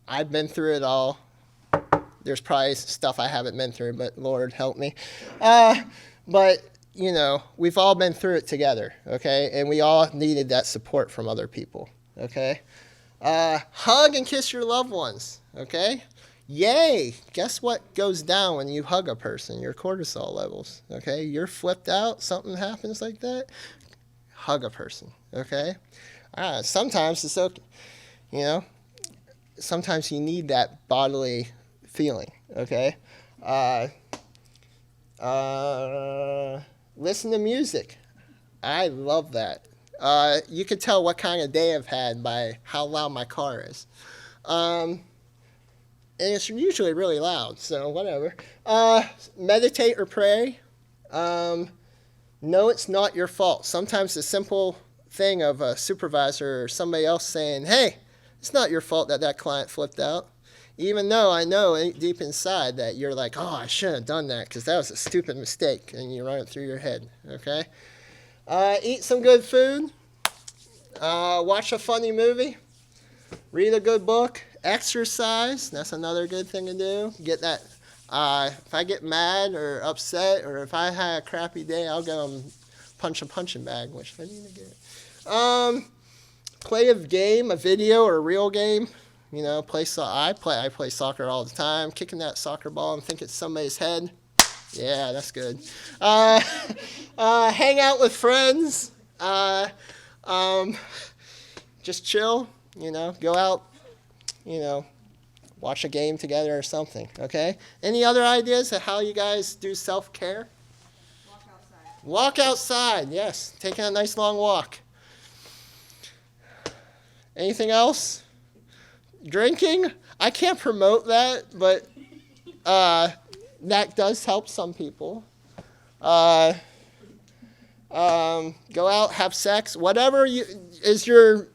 I've been through it all. There's probably stuff I haven't been through, but Lord help me. But, you know, we've all been through it together. Okay? And we all needed that support from other people. Okay? Hug and kiss your loved ones. Okay? Yay! Guess what goes down when you hug a person? Your cortisol levels. Okay? You're flipped out. Something happens like that. Hug a person. Okay? Sometimes it's okay. You know? Sometimes you need that bodily feeling. Okay? Listen to music. I love that. You can tell what kind of day I've had by how loud my car is. And it's usually really loud, so whatever. Meditate or pray. No, it's not your fault. Sometimes the simple thing of a supervisor or somebody else saying, hey, it's not your fault that that client flipped out. Even though I know deep inside that you're like, oh, I shouldn't have done that because that was a stupid mistake, and you run it through your head, okay? Eat some good food. Watch a funny movie. Read a good book. Exercise. That's another good thing to do. Get that. If I get mad or upset or if I had a crappy day, I'll go and punch a punching bag, which I need to get. Play a game, a video or a real game. You know, I play soccer all the time. Kicking that soccer ball and think it's somebody's head. Yeah, that's good. Hang out with friends. Just chill. You know, go out. You know, watch a game together or something. Okay. Any other ideas of how you guys do self-care? Walk outside. Walk outside. Yes, taking a nice long walk. Anything else? Drinking? I can't promote that, but that does help some people. Go out, have sex, whatever is your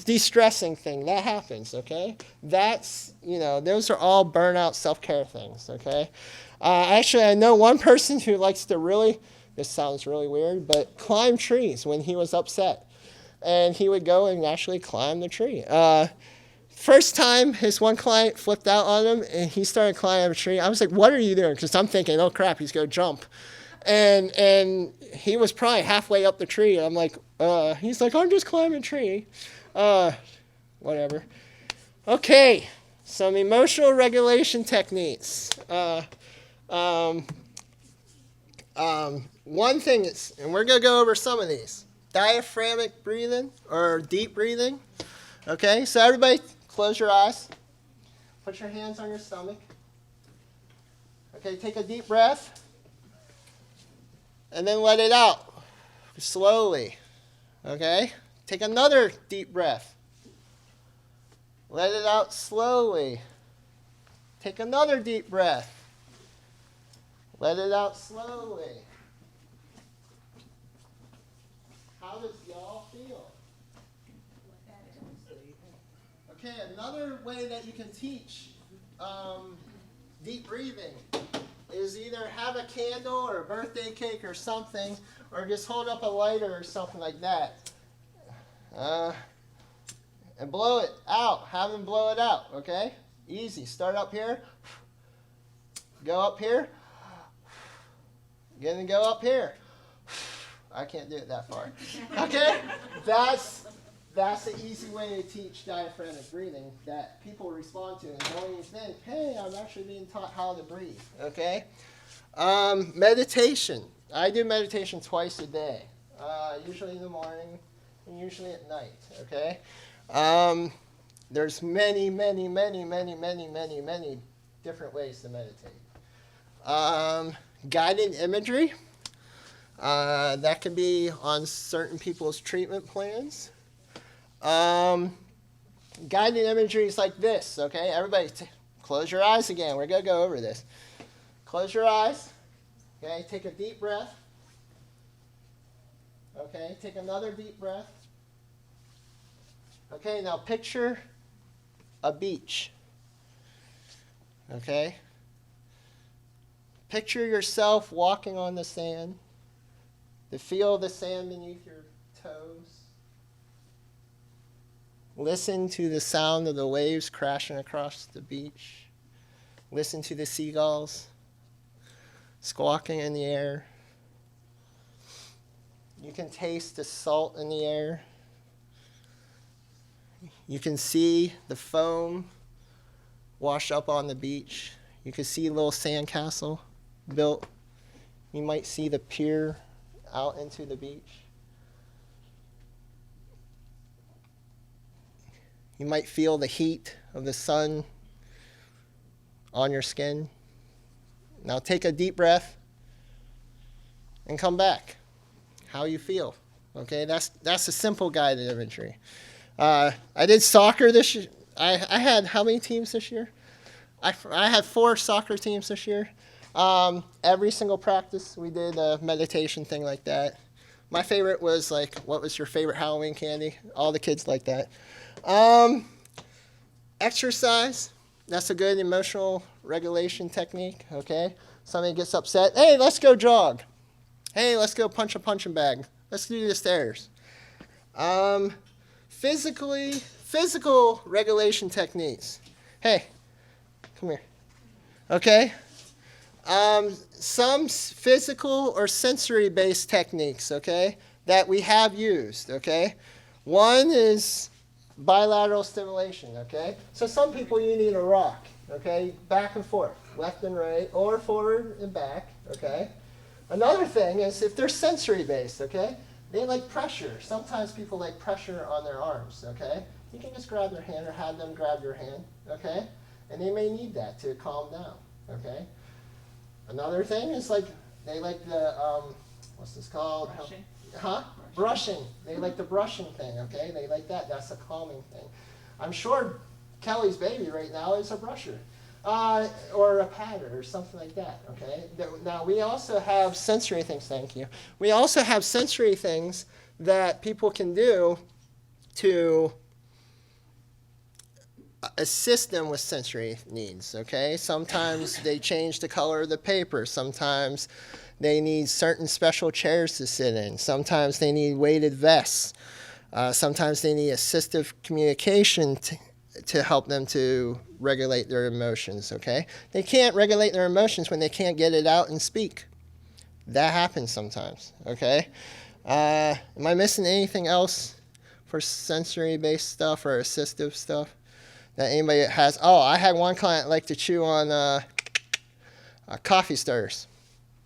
de-stressing thing. That happens, okay? That's, you know, those are all burnout self-care things, okay? Actually, I know one person who likes to really, this sounds really weird, but climb trees when he was upset. And he would go and actually climb the tree. First time his one client flipped out on him and he started climbing a tree, I was like, what are you doing? Because I'm thinking, oh crap, he's going to jump. And he was probably halfway up the tree. I'm like, he's like, I'm just climbing a tree. Whatever. Okay, some emotional regulation techniques. One thing is, and we're going to go over some of these. Diaphragmatic breathing or deep breathing. Okay, so everybody close your eyes. Put your hands on your stomach. Okay, take a deep breath. And then let it out slowly. Okay, take another deep breath. Let it out slowly. Take another deep breath. Let it out slowly. How does y'all feel? Okay, another way that you can teach deep breathing is either have a candle or a birthday cake or something, or just hold up a lighter or something like that. And blow it out. Have them blow it out, okay? Easy. Start up here. Go up here. Again, go up here. I can't do it that far. Okay? That's the easy way to teach diaphragmatic breathing that people respond to and don't even think, hey, I'm actually being taught how to breathe. Okay? Meditation. I do meditation twice a day. Usually in the morning and usually at night. Okay? There's many different ways to meditate. Guided imagery. That can be on certain people's treatment plans. Guided imagery is like this, okay? Everybody close your eyes again. We're going to go over this. Close your eyes. Okay, take a deep breath. Okay, take another deep breath. Okay, now picture a beach. Okay? Picture yourself walking on the sand. The feel of the sand beneath your toes. Listen to the sound of the waves crashing across the beach. Listen to the seagulls squawking in the air. You can taste the salt in the air. You can see the foam wash up on the beach. You can see a little sandcastle built. You might see the pier out into the beach. You might feel the heat of the sun on your skin. Now take a deep breath and come back. How you feel. Okay, that's a simple guided imagery. I did soccer this year. I had how many teams this year? I had 4 soccer teams this year. Every single practice we did a meditation thing like that. My favorite was like, what was your favorite Halloween candy? All the kids like that. Exercise, that's a good emotional regulation technique, okay? Somebody gets upset, hey, let's go jog. Hey, let's go punch a punching bag. Let's do the stairs. Physical regulation techniques. Hey, come here. Okay? Some physical or sensory-based techniques, okay, that we have used, okay? One is bilateral stimulation, okay? So some people you need a rock, okay? Back and forth, left and right, or forward and back, okay? Another thing is if they're sensory-based, okay? They like pressure. Sometimes people like pressure on their arms, okay? You can just grab their hand or have them grab your hand, okay? And they may need that to calm down, okay? Another thing is like, they like the, what's this called? Brushing. Brushing. They like the brushing thing, okay? They like that. That's a calming thing. I'm sure Kelly's baby right now is a brusher. Or a patter or something like that, okay? Now, we also have sensory things, thank you. We also have sensory things that people can do to assist them with sensory needs, okay? Sometimes they change the color of the paper. Sometimes they need certain special chairs to sit in. Sometimes they need weighted vests. Sometimes they need assistive communication to help them to regulate their emotions, okay? They can't regulate their emotions when they can't get it out and speak. That happens sometimes, okay? Am I missing anything else for sensory-based stuff or assistive stuff that anybody has? Oh, I had one client like to chew on coffee stirrers,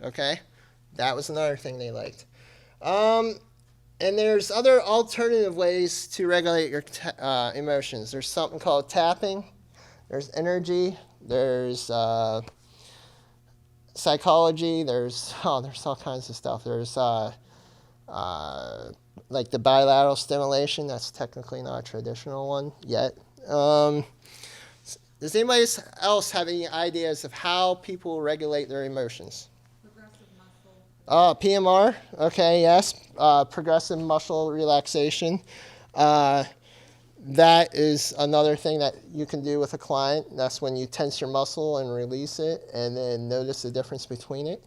okay? That was another thing they liked. And there's other alternative ways to regulate your emotions. There's something called tapping. There's energy. There's psychology. There's all kinds of stuff. There's like the bilateral stimulation. That's technically not a traditional one yet. Does anybody else have any ideas of how people regulate their emotions? PMR, okay, yes, progressive muscle relaxation. That is another thing that you can do with a client. That's when you tense your muscle and release it and then notice the difference between it.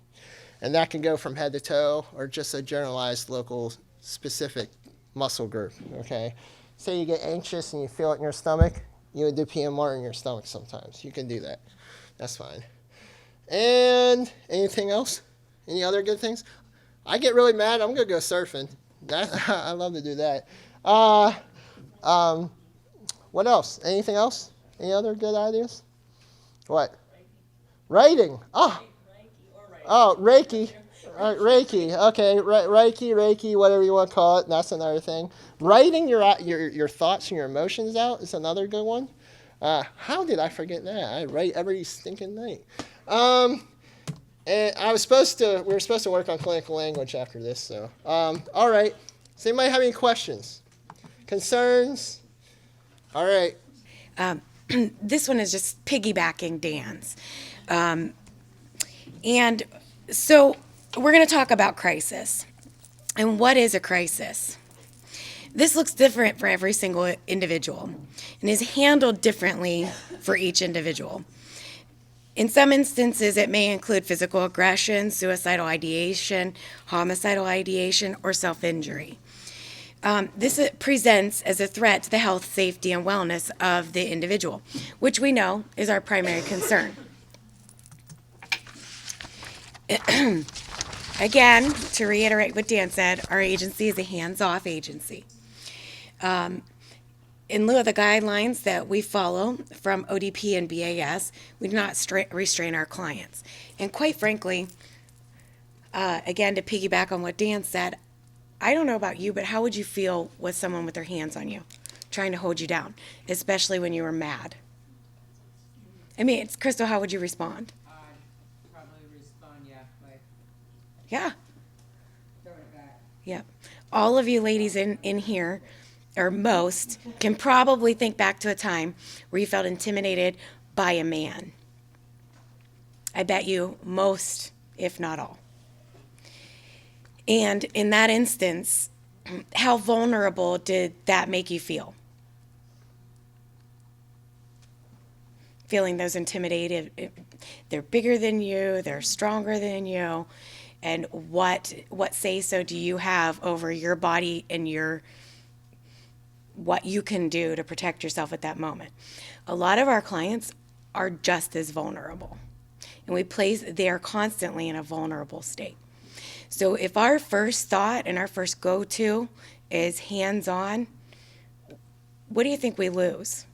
And that can go from head to toe or just a generalized local specific muscle group, okay? Say you get anxious and you feel it in your stomach, you would do PMR in your stomach sometimes. You can do that. That's fine. And anything else? Any other good things? I get really mad, I'm going to go surfing. I love to do that. What else? Anything else? Any other good ideas? What? Writing. Oh, Reiki. Reiki. Okay, Reiki, whatever you want to call it. That's another thing. Writing your thoughts and your emotions out is another good one. How did I forget that? I write every stinking night. And we were supposed to work on clinical language after this, so. All right. Does anybody have any questions? Concerns? All right. This one is just piggybacking Dan's. And so we're going to talk about crisis. And what is a crisis? This looks different for every single individual and is handled differently for each individual. In some instances, it may include physical aggression, suicidal ideation, homicidal ideation, or self-injury. This presents as a threat to the health, safety, and wellness of the individual, which we know is our primary concern. Again, to reiterate what Dan said, our agency is a hands-off agency. In lieu of the guidelines that we follow from ODP and BAS, we do not restrain our clients. And quite frankly, again, to piggyback on what Dan said, I don't know about you, but how would you feel with someone with their hands on you, trying to hold you down, especially when you were mad? I mean, Crystal, how would you respond? I'd probably respond, yeah, by Yeah. throwing it back. Yep. All of you ladies in here, or most, can probably think back to a time where you felt intimidated by a man. I bet you most, if not all. And in that instance, how vulnerable did that make you feel? Feeling those intimidated, they're bigger than you, they're stronger than you, and what say-so do you have over your body and what you can do to protect yourself at that moment? A lot of our clients are just as vulnerable, and they are constantly in a vulnerable state. So if our first thought and our first go-to is hands-on, what do you think we lose?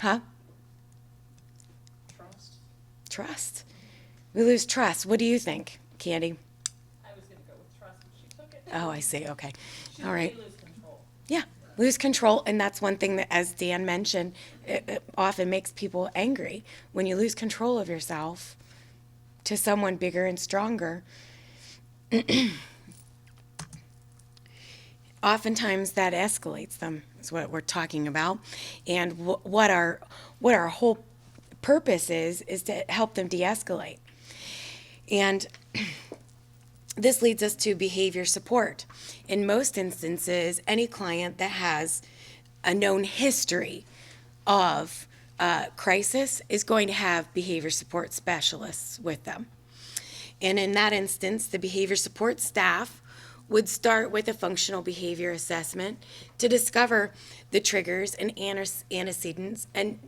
Huh? Trust. We lose trust. What do you think, Candy? I was gonna go with trust, but she took it. Oh, I see. Okay. She All right. lose control. Yeah, lose control. And that's one thing that, as Dan mentioned, it often makes people angry. When you lose control of yourself to someone bigger and stronger, oftentimes that escalates them, is what we're talking about. And what our whole purpose is to help them de-escalate. And this leads us to behavior support. In most instances, any client that has a known history of crisis is going to have behavior support specialists with them. And in that instance, the behavior support staff would start with a functional behavior assessment to discover the triggers and antecedents and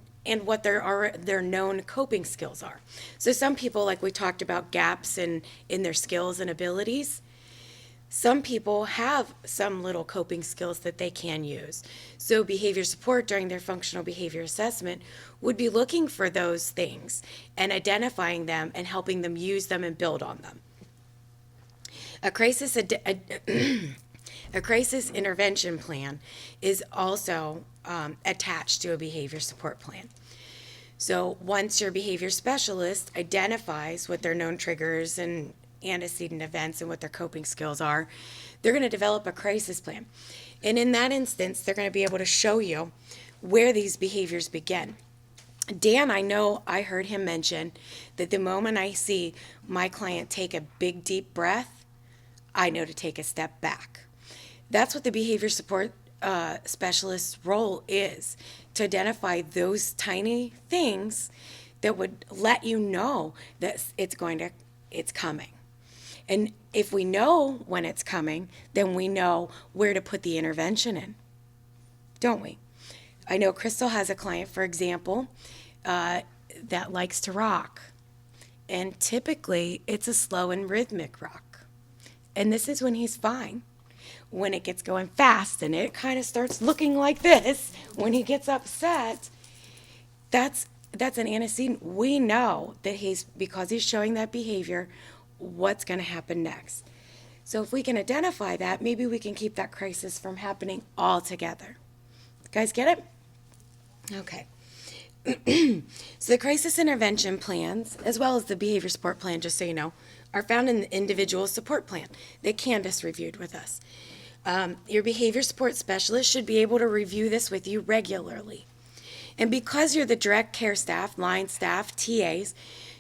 what their known coping skills are. So some people, like we talked about, gaps in their skills and abilities. Some people have some little coping skills that they can use. So behavior support during their functional behavior assessment would be looking for those things and identifying them and helping them use them and build on them. A crisis intervention plan is also attached to a behavior support plan. So once your behavior specialist identifies what their known triggers and antecedent events and what their coping skills are, they're going to develop a crisis plan. And in that instance, they're going to be able to show you where these behaviors begin. Dan, I know I heard him mention that the moment I see my client take a big, deep breath, I know to take a step back. That's what the behavior support specialist's role is, to identify those tiny things that would let you know that it's coming. And if we know when it's coming, then we know where to put the intervention in, don't we? I know Crystal has a client, for example, that likes to rock. And typically, it's a slow and rhythmic rock. And this is when he's fine. When it gets going fast and it kind of starts looking like this, when he gets upset, that's an antecedent. We know that because he's showing that behavior, what's going to happen next. So if we can identify that, maybe we can keep that crisis from happening altogether. Guys, get it? Okay. So the crisis intervention plans, as well as the behavior support plan, just so you know, are found in the individual support plan that Candace reviewed with us. Your behavior support specialist should be able to review this with you regularly. And because you're the direct care staff, line staff, TAs,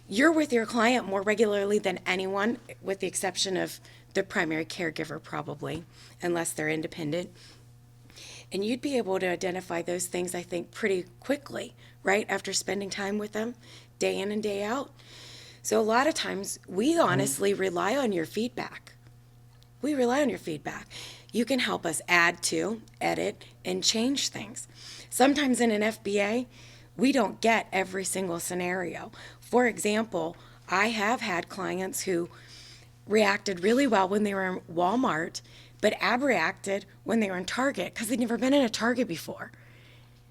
you're with your client more regularly than anyone, with the exception of the primary caregiver probably, unless they're independent. And you'd be able to identify those things, I think, pretty quickly, right? After spending time with them day in and day out. So a lot of times we honestly rely on your feedback. We rely on your feedback. You can help us add to, edit, and change things. Sometimes in an FBA, we don't get every single scenario. For example, I have had clients who reacted really well when they were in Walmart, but abreacted when they were in Target because they'd never been in a Target before.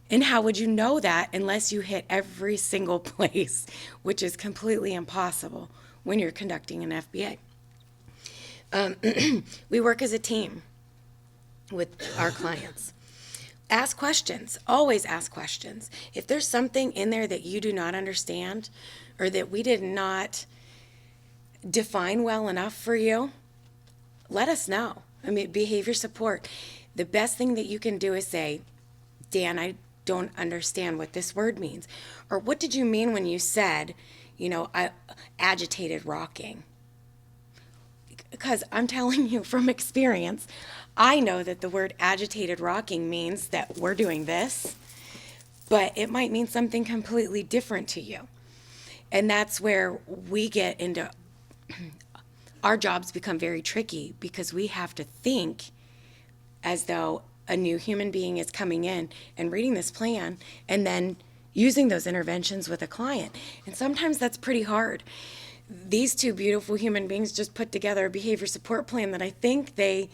And how would you know that unless you hit every single place, which is completely impossible when you're conducting an FBA. We work as a team with our clients. Ask questions. Always ask questions. If there's something in there that you do not understand or that we did not define well enough for you, let us know. I mean, behavior support. The best thing that you can do is say, Dan, I don't understand what this word means. Or what did you mean when you said, agitated rocking? Because I'm telling you from experience, I know that the word agitated rocking means that we're doing this, but it might mean something completely different to you. And that's where we get into, our jobs become very tricky because we have to think as though a new human being is coming in and reading this plan and then using those interventions with a client. And sometimes that's pretty hard. These two beautiful human beings just put together a behavior support plan that I think they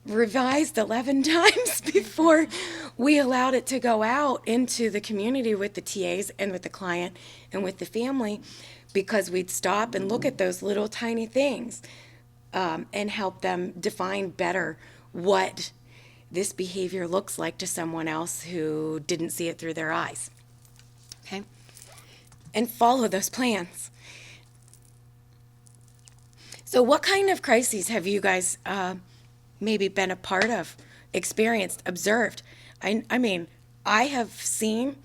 revised 11 times before we allowed it to go out into the community with the TAs and with the client and with the family, because we'd stop and look at those little tiny things and help them define better what this behavior looks like to someone else who didn't see it through their eyes. Okay? And follow those plans. So what kind of crises have you guys maybe been a part of, experienced, observed? I mean, I have seen,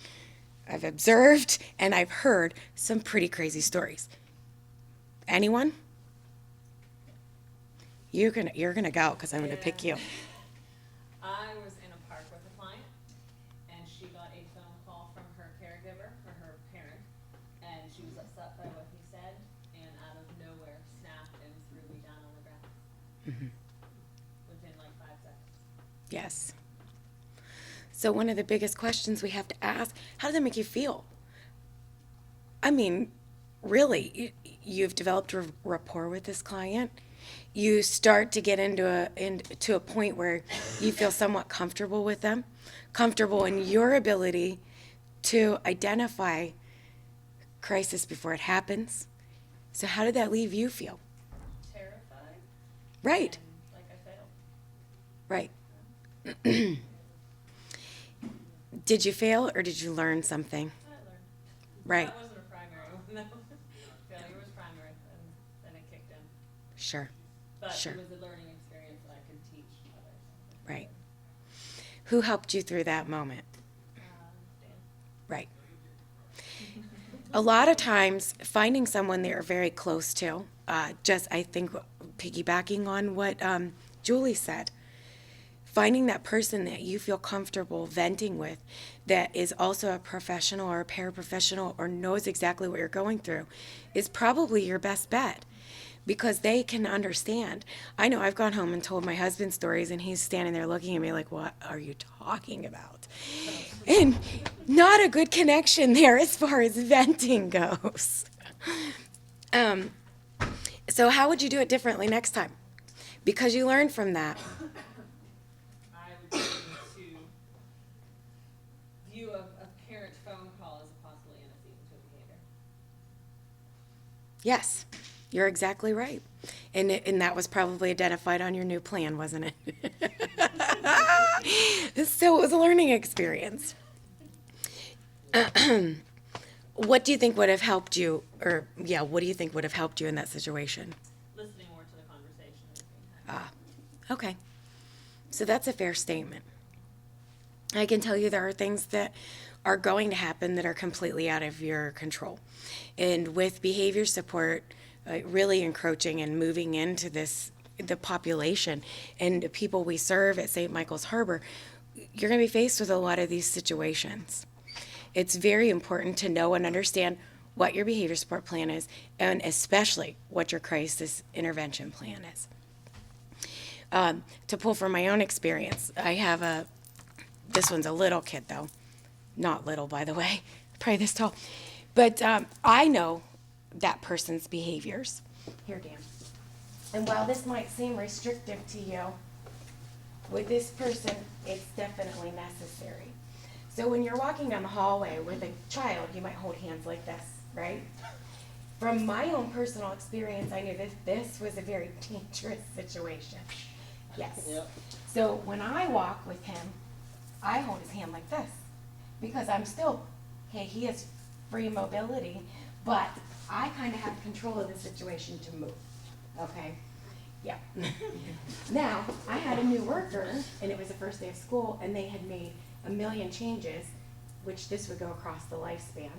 I've observed, and I've heard some pretty crazy stories. Anyone? You're gonna go because I'm gonna pick you. I was in a park with a client, and she got a phone call from her caregiver or her parent, and she was upset by what he said, and out of nowhere snapped and threw me down on the ground. Within like 5 seconds. Yes. So one of the biggest questions we have to ask, how does that make you feel? I mean, really, you've developed a rapport with this client. You start to get into a point where you feel somewhat comfortable with them, comfortable in your ability to identify crisis before it happens. So how did that leave you feel? Terrified. Right. And like I failed. Right. Did you fail or did you learn something? I learned. Right. That wasn't a primary one, though. Failure was primary, and then it kicked in. Sure. But Sure. it was a learning experience that I could teach others. Right. Who helped you through that moment? Dan. Right. A lot of times, finding someone they're very close to, just I think piggybacking on what Julie said, finding that person that you feel comfortable venting with that is also a professional or a paraprofessional or knows exactly what you're going through is probably your best bet, because they can understand. I know I've gone home and told my husband stories, and he's standing there looking at me like, what are you talking about? And not a good connection there as far as venting goes. So how would you do it differently next time? Because you learned from that. I would be able to view a parent phone call as a possible antecedent to behavior. Yes, you're exactly right. And that was probably identified on your new plan, wasn't it? So it was a learning experience. What do you think would have helped you, what do you think would have helped you in that situation? Listening more to the conversation that was being had. Okay. So that's a fair statement. I can tell you there are things that are going to happen that are completely out of your control. And with behavior support, really encroaching and moving into this the population and the people we serve at St. Michael's Harbor, you're going to be faced with a lot of these situations. It's very important to know and understand what your behavior support plan is, and especially what your crisis intervention plan is. To pull from my own experience, I have this one's a little kid though, not little by the way, probably this tall, but I know that person's behaviors. Here, Dan. And while this might seem restrictive to you, with this person, it's definitely necessary. So when you're walking down the hallway with a child, you might hold hands like this, right? From my own personal experience, I knew that this was a very dangerous situation. Yes. Yep. So when I walk with him, I hold his hand like this because I'm still, hey, he has free mobility, but I kind of have control of the situation to move. Okay? Yeah. Now, I had a new worker, and it was the first day of school, and they had made a million changes, which this would go across the lifespan.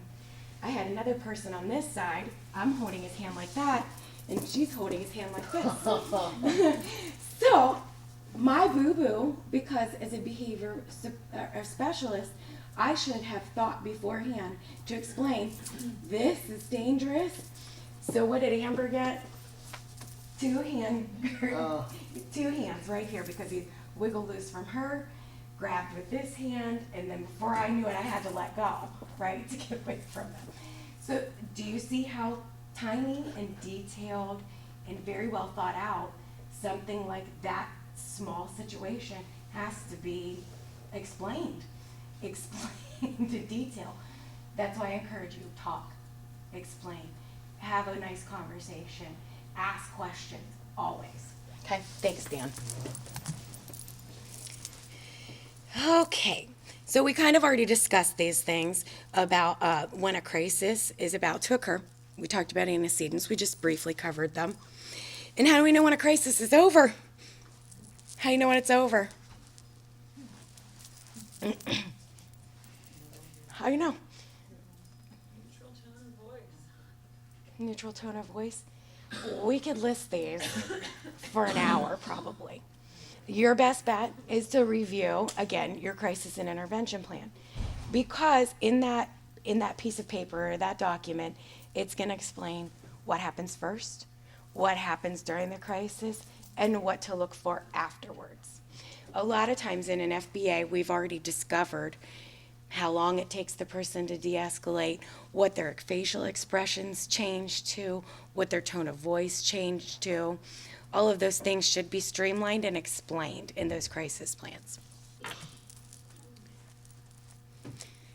I had another person on this side. I'm holding his hand like that, and she's holding his hand like this. So, my boo-boo, because as a behavior specialist, I should have thought beforehand to explain, this is dangerous. So what did Amber get? Two hands right here, because he wiggled loose from her, grabbed with this hand, and then before I knew it, I had to let go, right, to get away from them. So do you see how tiny and detailed and very well thought out something like that small situation has to be explained to detail? That's why I encourage you, talk, explain, have a nice conversation, ask questions, always. Okay, thanks, Dan. Okay, so we kind of already discussed these things about when a crisis is about to occur. We talked about antecedents, we just briefly covered them. And how do we know when a crisis is over? How do you know when it's over? How do you know? Neutral tone of voice. We could list these for an hour probably. Your best bet is to review, again, your crisis and intervention plan. Because in that piece of paper or that document, it's going to explain what happens first, what happens during the crisis, and what to look for afterwards. A lot of times in an FBA, we've already discovered how long it takes the person to de-escalate, what their facial expressions change to, what their tone of voice changed to. All of those things should be streamlined and explained in those crisis plans.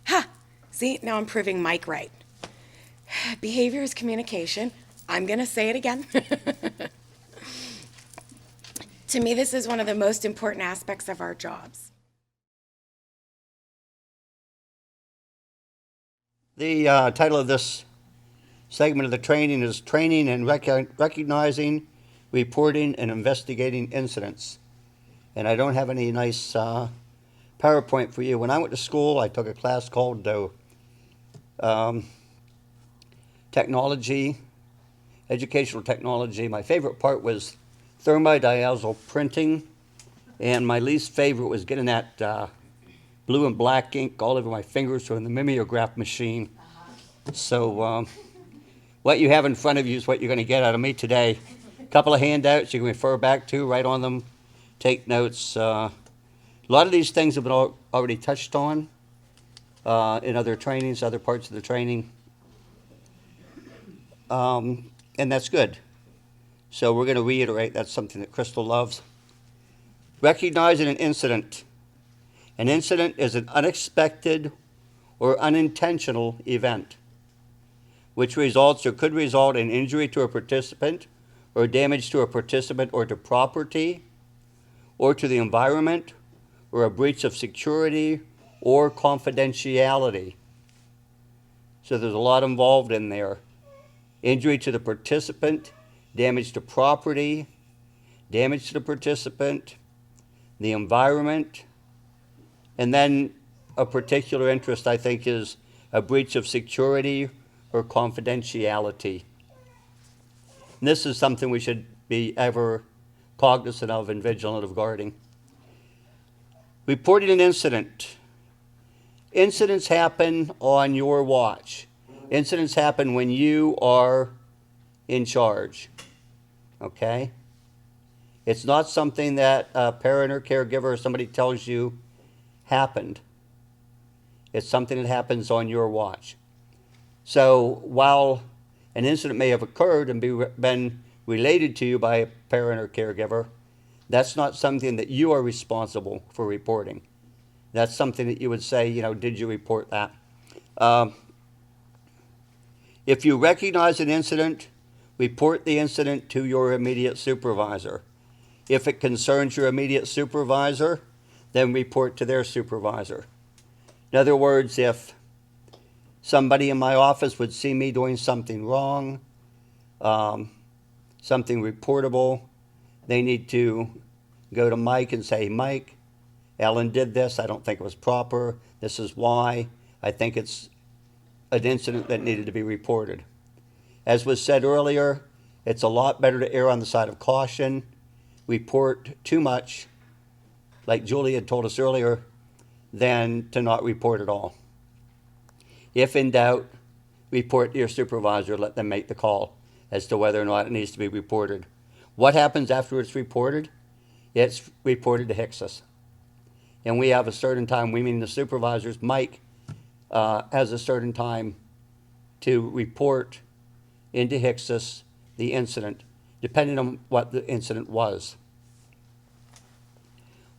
Ha! See, now I'm proving Mike right. Behavior is communication. I'm going to say it again. To me, this is one of the most important aspects of our jobs. The title of this segment of the training is Training and Recognizing, Reporting, and Investigating Incidents. And I don't have any nice PowerPoint for you. When I went to school, I took a class called Technology, Educational Technology. My favorite part was thermodiazo printing, and my least favorite was getting that blue and black ink all over my fingers from the mimeograph machine. So what you have in front of you is what you're going to get out of me today. A couple of handouts you can refer back to, write on them, take notes. A lot of these things have been already touched on in other trainings, other parts of the training. And that's good. So we're going to reiterate, that's something that Crystal loves. Recognizing an incident. An incident is an unexpected or unintentional event which results or could result in injury to a participant or damage to a participant or to property or to the environment or a breach of security or confidentiality. So there's a lot involved in there. Injury to the participant, damage to property, damage to the participant, the environment, and then a particular interest, I think, is a breach of security or confidentiality. And this is something we should be ever cognizant of and vigilant of guarding. Reporting an incident. Incidents happen on your watch. Incidents happen when you are in charge, okay? It's not something that a parent or caregiver or somebody tells you happened. It's something that happens on your watch. So while an incident may have occurred and been related to you by a parent or caregiver, that's not something that you are responsible for reporting. That's something that you would say, you know, did you report that? If you recognize an incident, report the incident to your immediate supervisor. If it concerns your immediate supervisor, then report to their supervisor. In other words, if somebody in my office would see me doing something wrong, something reportable, they need to go to Mike and say, Mike, Ellen did this, I don't think it was proper, this is why, I think it's an incident that needed to be reported. As was said earlier, it's a lot better to err on the side of caution, report too much, like Julie had told us earlier, than to not report at all. If in doubt, report to your supervisor, let them make the call as to whether or not it needs to be reported. What happens after it's reported? It's reported to HIPPA. And we have a certain time, we mean the supervisors, Mike has a certain time to report into HIPPA the incident, depending on what the incident was.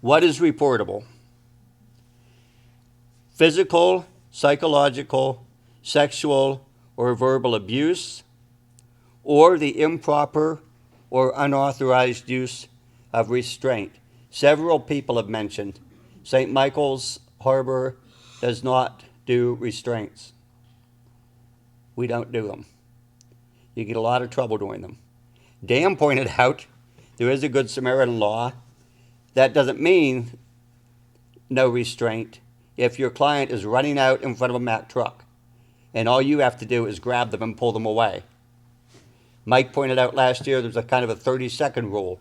What is reportable? Physical, psychological, sexual, or verbal abuse, or the improper or unauthorized use of restraint. Several people have mentioned St. Michael's Harbor does not do restraints. We don't do them. You get a lot of trouble doing them. Dan pointed out there is a Good Samaritan law. That doesn't mean no restraint if your client is running out in front of a Mack truck and all you have to do is grab them and pull them away. Mike pointed out last year there's a kind of a 30-second rule,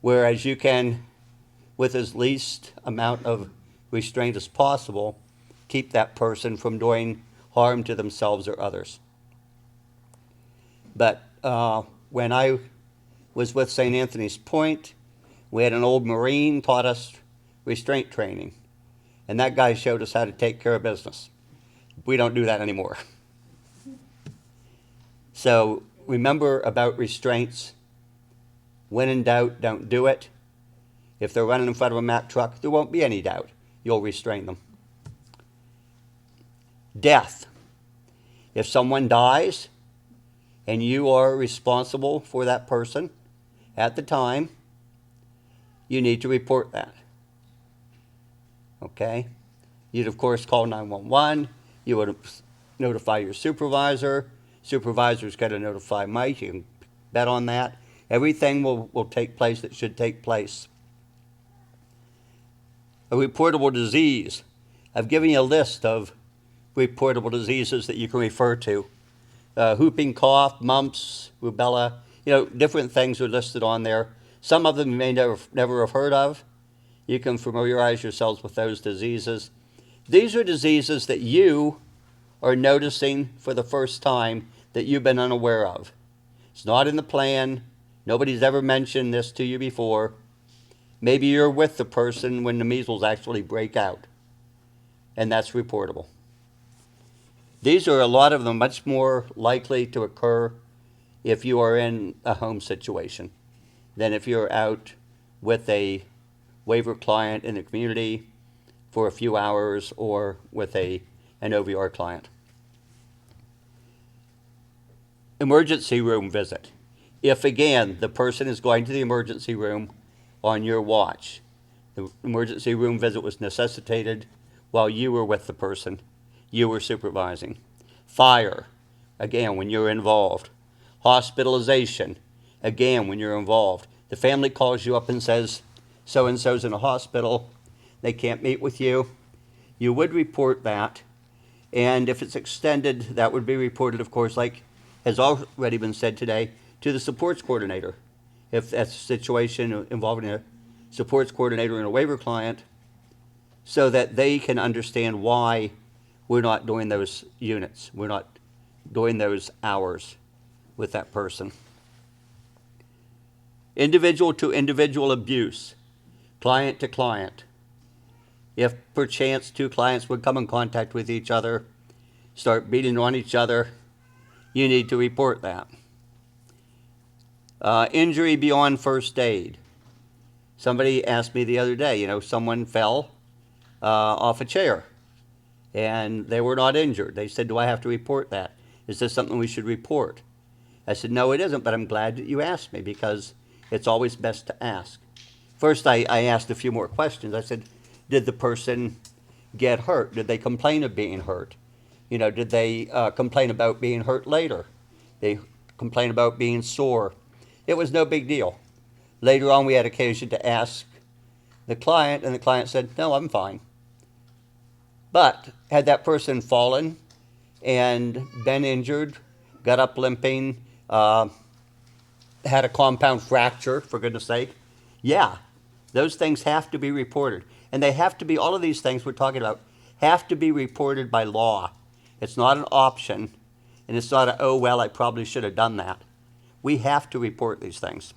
whereas you can, with as least amount of restraint as possible, keep that person from doing harm to themselves or others. But when I was with St. Anthony's Point, we had an old Marine taught us restraint training, and that guy showed us how to take care of business. We don't do that anymore. So remember about restraints. When in doubt, don't do it. If they're running in front of a Mack truck, there won't be any doubt. You'll restrain them. Death. If someone dies and you are responsible for that person at the time, you need to report that. Okay? You'd, of course, call 911. You would notify your supervisor. Supervisor's got to notify Mike. You can bet on that. Everything will take place that should take place. A reportable disease. I've given you a list of reportable diseases that you can refer to. Whooping cough, mumps, rubella, different things are listed on there. Some of them you may never have heard of. You can familiarize yourselves with those diseases. These are diseases that you are noticing for the first time that you've been unaware of. It's not in the plan. Nobody's ever mentioned this to you before. Maybe you're with the person when the measles actually break out, and that's reportable. These are a lot of them much more likely to occur if you are in a home situation than if you're out with a waiver client in the community for a few hours or with an OVR client. Emergency room visit. If, again, the person is going to the emergency room on your watch, the emergency room visit was necessitated while you were with the person, you were supervising. Fire, again, when you're involved. Hospitalization, again, when you're involved. The family calls you up and says, so-and-so's in a hospital, they can't meet with you. You would report that, and if it's extended, that would be reported, of course, like has already been said today, to the supports coordinator. if that's a situation involving a supports coordinator and a waiver client, so that they can understand why we're not doing those units, we're not doing those hours with that person. Individual to individual abuse, client to client. If perchance two clients would come in contact with each other, start beating on each other, you need to report that. Injury beyond first aid. Somebody asked me the other day, someone fell off a chair and they were not injured. They said, do I have to report that? Is this something we should report? I said, no, it isn't, but I'm glad that you asked me because it's always best to ask. First, I asked a few more questions. I said, did the person get hurt? Did they complain of being hurt? Did they complain about being hurt later? They complain about being sore. It was no big deal. Later on, we had occasion to ask the client, and the client said, no, I'm fine. But had that person fallen and been injured, got up limping, had a compound fracture, for goodness sake, yeah, those things have to be reported. And they have to be, all of these things we're talking about, have to be reported by law. It's not an option, and it's not oh, well, I probably should have done that. We have to report these things.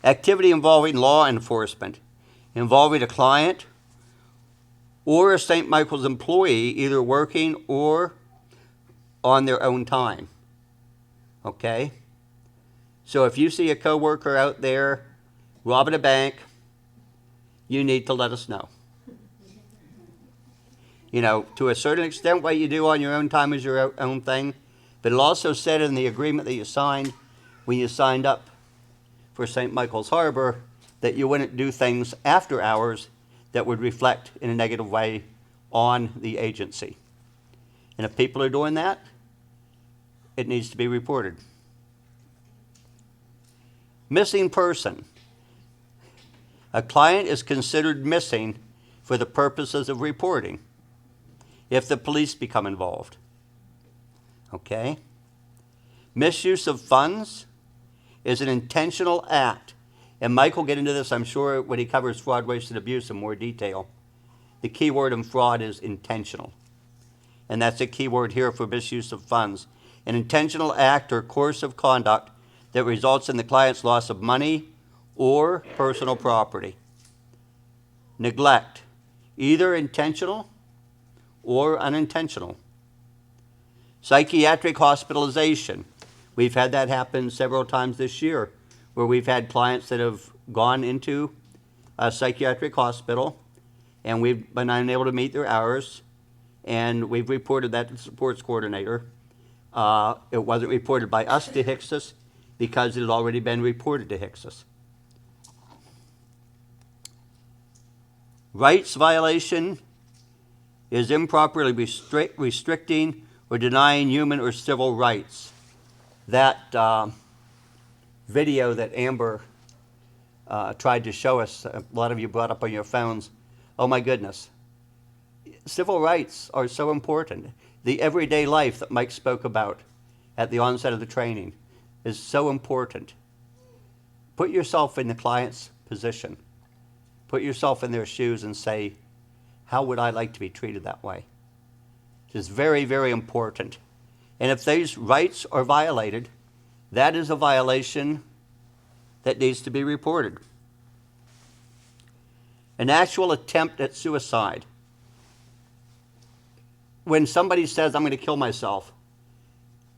Activity involving law enforcement, involving a client or a St. Michael's employee, either working or on their own time. Okay? So if you see a coworker out there robbing a bank, you need to let us know. To a certain extent, what you do on your own time is your own thing, but it also said in the agreement that you signed when you signed up for St. Michael's Harbor that you wouldn't do things after hours that would reflect in a negative way on the agency. And if people are doing that, it needs to be reported. Missing person. A client is considered missing for the purposes of reporting if the police become involved. Okay? Misuse of funds is an intentional act. And Mike will get into this, I'm sure, when he covers fraud, waste, and abuse in more detail. The key word in fraud is intentional. And that's a key word here for misuse of funds. An intentional act or course of conduct that results in the client's loss of money or personal property. Neglect, either intentional or unintentional. Psychiatric hospitalization. We've had that happen several times this year, where we've had clients that have gone into a psychiatric hospital, and we've been unable to meet their hours, and we've reported that to the supports coordinator. It wasn't reported by us to HIPPA because it had already been reported to HIPPA. Rights violation is improperly restricting or denying human or civil rights. That video that Amber tried to show us, a lot of you brought up on your phones, oh my goodness. Civil rights are so important. The everyday life that Mike spoke about at the onset of the training is so important. Put yourself in the client's position. Put yourself in their shoes and say, how would I like to be treated that way? It is very, very important. And if these rights are violated, that is a violation that needs to be reported. An actual attempt at suicide. When somebody says, I'm going to kill myself,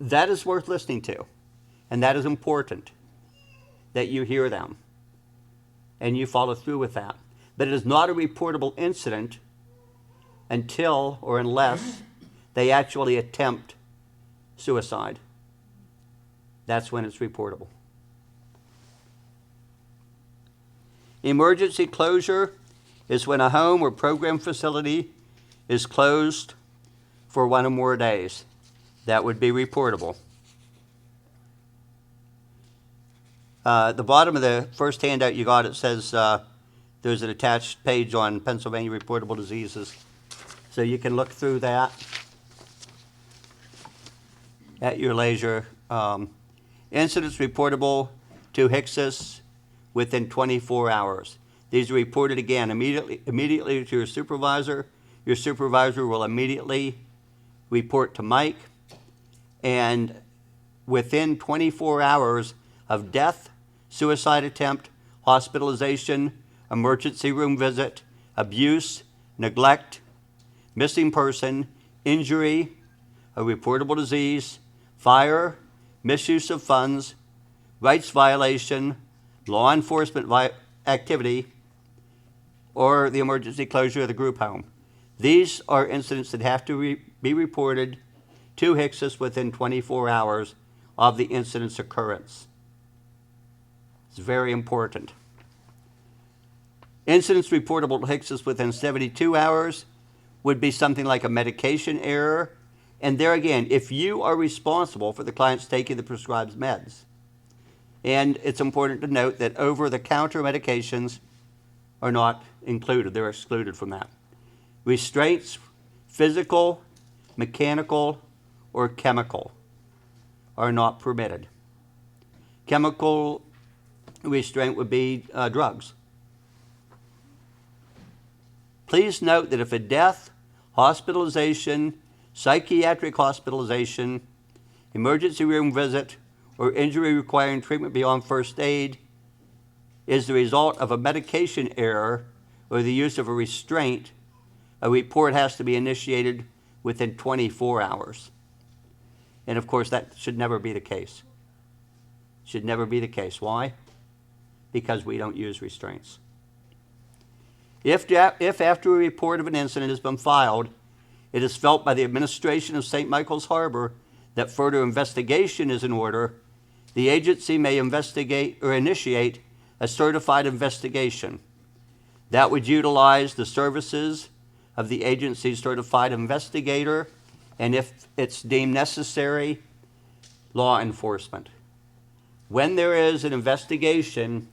that is worth listening to. And that is important that you hear them and you follow through with that. But it is not a reportable incident until or unless they actually attempt suicide. That's when it's reportable. Emergency closure is when a home or program facility is closed for 1 or more days. That would be reportable. The bottom of the first handout you got, it says there's an attached page on Pennsylvania reportable diseases. So you can look through that at your leisure. Incidents reportable to HICSIS within 24 hours. These are reported again immediately to your supervisor. Your supervisor will immediately report to Mike. And within 24 hours of death, suicide attempt, hospitalization, emergency room visit, abuse, neglect, missing person, injury, a reportable disease, fire, misuse of funds, rights violation, law enforcement activity, or the emergency closure of the group home. These are incidents that have to be reported to HICSIS within 24 hours of the incident's occurrence. It's very important. Incidents reportable to HICSIS within 72 hours would be something like a medication error. And there again, if you are responsible for the client's taking the prescribed meds. And it's important to note that over-the-counter medications are not included. They're excluded from that. Restraints, physical, mechanical, or chemical, are not permitted. Chemical restraint would be drugs. Please note that if a death, hospitalization, psychiatric hospitalization, emergency room visit, or injury requiring treatment beyond first aid is the result of a medication error or the use of a restraint, a report has to be initiated within 24 hours. And of course, that should never be the case. Should never be the case. Why? Because we don't use restraints. If after a report of an incident has been filed, it is felt by the administration of St. Michael's Harbor that further investigation is in order, the agency may investigate or initiate a certified investigation. That would utilize the services of the agency's certified investigator, and if it's deemed necessary, law enforcement. When there is an investigation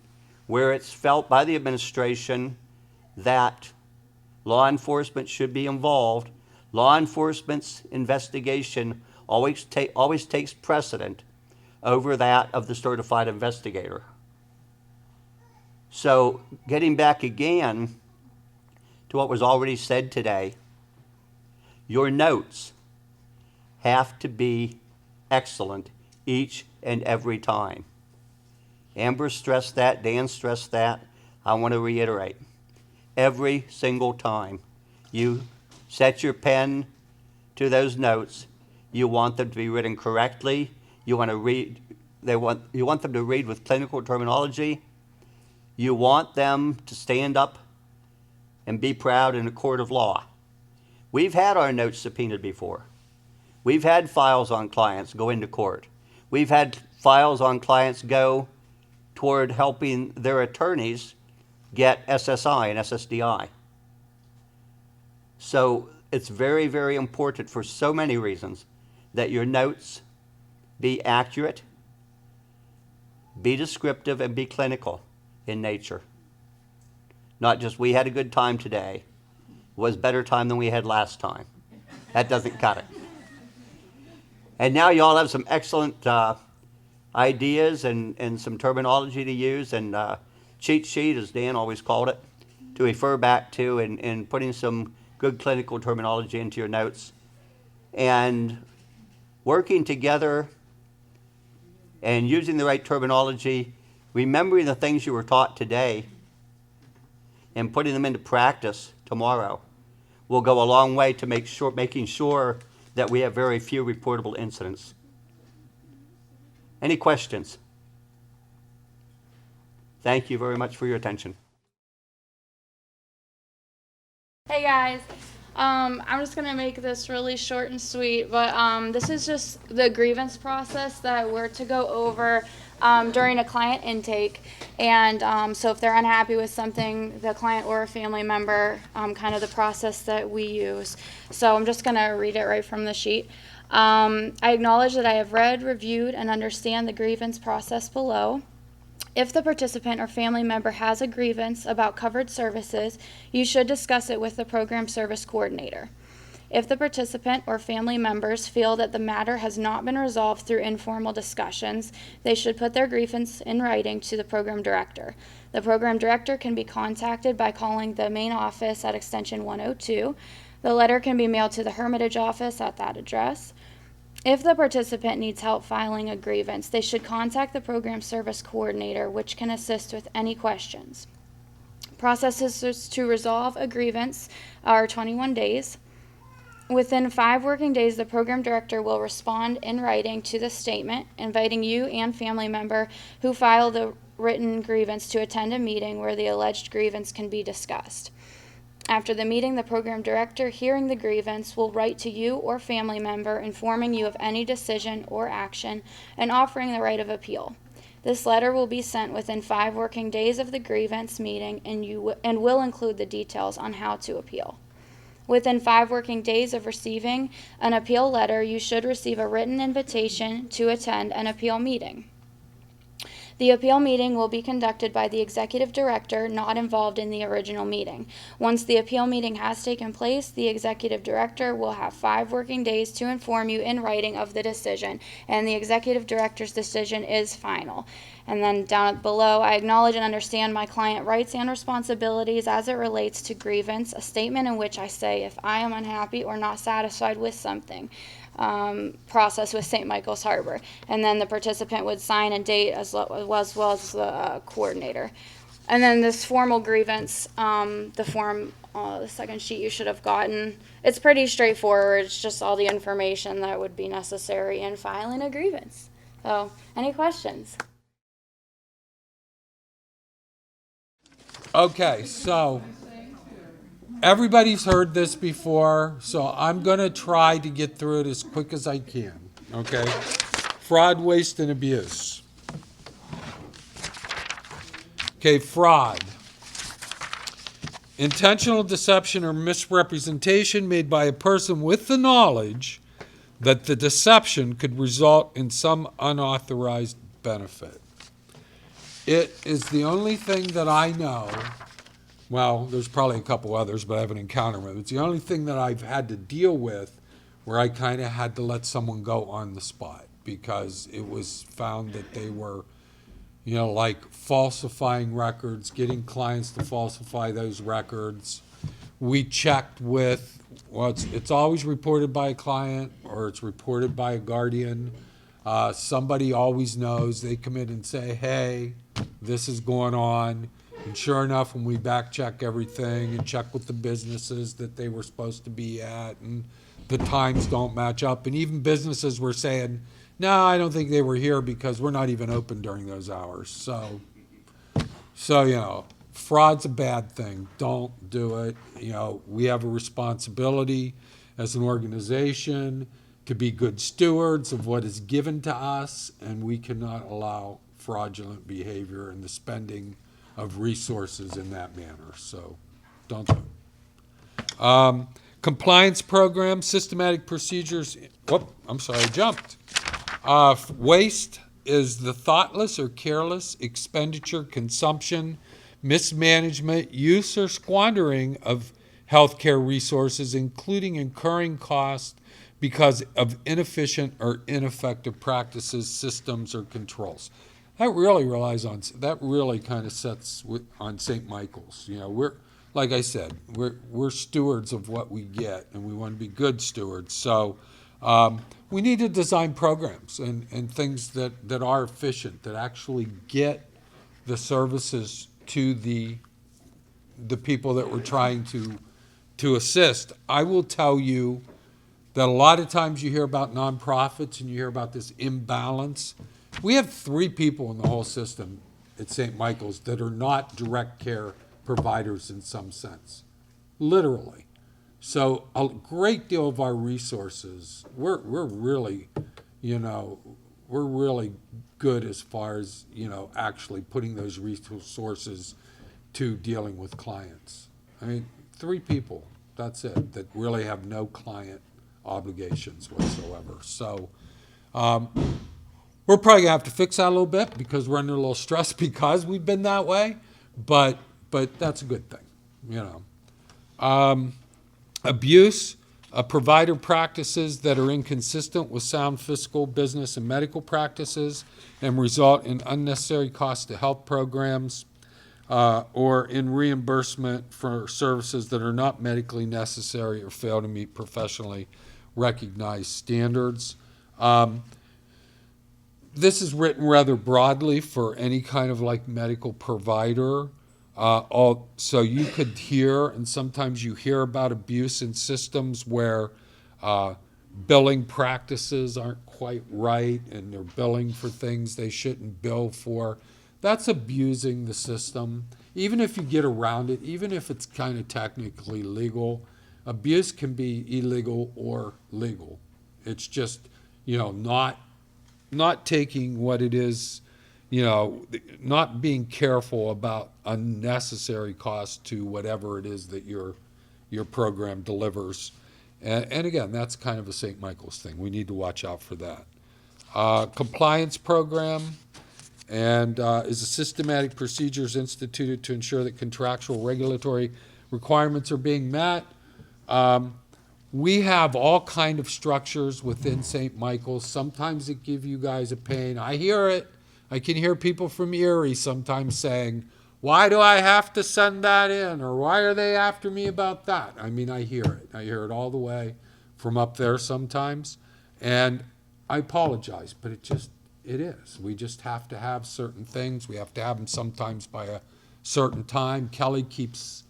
where it's felt by the administration that law enforcement should be involved, law enforcement's investigation always takes precedent over that of the certified investigator. So getting back again to what was already said today, your notes have to be excellent each and every time. Amber stressed that, Dan stressed that. I want to reiterate. Every single time you set your pen to those notes, you want them to be written correctly. You want them to read with clinical terminology. You want them to stand up and be proud in a court of law. We've had our notes subpoenaed before. We've had files on clients go into court. We've had files on clients go toward helping their attorneys get SSI and SSDI. So it's very, very important for so many reasons that your notes be accurate, be descriptive, and be clinical in nature. Not just, we had a good time today, was better time than we had last time. That doesn't cut it. And now you all have some excellent ideas and some terminology to use, and cheat sheet, as Dan always called it, to refer back to, and putting some good clinical terminology into your notes. And working together and using the right terminology, remembering the things you were taught today, and putting them into practice tomorrow will go a long way to making sure that we have very few reportable incidents. Any questions? Thank you very much for your attention. Hey guys, I'm just gonna make this really short and sweet, but this is just the grievance process that we're to go over during a client intake. And so if they're unhappy with something, the client or a family member, kind of the process that we use. So I'm just gonna read it right from the sheet. I acknowledge that I have read, reviewed, and understand the grievance process below. If the participant or family member has a grievance about covered services, you should discuss it with the program service coordinator. If the participant or family members feel that the matter has not been resolved through informal discussions, they should put their grievance in writing to the program director. The program director can be contacted by calling the main office at extension 102. The letter can be mailed to the Hermitage office at that address. If the participant needs help filing a grievance, they should contact the program service coordinator, which can assist with any questions. Processes to resolve a grievance are 21 days. Within 5 working days, the program director will respond in writing to the statement, inviting you and family member who filed the written grievance to attend a meeting where the alleged grievance can be discussed. After the meeting, the program director hearing the grievance will write to you or family member informing you of any decision or action and offering the right of appeal. This letter will be sent within 5 working days of the grievance meeting and will include the details on how to appeal. Within 5 working days of receiving an appeal letter, you should receive a written invitation to attend an appeal meeting. The appeal meeting will be conducted by the executive director not involved in the original meeting. Once the appeal meeting has taken place, the executive director will have 5 working days to inform you in writing of the decision, and the executive director's decision is final. And then down below, I acknowledge and understand my client rights and responsibilities as it relates to grievance, a statement in which I say if I am unhappy or not satisfied with something. Process with St. Michael's Harbor, and then the participant would sign and date as well as the coordinator. And then this formal grievance, the form, the second sheet you should have gotten, it's pretty straightforward. It's just all the information that would be necessary in filing a grievance. So, any questions? Okay, so everybody's heard this before, so I'm going to try to get through it as quick as I can, okay? Fraud, waste, and abuse. Okay, fraud. Intentional deception or misrepresentation made by a person with the knowledge that the deception could result in some unauthorized benefit. It is the only thing that I know. Well, there's probably a couple others, but I haven't encountered them. It's the only thing that I've had to deal with where I kind of had to let someone go on the spot because it was found that they were, like falsifying records, getting clients to falsify those records. We checked with, it's always reported by a client or it's reported by a guardian. Somebody always knows. They come in and say, hey, this is going on. And sure enough, when we back check everything and check with the businesses that they were supposed to be at and the times don't match up, and even businesses were saying, no, I don't think they were here because we're not even open during those hours. So fraud's a bad thing. Don't do it. We have a responsibility as an organization to be good stewards of what is given to us, and we cannot allow fraudulent behavior and the spending of resources in that manner. So don't do it. Compliance program, systematic procedures. I jumped. Waste is the thoughtless or careless expenditure, consumption, mismanagement, use, or squandering of healthcare resources, including incurring costs because of inefficient or ineffective practices, systems, or controls. That really kind of sets on St. Michael's. We're, like I said, we're stewards of what we get, and we want to be good stewards. So we need to design programs and things that are efficient, that actually get the services to the people that we're trying to assist. I will tell you that a lot of times you hear about nonprofits and you hear about this imbalance. We have 3 people in the whole system at St. Michael's that are not direct care providers in some sense, literally. So a great deal of our resources, we're really good as far as, actually putting those resources to dealing with clients. I mean, 3 people, that's it, that really have no client obligations whatsoever. So we're probably gonna have to fix that a little bit because we're under a little stress because we've been that way, but that's a good thing, Abuse, Provider practices that are inconsistent with sound fiscal, business, and medical practices and result in unnecessary costs to health programs or in reimbursement for services that are not medically necessary or fail to meet professionally recognized standards. This is written rather broadly for any kind of like medical provider. So you could hear, and sometimes you hear about abuse in systems where billing practices aren't quite right and they're billing for things they shouldn't bill for. That's abusing the system. Even if you get around it, even if it's kind of technically legal, abuse can be illegal or legal. It's just, not taking what it is, not being careful about unnecessary costs to whatever it is that your program delivers. And again, that's kind of a St. Michael's thing. We need to watch out for that. Compliance program is a systematic procedures instituted to ensure that contractual regulatory requirements are being met. We have all kind of structures within St. Michael's. Sometimes it give you guys a pain. I hear it. I can hear people from Erie sometimes saying, why do I have to send that in? Or why are they after me about that? I mean, I hear it. I hear it all the way from up there sometimes. And I apologize, but it is. We just have to have certain things. We have to have them sometimes by a certain time. Kelly keeps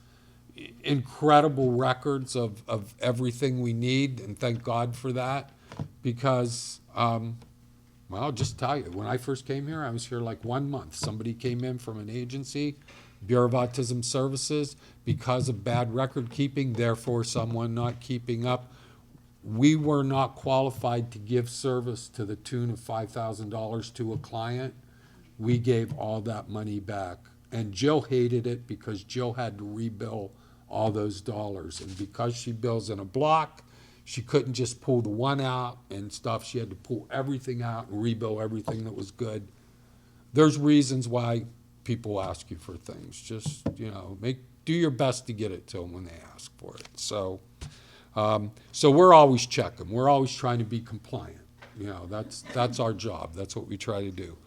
incredible records of everything we need, and thank God for that, because, well, I'll just tell you, when I first came here, I was here like 1 month. Somebody came in from an agency, Bureau of Autism Services, because of bad record keeping, therefore someone not keeping up. We were not qualified to give service to the tune of $5,000 to a client. We gave all that money back. And Jill hated it because Jill had to rebill all those dollars. And because she bills in a block, she couldn't just pull the one out and stuff. She had to pull everything out and rebill everything that was good. There's reasons why people ask you for things. Just, do your best to get it to them when they ask for it. So we're always checking. We're always trying to be compliant. That's our job. That's what we try to do.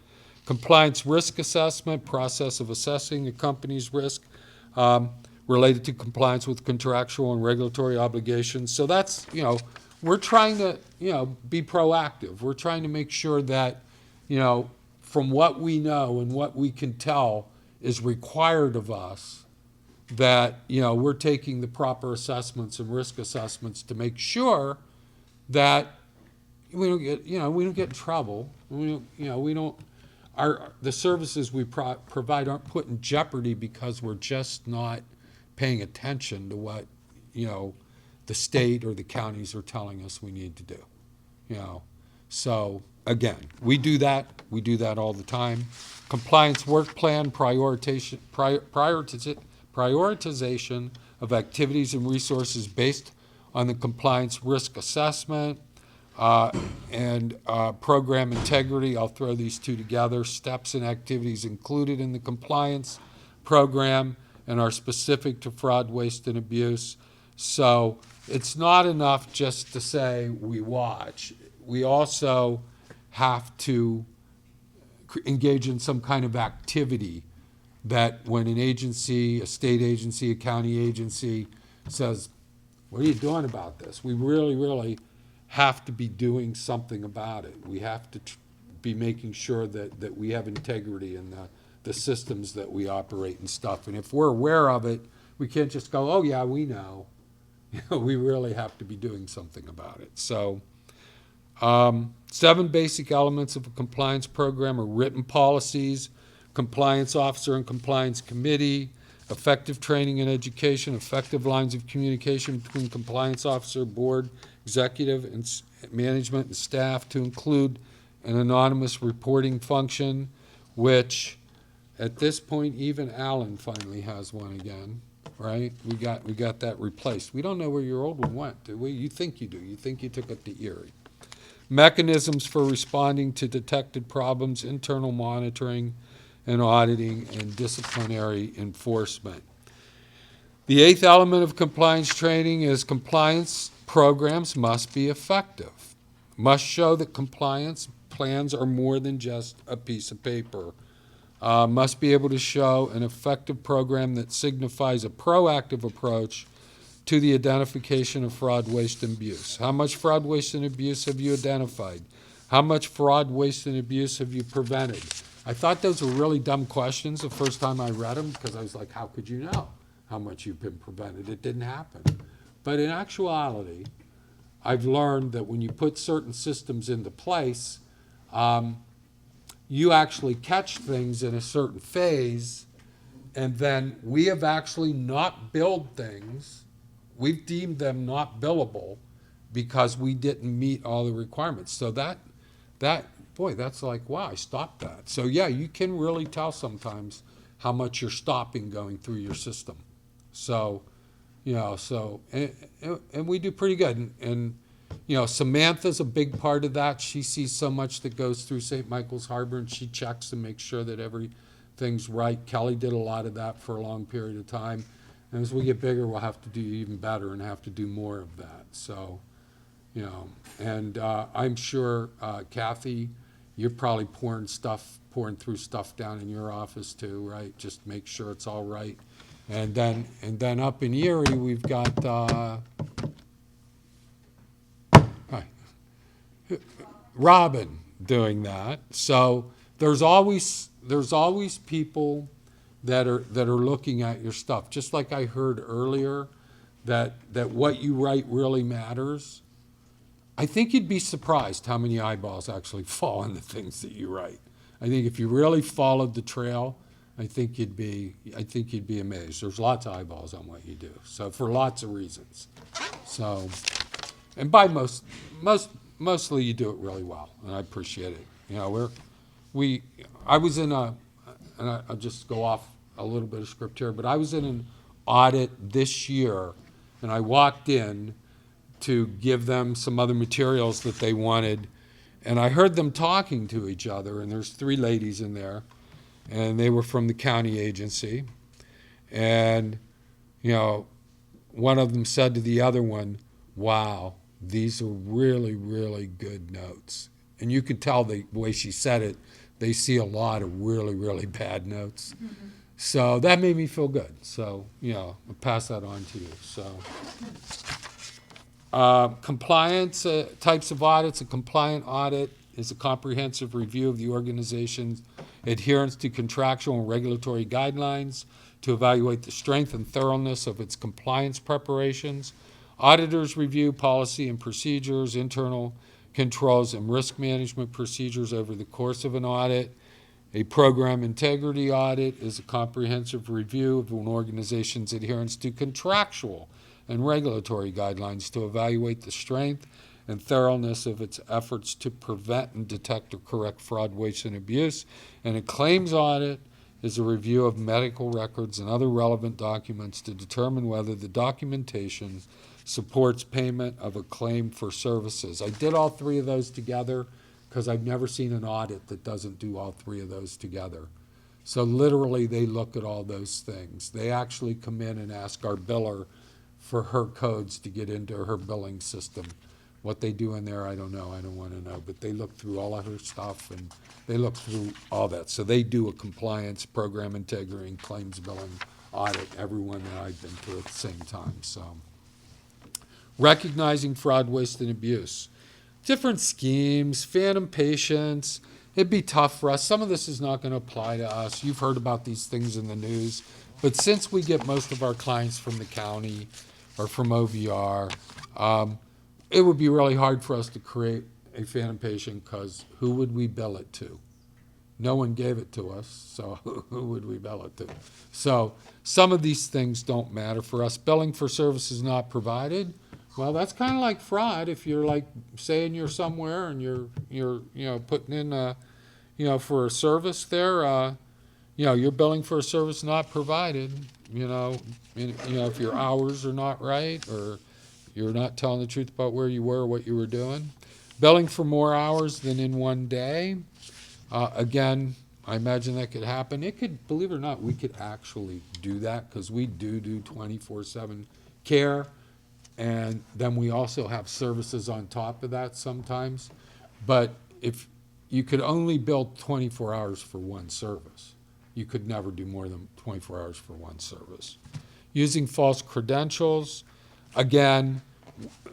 Compliance risk assessment, process of assessing a company's risk related to compliance with contractual and regulatory obligations. So that's, we're trying to, be proactive. We're trying to make sure that, from what we know and what we can tell is required of us, that, we're taking the proper assessments and risk assessments to make sure that we don't get, we don't get in trouble. We don't, the services we provide aren't put in jeopardy because we're just not paying attention to what, the state or the counties are telling us we need to do. So again, we do that all the time. Compliance work plan, prioritization of activities and resources based on the compliance risk assessment, and program integrity. I'll throw these two together. Steps and activities included in the compliance program and are specific to fraud, waste, and abuse. So it's not enough just to say we watch. We also have to engage in some kind of activity that when an agency, a state agency, a county agency says, what are you doing about this? We really, really have to be doing something about it. We have to be making sure that we have integrity in the systems that we operate and stuff. And if we're aware of it, we can't just go, oh yeah, we know. We really have to be doing something about it. So 7 basic elements of a compliance program are written policies, compliance officer and compliance committee, effective training and education, effective lines of communication between compliance officer, board, executive, and management and staff, to include an anonymous reporting function, which at this point even Alan finally has one again, right? We got that replaced. We don't know where your old one went, do we? You think you do. You think you took it to Erie. Mechanisms for responding to detected problems, internal monitoring and auditing, and disciplinary enforcement. The 8th element of compliance training is compliance programs must be effective, must show that compliance plans are more than just a piece of paper, must be able to show an effective program that signifies a proactive approach to the identification of fraud, waste, and abuse. How much fraud, waste, and abuse have you identified? How much fraud, waste, and abuse have you prevented? I thought those were really dumb questions the first time I read them, because I was like, how could you know how much you've been prevented? It didn't happen. But in actuality, I've learned that when you put certain systems into place, you actually catch things in a certain phase, and then we have actually not billed things. We've deemed them not billable because we didn't meet all the requirements. So boy, that's like, wow, I stopped that. So yeah, you can really tell sometimes how much you're stopping going through your system. So, and we do pretty good. And Samantha's a big part of that. She sees so much that goes through St. Michael's Harbor, and she checks to make sure that everything's right. Kelly did a lot of that for a long period of time. And as we get bigger, we'll have to do even better and have to do more of that. So, and I'm sure, Kathy, you're probably pouring through stuff down in your office too, right? Just make sure it's all right. And then up in Erie, we've got, Robin doing that. So there's always people that are looking at your stuff. Just like I heard earlier that what you write really matters. I think you'd be surprised how many eyeballs actually fall on the things that you write. I think if you really followed the trail, I think you'd be amazed. There's lots of eyeballs on what you do. So for lots of reasons. So, and by mostly you do it really well, and I appreciate it. I was in and I'll just go off a little bit of script here, but I was in an audit this year, and I walked in to give them some other materials that they wanted, and I heard them talking to each other, and there's 3 ladies in there, and they were from the county agency, and one of them said to the other one, "Wow, these are really, really good notes." And you could tell the way she said it, they see a lot of really, really bad notes. Mm-hmm. So that made me feel good. So, I'll pass that on to you. So, compliance types of audits. A compliant audit is a comprehensive review of the organization's adherence to contractual and regulatory guidelines to evaluate the strength and thoroughness of its compliance preparations. Auditors review policy and procedures, internal controls, and risk management procedures over the course of an audit. A program integrity audit is a comprehensive review of an organization's adherence to contractual and regulatory guidelines to evaluate the strength and thoroughness of its efforts to prevent and detect or correct fraud, waste, and abuse. And a claims audit is a review of medical records and other relevant documents to determine whether the documentation supports payment of a claim for services. I did all 3 of those together because I've never seen an audit that doesn't do all 3 of those together. So literally they look at all those things. They actually come in and ask our biller for her codes to get into her billing system. What they do in there, I don't know. I don't want to know. But they look through all of her stuff, and they look through all that. So they do a compliance, program integrity, and claims billing audit, everyone that I've been through at the same time. So, recognizing fraud, waste, and abuse. Different schemes, phantom patients. It'd be tough for us. Some of this is not going to apply to us. You've heard about these things in the news. But since we get most of our clients from the county or from OVR, it would be really hard for us to create a phantom patient because who would we bill it to? No one gave it to us, so who would we bill it to? So some of these things don't matter for us. Billing for services not provided, well, that's kind of like fraud. If you're like saying you're somewhere and you're putting in for a service there, you're billing for a service not provided. If your hours are not right or you're not telling the truth about where you were or what you were doing. Billing for more hours than in one day. Again, I imagine that could happen. It could, believe it or not, we could actually do that because we do 24/7 care. And then we also have services on top of that sometimes. But if you could only bill 24 hours for one service, you could never do more than 24 hours for one service. Using false credentials, again,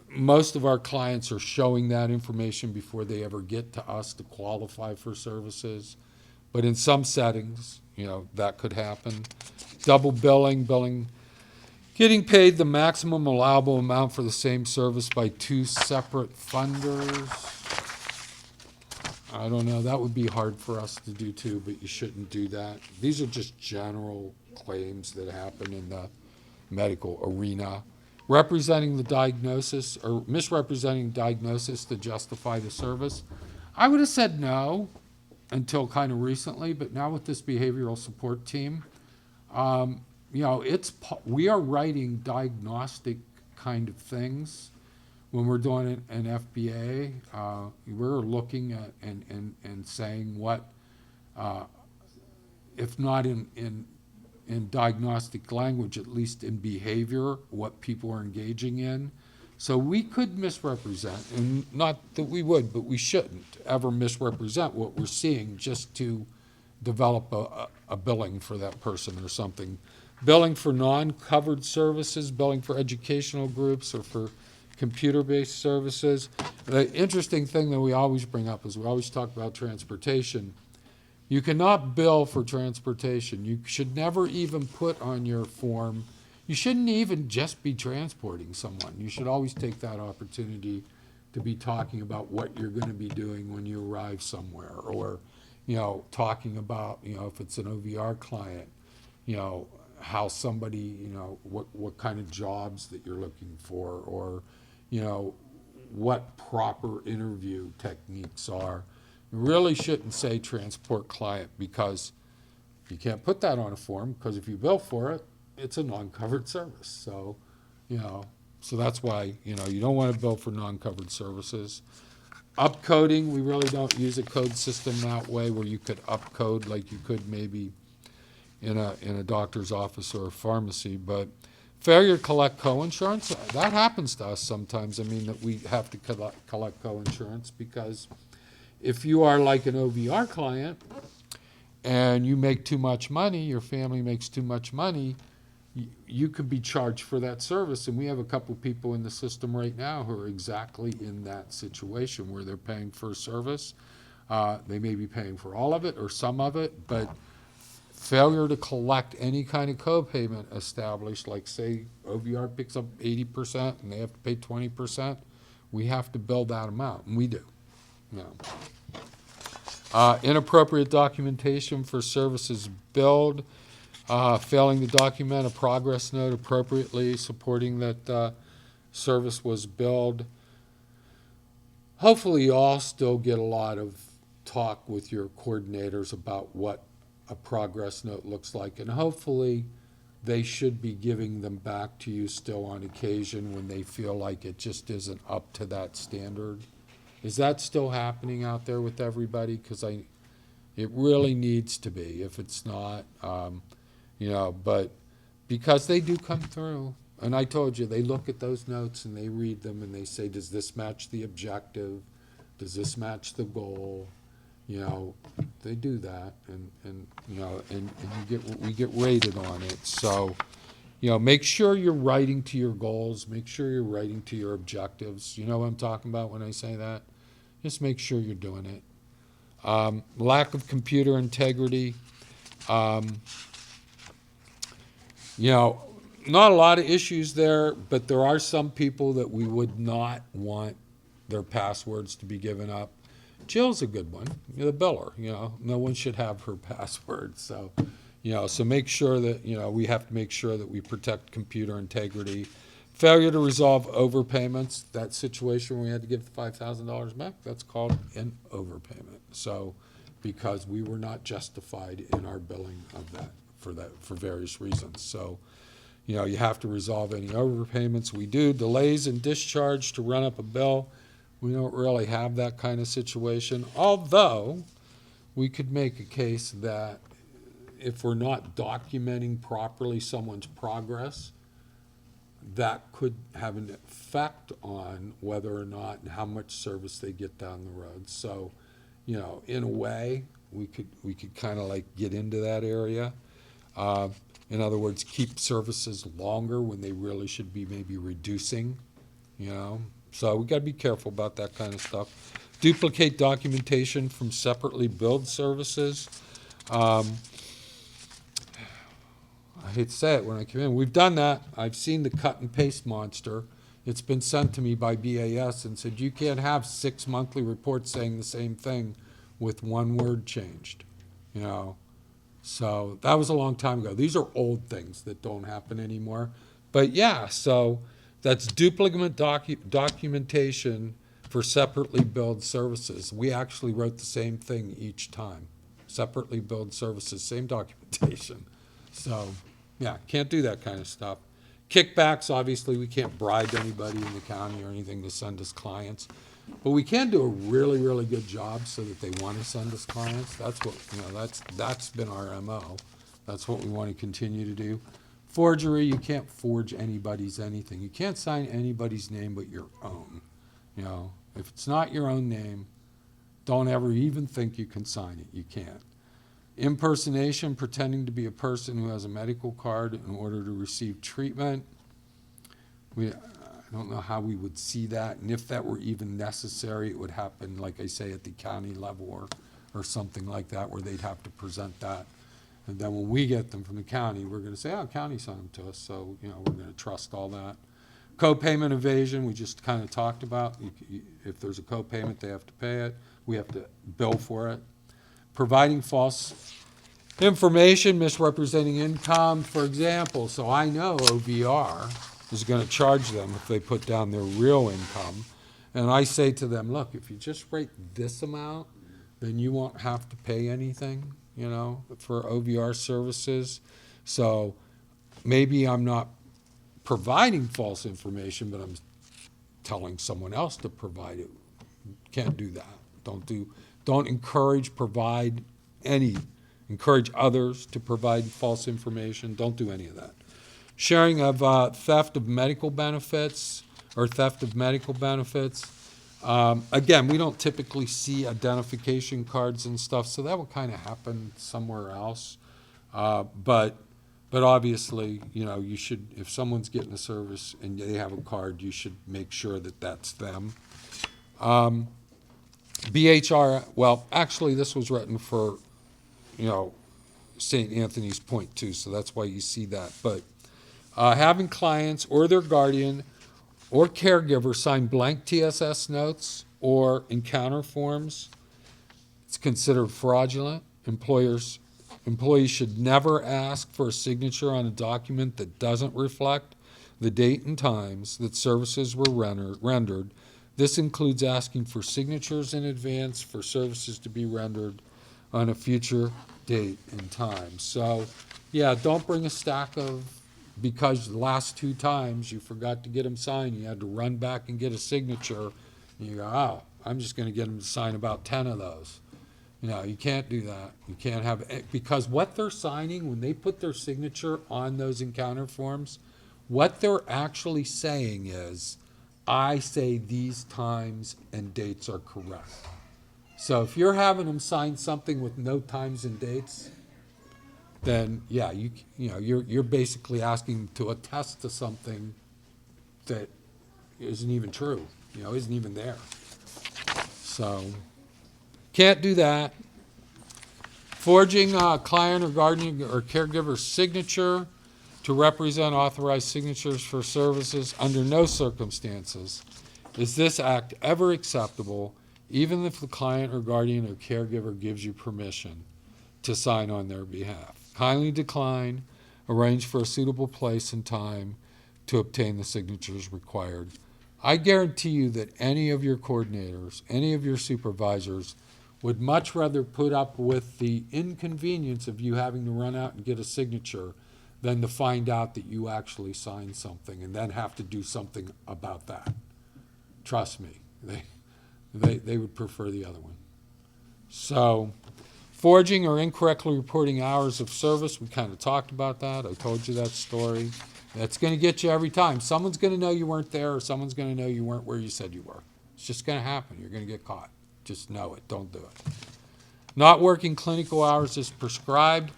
most of our clients are showing that information before they ever get to us to qualify for services. But in some settings, that could happen. Double billing, getting paid the maximum allowable amount for the same service by two separate funders. I don't know, that would be hard for us to do too, but you shouldn't do that. These are just general claims that happen in the medical arena. Representing the diagnosis or misrepresenting diagnosis to justify the service. I would have said no until kind of recently, but now with this behavioral support team, we are writing diagnostic kind of things when we're doing an FBA. We're looking at and saying what, if not in diagnostic language, at least in behavior, what people are engaging in. So we could misrepresent, and not that we would, but we shouldn't ever misrepresent what we're seeing just to develop a billing for that person or something. Billing for non-covered services, billing for educational groups or for computer-based services. The interesting thing that we always bring up is we always talk about transportation. You cannot bill for transportation. You should never even put on your form, you shouldn't even just be transporting someone. You should always take that opportunity to be talking about what you're going to be doing when you arrive somewhere, or, talking about, if it's an OVR client, how somebody, what kind of jobs that you're looking for, or, what proper interview techniques are. You really shouldn't say transport client, because you can't put that on a form, because if you bill for it, it's a non-covered service. So, so that's why, you don't want to bill for non-covered services. Upcoding, we really don't use a code system that way where you could upcode like you could maybe in a doctor's office or a pharmacy. But failure to collect co-insurance, that happens to us sometimes. I mean, that we have to collect co-insurance, because if you are like an OVR client and you make too much money, your family makes too much money, you could be charged for that service. And we have a couple people in the system right now who are exactly in that situation where they're paying for a service. They may be paying for all of it or some of it, but failure to collect any kind of co-payment established, like say OVR picks up 80% and they have to pay 20%, we have to bill that amount, and we do. Inappropriate documentation for services billed. Failing to document a progress note appropriately, supporting that service was billed. Hopefully you all still get a lot of talk with your coordinators about what a progress note looks like, and hopefully they should be giving them back to you still on occasion when they feel like it just isn't up to that standard. Is that still happening out there with everybody? Because it really needs to be. If it's not, but because they do come through, and I told you, they look at those notes and they read them and they say, does this match the objective? Does this match the goal? They do that, and we get rated on it. So, make sure you're writing to your goals. Make sure you're writing to your objectives. You know what I'm talking about when I say that? Just make sure you're doing it. Lack of computer integrity. Not a lot of issues there, but there are some people that we would not want their passwords to be given up. Jill's a good one, the biller, no one should have her password. So, so make sure that, we have to make sure that we protect computer integrity. Failure to resolve overpayments, that situation where we had to give the $5,000 back, that's called an overpayment. So, because we were not justified in our billing of that for various reasons. So, you have to resolve any overpayments. We do. Delays in discharge to run up a bill. We don't really have that kind of situation, although we could make a case that if we're not documenting properly someone's progress, that could have an effect on whether or not and how much service they get down the road. So, you know, in a way, we could kind of like get into that area. In other words, keep services longer when they really should be maybe reducing, you know. So we got to be careful about that kind of stuff. Duplicate documentation from separately billed services. I hate to say it when I come in. We've done that. I've seen the cut and paste monster. It's been sent to me by BAS and said, you can't have 6 monthly reports saying the same thing with one word changed, you know. So that was a long time ago. These are old things that don't happen anymore. But yeah, so that's duplicate documentation for separately billed services. We actually wrote the same thing each time. Separately billed services, same documentation. So yeah, can't do that kind of stuff. Kickbacks, obviously, we can't bribe anybody in the county or anything to send us clients. But we can do a really, really good job so that they want to send us clients. That's what, you know, that's been our MO. That's what we want to continue to do. Forgery, you can't forge anybody's anything. You can't sign anybody's name but your own. You know, if it's not your own name, don't ever even think you can sign it. You can't. Impersonation, pretending to be a person who has a medical card in order to receive treatment. I don't know how we would see that, and if that were even necessary, it would happen, like I say, at the county level or something like that, where they'd have to present that. And then when we get them from the county, we're going to say, oh, county sent them to us, so, you know, we're going to trust all that. Co-payment evasion, we just kind of talked about. If there's a co-payment, they have to pay it. We have to bill for it. Providing false information, misrepresenting income, for example. So I know OVR is going to charge them if they put down their real income. And I say to them, look, if you just write this amount, then you won't have to pay anything, you know, for OVR services. So maybe I'm not providing false information, but I'm telling someone else to provide it. Can't do that. Don't encourage others to provide false information. Don't do any of that. Sharing of theft of medical benefits or theft of medical benefits. Again, we don't typically see identification cards and stuff, so that would kind of happen somewhere else. But obviously, you know, you should, if someone's getting a service and they have a card, you should make sure that that's them. BHR, well, actually, this was written for, you know, St. Anthony's Point too, so that's why you see that. But having clients or their guardian or caregiver sign blank TSS notes or encounter forms, it's considered fraudulent. Employees should never ask for a signature on a document that doesn't reflect the date and times that services were rendered. This includes asking for signatures in advance for services to be rendered on a future date and time. So, yeah, don't bring a stack of, because the last 2 times you forgot to get them signed, you had to run back and get a signature, and you go, oh, I'm just going to get them to sign about 10 of those. You know, you can't do that. You can't have, because what they're signing, when they put their signature on those encounter forms, what they're actually saying is, I say these times and dates are correct. So if you're having them sign something with no times and dates, then yeah, you're basically asking to attest to something that isn't even true, you know, isn't even there. So can't do that. Forging a client or guardian or caregiver signature to represent authorized signatures for services under no circumstances is this act ever acceptable, even if the client or guardian or caregiver gives you permission to sign on their behalf. Kindly decline, arrange for a suitable place and time to obtain the signatures required. I guarantee you that any of your coordinators, any of your supervisors would much rather put up with the inconvenience of you having to run out and get a signature than to find out that you actually signed something and then have to do something about that. Trust me, they would prefer the other one. So, forging or incorrectly reporting hours of service, we kind of talked about that. I told you that story. That's going to get you every time. Someone's going to know you weren't there, or someone's going to know you weren't where you said you were. It's just going to happen. You're going to get caught. Just know it. Don't do it. Not working clinical hours as prescribed.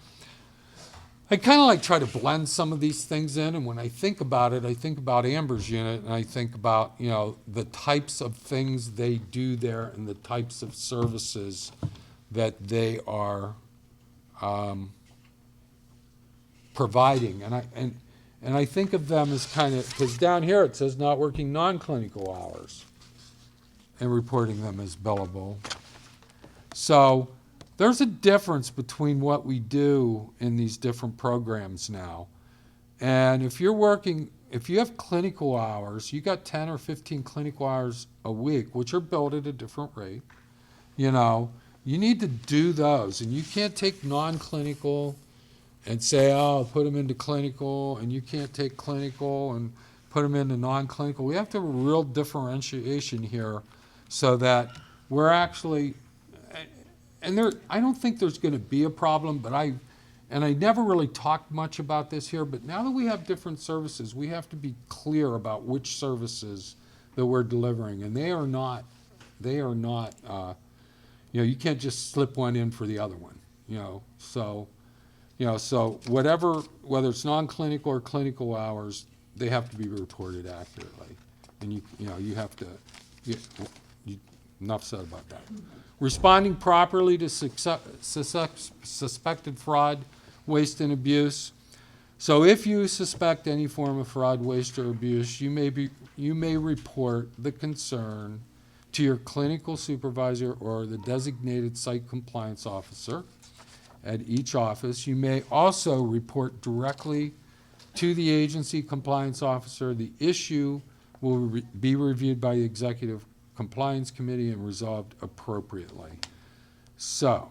I kind of like try to blend some of these things in, and when I think about it, I think about Amber's unit, and I think about, you know, the types of things they do there and the types of services that they are providing. And I think of them as kind of, because down here it says not working non-clinical hours and reporting them as billable. So there's a difference between what we do in these different programs now. And if you're working, if you have clinical hours, you got 10 or 15 clinical hours a week, which are billed at a different rate, you know, you need to do those. And you can't take non-clinical and say, oh, put them into clinical, and you can't take clinical and put them into non-clinical. We have to have a real differentiation here so that we're actually, and there, I don't think there's going to be a problem, but I never really talked much about this here, but now that we have different services, we have to be clear about which services that we're delivering, and they are not, you know, you can't just slip one in for the other one, you know, so whatever, whether it's non-clinical or clinical hours, they have to be reported accurately. And you know, you have to, enough said about that. Responding properly to suspected fraud, waste, and abuse. So if you suspect any form of fraud, waste, or abuse, you may report the concern to your clinical supervisor or the designated site compliance officer at each office. You may also report directly to the agency compliance officer. The issue will be reviewed by the Executive Compliance Committee and resolved appropriately. So,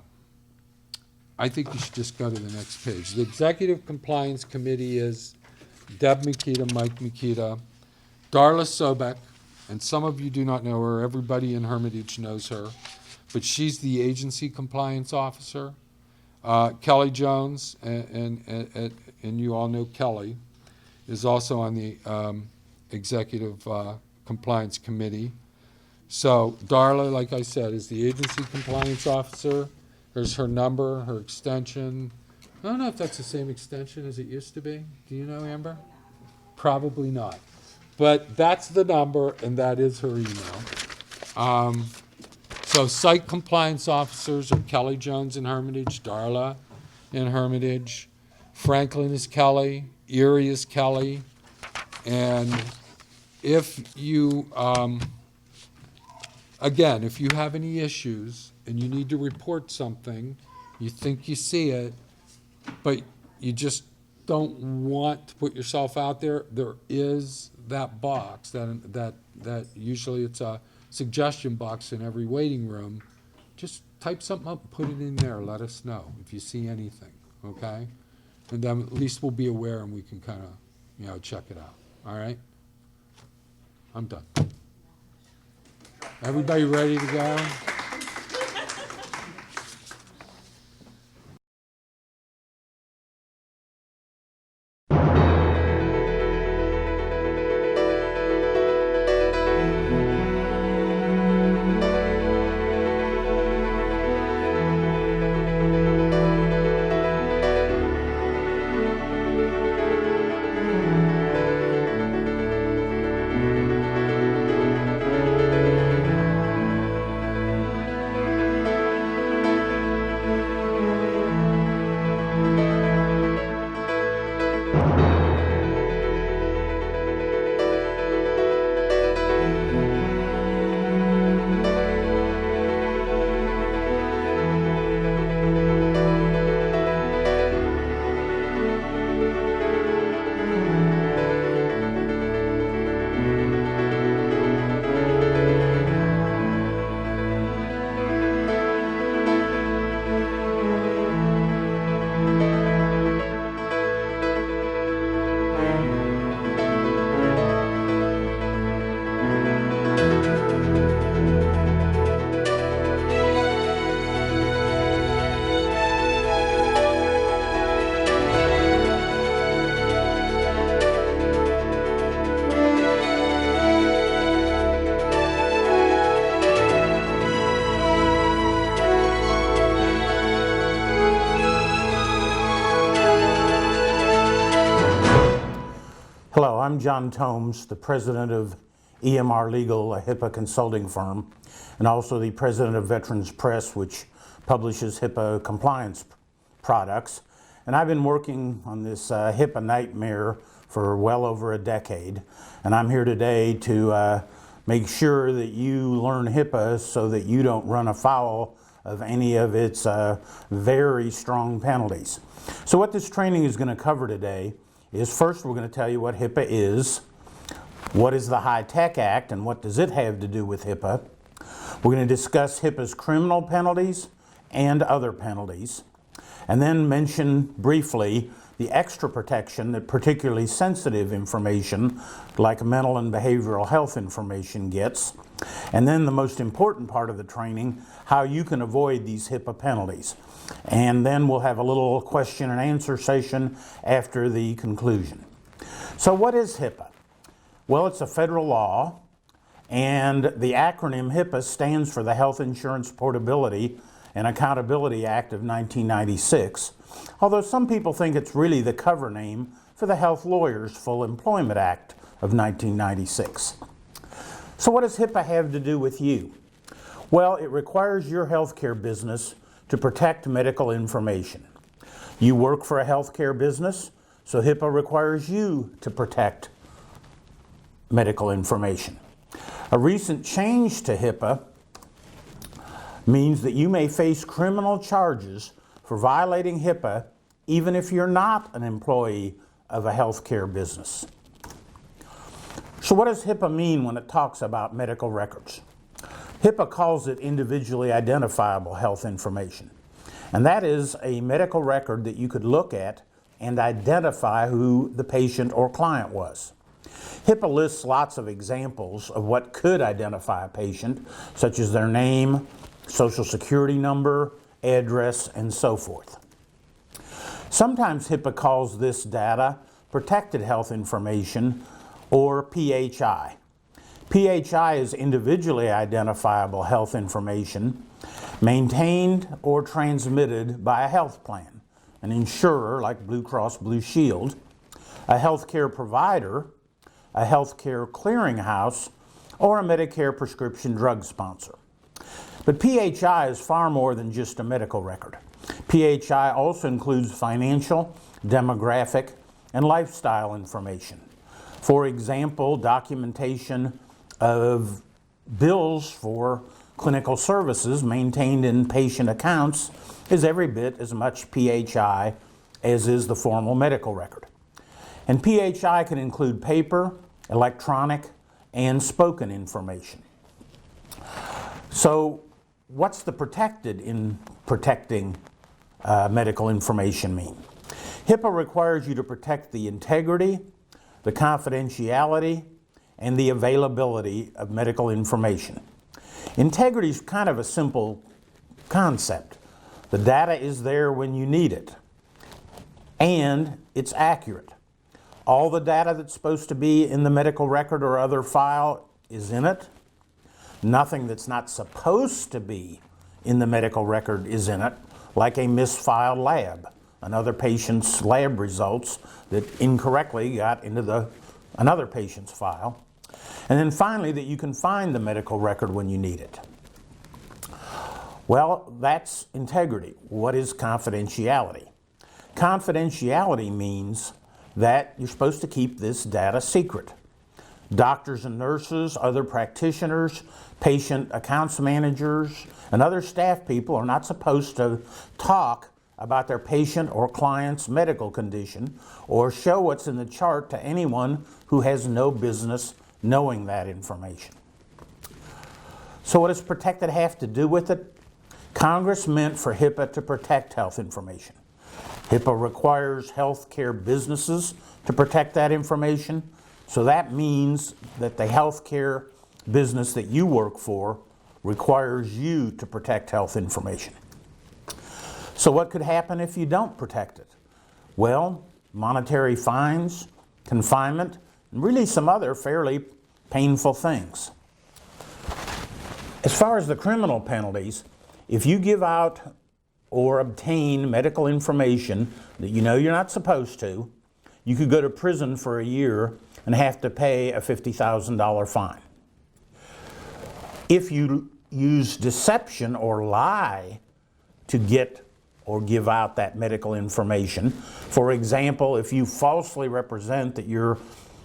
I think you should just go to the next page. The Executive Compliance Committee is Deb Mikita, Mike Mikita, Darla Sobek, and some of you do not know her. Everybody in Hermitage knows her, but she's the agency compliance officer. Kelly Jones, and you all know Kelly, is also on the Executive Compliance Committee. So Darla, like I said, is the agency compliance officer. There's her number, her extension. I don't know if that's the same extension as it used to be. Do you know, Amber? Probably not. But that's the number, and that is her email. So site compliance officers are Kelly Jones in Hermitage, Darla in Hermitage, Franklin is Kelly, Erie is Kelly, and if you, again, if you have any issues and you need to report something, you think you see it, but you just don't want to put yourself out there, there is that box, that usually it's a suggestion box in every waiting room. Just type something up and put it in there. Let us know if you see anything, okay? And then at least we'll be aware and we can kind of, you know, check it out. All right? I'm done. Everybody ready to go? I'm John Tomes, the president of EMR Legal, a HIPAA consulting firm, and also the president of Veterans Press, which publishes HIPAA compliance products. And I've been working on this HIPAA nightmare for well over a decade. And I'm here today to make sure that you learn HIPAA so that you don't run afoul of any of its very strong penalties. So what this training is going to cover today is, first we're going to tell you what HIPAA is, what is the HITECH Act and what does it have to do with HIPAA. We're going to discuss HIPAA's criminal penalties and other penalties, and then mention briefly the extra protection that particularly sensitive information like mental and behavioral health information gets, and then the most important part of the training, how you can avoid these HIPAA penalties. And then we'll have a little question and answer session after the conclusion. So what is HIPAA? Well, it's a federal law, and the acronym HIPAA stands for the Health Insurance Portability and Accountability Act of 1996, although some people think it's really the cover name for the Health Lawyers Full Employment Act of 1996. So what does HIPAA have to do with you? Well, it requires your healthcare business to protect medical information. You work for a healthcare business, so HIPAA requires you to protect medical information. A recent change to HIPAA means that you may face criminal charges for violating HIPAA even if you're not an employee of a healthcare business. So what does HIPAA mean when it talks about medical records? HIPAA calls it individually identifiable health information. And that is a medical record that you could look at and identify who the patient or client was. HIPAA lists lots of examples of what could identify a patient, such as their name, social security number, address, and so forth. Sometimes HIPAA calls this data protected health information, or PHI. PHI is individually identifiable health information maintained or transmitted by a health plan, an insurer like Blue Cross Blue Shield, a healthcare provider, a healthcare clearinghouse, or a Medicare prescription drug sponsor. But PHI is far more than just a medical record. PHI also includes financial, demographic, and lifestyle information. For example, documentation of bills for clinical services maintained in patient accounts is every bit as much PHI as is the formal medical record. And PHI can include paper, electronic, and spoken information. So what's the protected in protecting medical information mean? HIPAA requires you to protect the integrity, the confidentiality, and the availability of medical information. Integrity is kind of a simple concept. The data is there when you need it, and it's accurate. All the data that's supposed to be in the medical record or other file is in it. Nothing that's not supposed to be in the medical record is in it, like a misfiled lab, another patient's lab results that incorrectly got into another patient's file. And then finally, that you can find the medical record when you need it. Well, that's integrity. What is confidentiality? Confidentiality means that you're supposed to keep this data secret. Doctors and nurses, other practitioners, patient accounts managers, and other staff people are not supposed to talk about their patient or client's medical condition or show what's in the chart to anyone who has no business knowing that information. So what does protected have to do with it? Congress meant for HIPAA to protect health information. HIPAA requires healthcare businesses to protect that information, so that means that the healthcare business that you work for requires you to protect health information. So what could happen if you don't protect it? Well, monetary fines, confinement, and really some other fairly painful things. As far as the criminal penalties, if you give out or obtain medical information that you know you're not supposed to, you could go to prison for a year and have to pay a $50,000 fine. If you use deception or lie to get or give out that medical information, for example, if you falsely represent that you're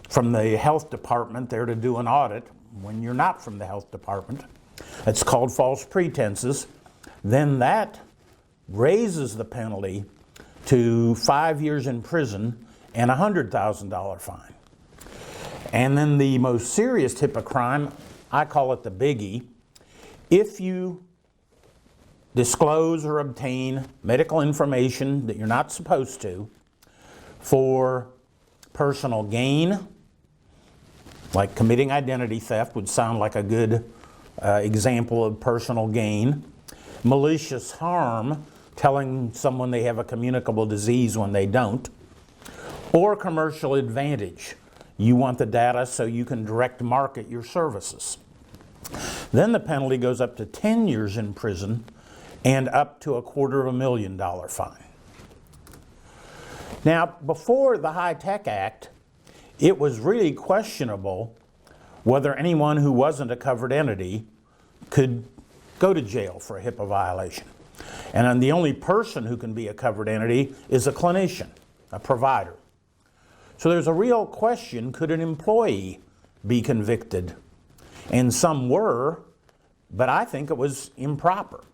from the health department there to do an audit when you're not from the health department, it's called false pretenses, then that raises the penalty to 5 years in prison and a $100,000 fine. And then the most serious HIPAA crime, I call it the biggie. If you disclose or obtain medical information that you're not supposed to for personal gain, like committing identity theft would sound like a good example of personal gain, malicious harm, telling someone they have a communicable disease when they don't, or commercial advantage. You want the data so you can direct market your services. Then the penalty goes up to 10 years in prison and up to a $250,000 fine. Now, before the HITECH Act, it was really questionable whether anyone who wasn't a covered entity could go to jail for a HIPAA violation. And then the only person who can be a covered entity is a clinician, a provider. So there's a real question, could an employee be convicted? And some were, but I think it was improper.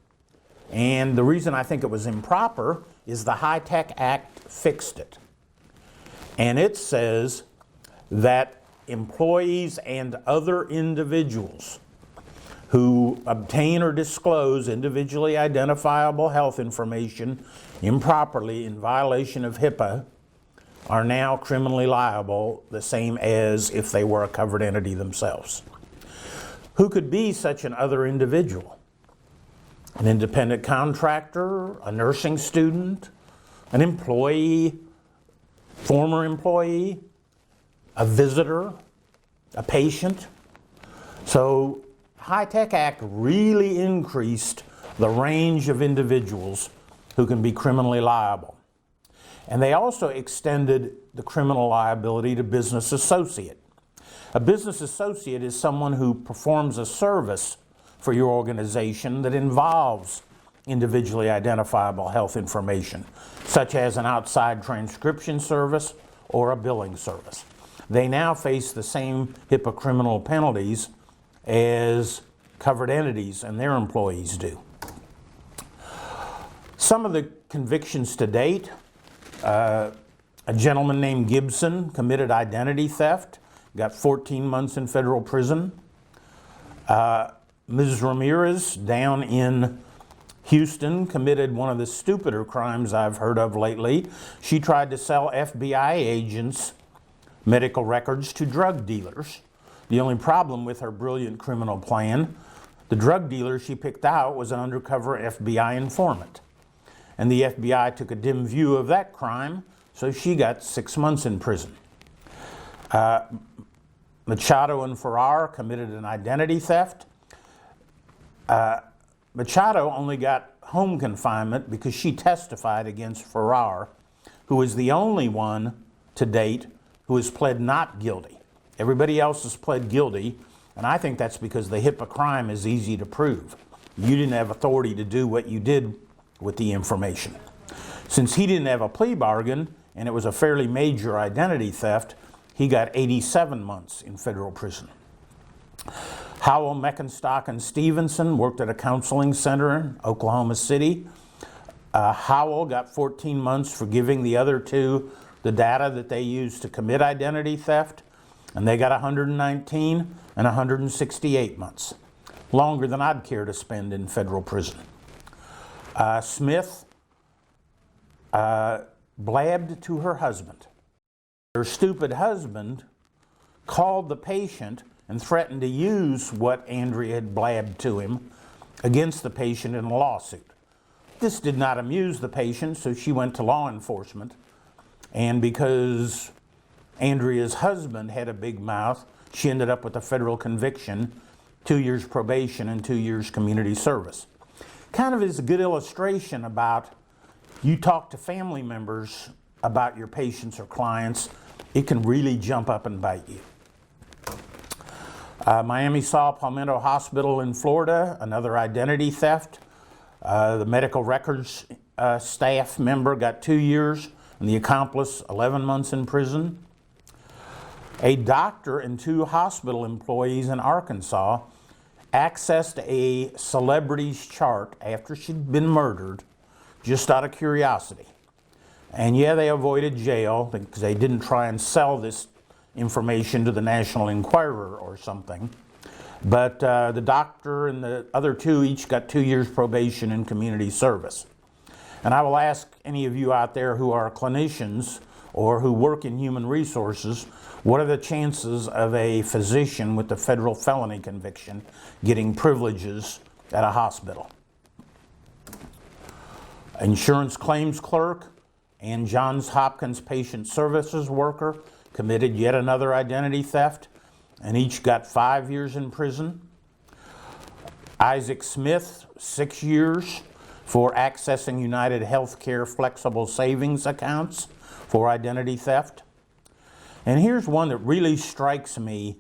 And the reason I think it was improper is the HITECH Act fixed it. And it says that employees and other individuals who obtain or disclose individually identifiable health information improperly in violation of HIPAA are now criminally liable, the same as if they were a covered entity themselves. Who could be such an other individual? An independent contractor, a nursing student, an employee, former employee, a visitor, a patient. So HITECH Act really increased the range of individuals who can be criminally liable. And they also extended the criminal liability to business associate. A business associate is someone who performs a service for your organization that involves individually identifiable health information, such as an outside transcription service or a billing service. They now face the same HIPAA criminal penalties as covered entities and their employees do. Some of the convictions to date, a gentleman named Gibson committed identity theft, got 14 months in federal prison. Ms. Ramirez down in Houston committed one of the stupider crimes I've heard of lately. She tried to sell FBI agents medical records to drug dealers. The only problem with her brilliant criminal plan, the drug dealer she picked out was an undercover FBI informant. And the FBI took a dim view of that crime, so she got 6 months in prison. Machado and Farrar committed an identity theft. Machado only got home confinement because she testified against Farrar, who is the only one to date who has pled not guilty. Everybody else has pled guilty, and I think that's because the HIPAA crime is easy to prove. You didn't have authority to do what you did with the information. Since he didn't have a plea bargain, and it was a fairly major identity theft, he got 87 months in federal prison. Howell, Meckenstock, and Stevenson worked at a counseling center in Oklahoma City. Howell got 14 months for giving the other two the data that they used to commit identity theft, and they got 119 and 168 months, longer than I'd care to spend in federal prison. Smith blabbed to her husband. Her stupid husband called the patient and threatened to use what Andrea had blabbed to him against the patient in a lawsuit. This did not amuse the patient, so she went to law enforcement. And because Andrea's husband had a big mouth, she ended up with a federal conviction, 2 years probation and 2 years community service. Kind of is a good illustration about, you talk to family members about your patients or clients, it can really jump up and bite you. Miami Saw Palmetto Hospital in Florida, another identity theft. The medical records staff member got 2 years and the accomplice 11 months in prison. A doctor and 2 hospital employees in Arkansas accessed a celebrity's chart after she'd been murdered just out of curiosity. And yeah, they avoided jail because they didn't try and sell this information to the National Enquirer or something. But the doctor and the other 2 each got 2 years probation and community service. And I will ask any of you out there who are clinicians or who work in human resources, what are the chances of a physician with a federal felony conviction getting privileges at a hospital? Insurance claims clerk and Johns Hopkins patient services worker committed yet another identity theft, and each got 5 years in prison. Isaac Smith, 6 years for accessing United Healthcare flexible savings accounts for identity theft. And here's one that really strikes me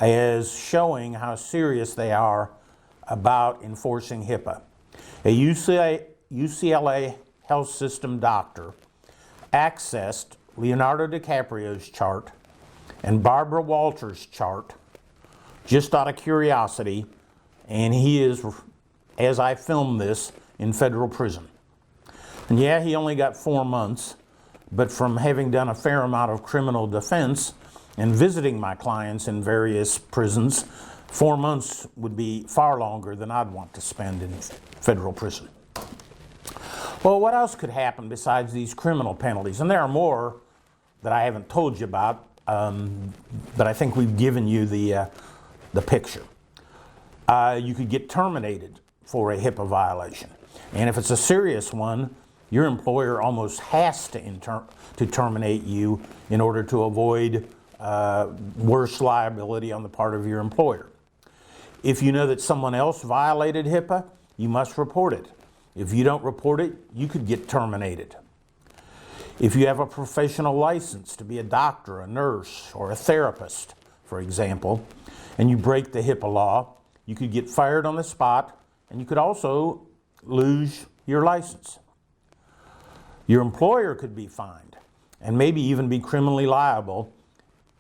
as showing how serious they are about enforcing HIPAA. A UCLA health system doctor accessed Leonardo DiCaprio's chart and Barbara Walters' chart just out of curiosity, and he is, as I film this, in federal prison. And yeah, he only got 4 months, but from having done a fair amount of criminal defense and visiting my clients in various prisons, 4 months would be far longer than I'd want to spend in federal prison. Well, what else could happen besides these criminal penalties? And there are more that I haven't told you about, but I think we've given you the picture. You could get terminated for a HIPAA violation. And if it's a serious one, your employer almost has to terminate you in order to avoid worse liability on the part of your employer. If you know that someone else violated HIPAA, you must report it. If you don't report it, you could get terminated. If you have a professional license to be a doctor, a nurse, or a therapist, for example, and you break the HIPAA law, you could get fired on the spot, and you could also lose your license. Your employer could be fined, and maybe even be criminally liable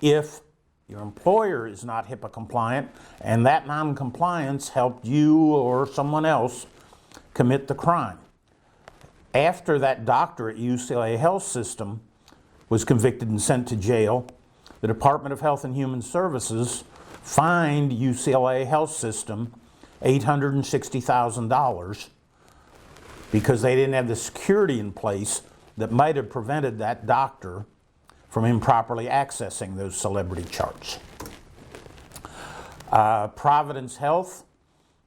if your employer is not HIPAA compliant, and that non-compliance helped you or someone else commit the crime. After that doctor at UCLA Health System was convicted and sent to jail, the Department of Health and Human Services fined UCLA Health System $860,000 because they didn't have the security in place that might have prevented that doctor from improperly accessing those celebrity charts. Providence Health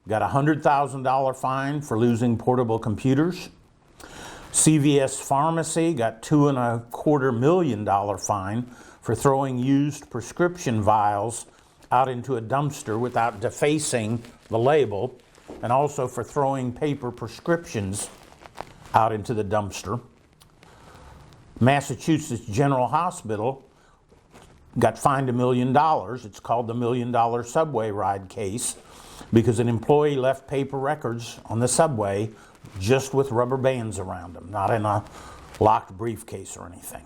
got a $100,000 fine for losing portable computers. CVS Pharmacy got $2.25 million fine for throwing used prescription vials out into a dumpster without defacing the label, and also for throwing paper prescriptions out into the dumpster. Massachusetts General Hospital got fined $1 million. It's called the $1 million subway ride case because an employee left paper records on the subway just with rubber bands around them, not in a locked briefcase or anything.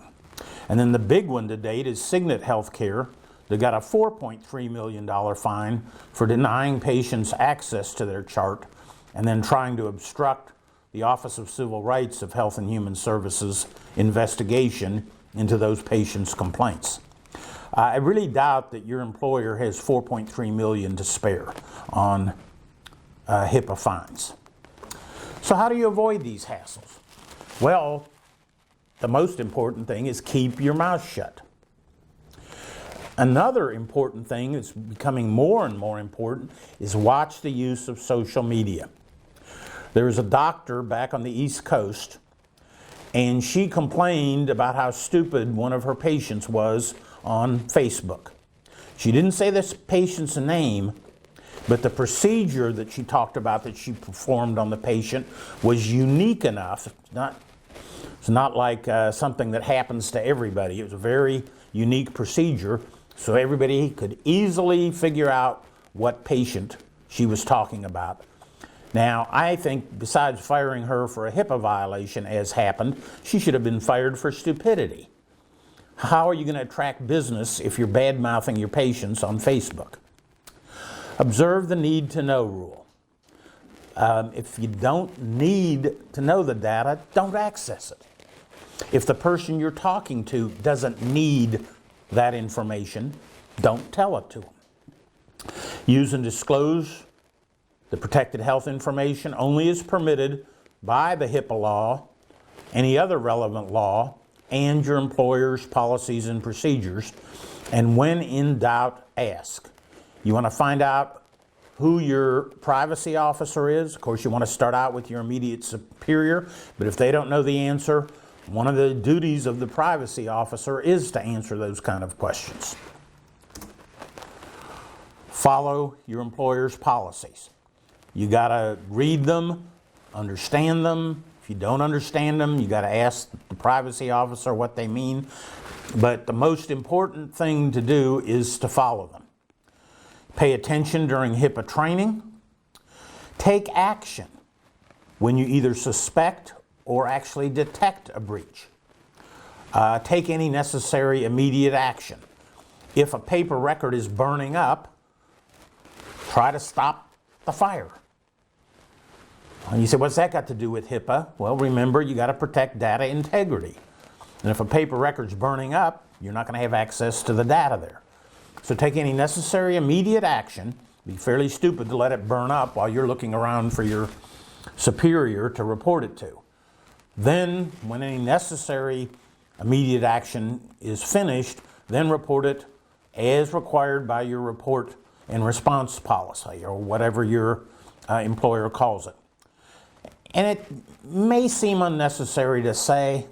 And then the big one to date is Signet Healthcare. They got a $4.3 million fine for denying patients access to their chart and then trying to obstruct the Office of Civil Rights of Health and Human Services investigation into those patients' complaints. I really doubt that your employer has $4.3 million to spare on HIPAA fines. So how do you avoid these hassles? Well, the most important thing is keep your mouth shut. Another important thing that's becoming more and more important is watch the use of social media. There was a doctor back on the East Coast, and she complained about how stupid one of her patients was on Facebook. She didn't say this patient's name, but the procedure that she talked about that she performed on the patient was unique enough, not It's not like something that happens to everybody. It was a very unique procedure, so everybody could easily figure out what patient she was talking about. Now, I think besides firing her for a HIPAA violation, as happened, she should have been fired for stupidity. How are you going to attract business if you're bad-mouthing your patients on Facebook? Observe the need to know rule. If you don't need to know the data, don't access it. If the person you're talking to doesn't need that information, don't tell it to them. Use and disclose the protected health information only is permitted by the HIPAA law, any other relevant law, and your employer's policies and procedures. And when in doubt, ask. You want to find out who your privacy officer is. Of course, you want to start out with your immediate superior, but if they don't know the answer, one of the duties of the privacy officer is to answer those kind of questions. Follow your employer's policies. You got to read them, understand them. If you don't understand them, you got to ask the privacy officer what they mean. But the most important thing to do is to follow them. Pay attention during HIPAA training. Take action when you either suspect or actually detect a breach. Take any necessary immediate action. If a paper record is burning up, try to stop the fire. And you say, what's that got to do with HIPAA? Well, remember, you got to protect data integrity. And if a paper record's burning up, you're not going to have access to the data there. So take any necessary immediate action. It'd be fairly stupid to let it burn up while you're looking around for your superior to report it to. Then, when any necessary immediate action is finished, then report it as required by your report and response policy, or whatever your employer calls it. And it may seem unnecessary to say,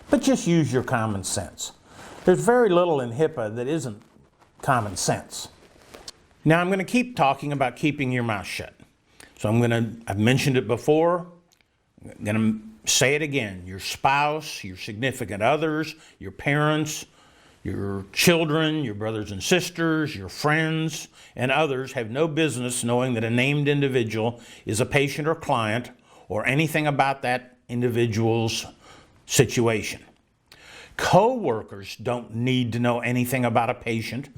but just use your common sense. There's very little in HIPAA that isn't common sense. Now, I'm going to keep talking about keeping your mouth shut. So I've mentioned it before, I'm going to say it again. Your spouse, your significant others, your parents, your children, your brothers and sisters, your friends, and others have no business knowing that a named individual is a patient or client or anything about that individual's situation. Co-workers don't need to know anything about a patient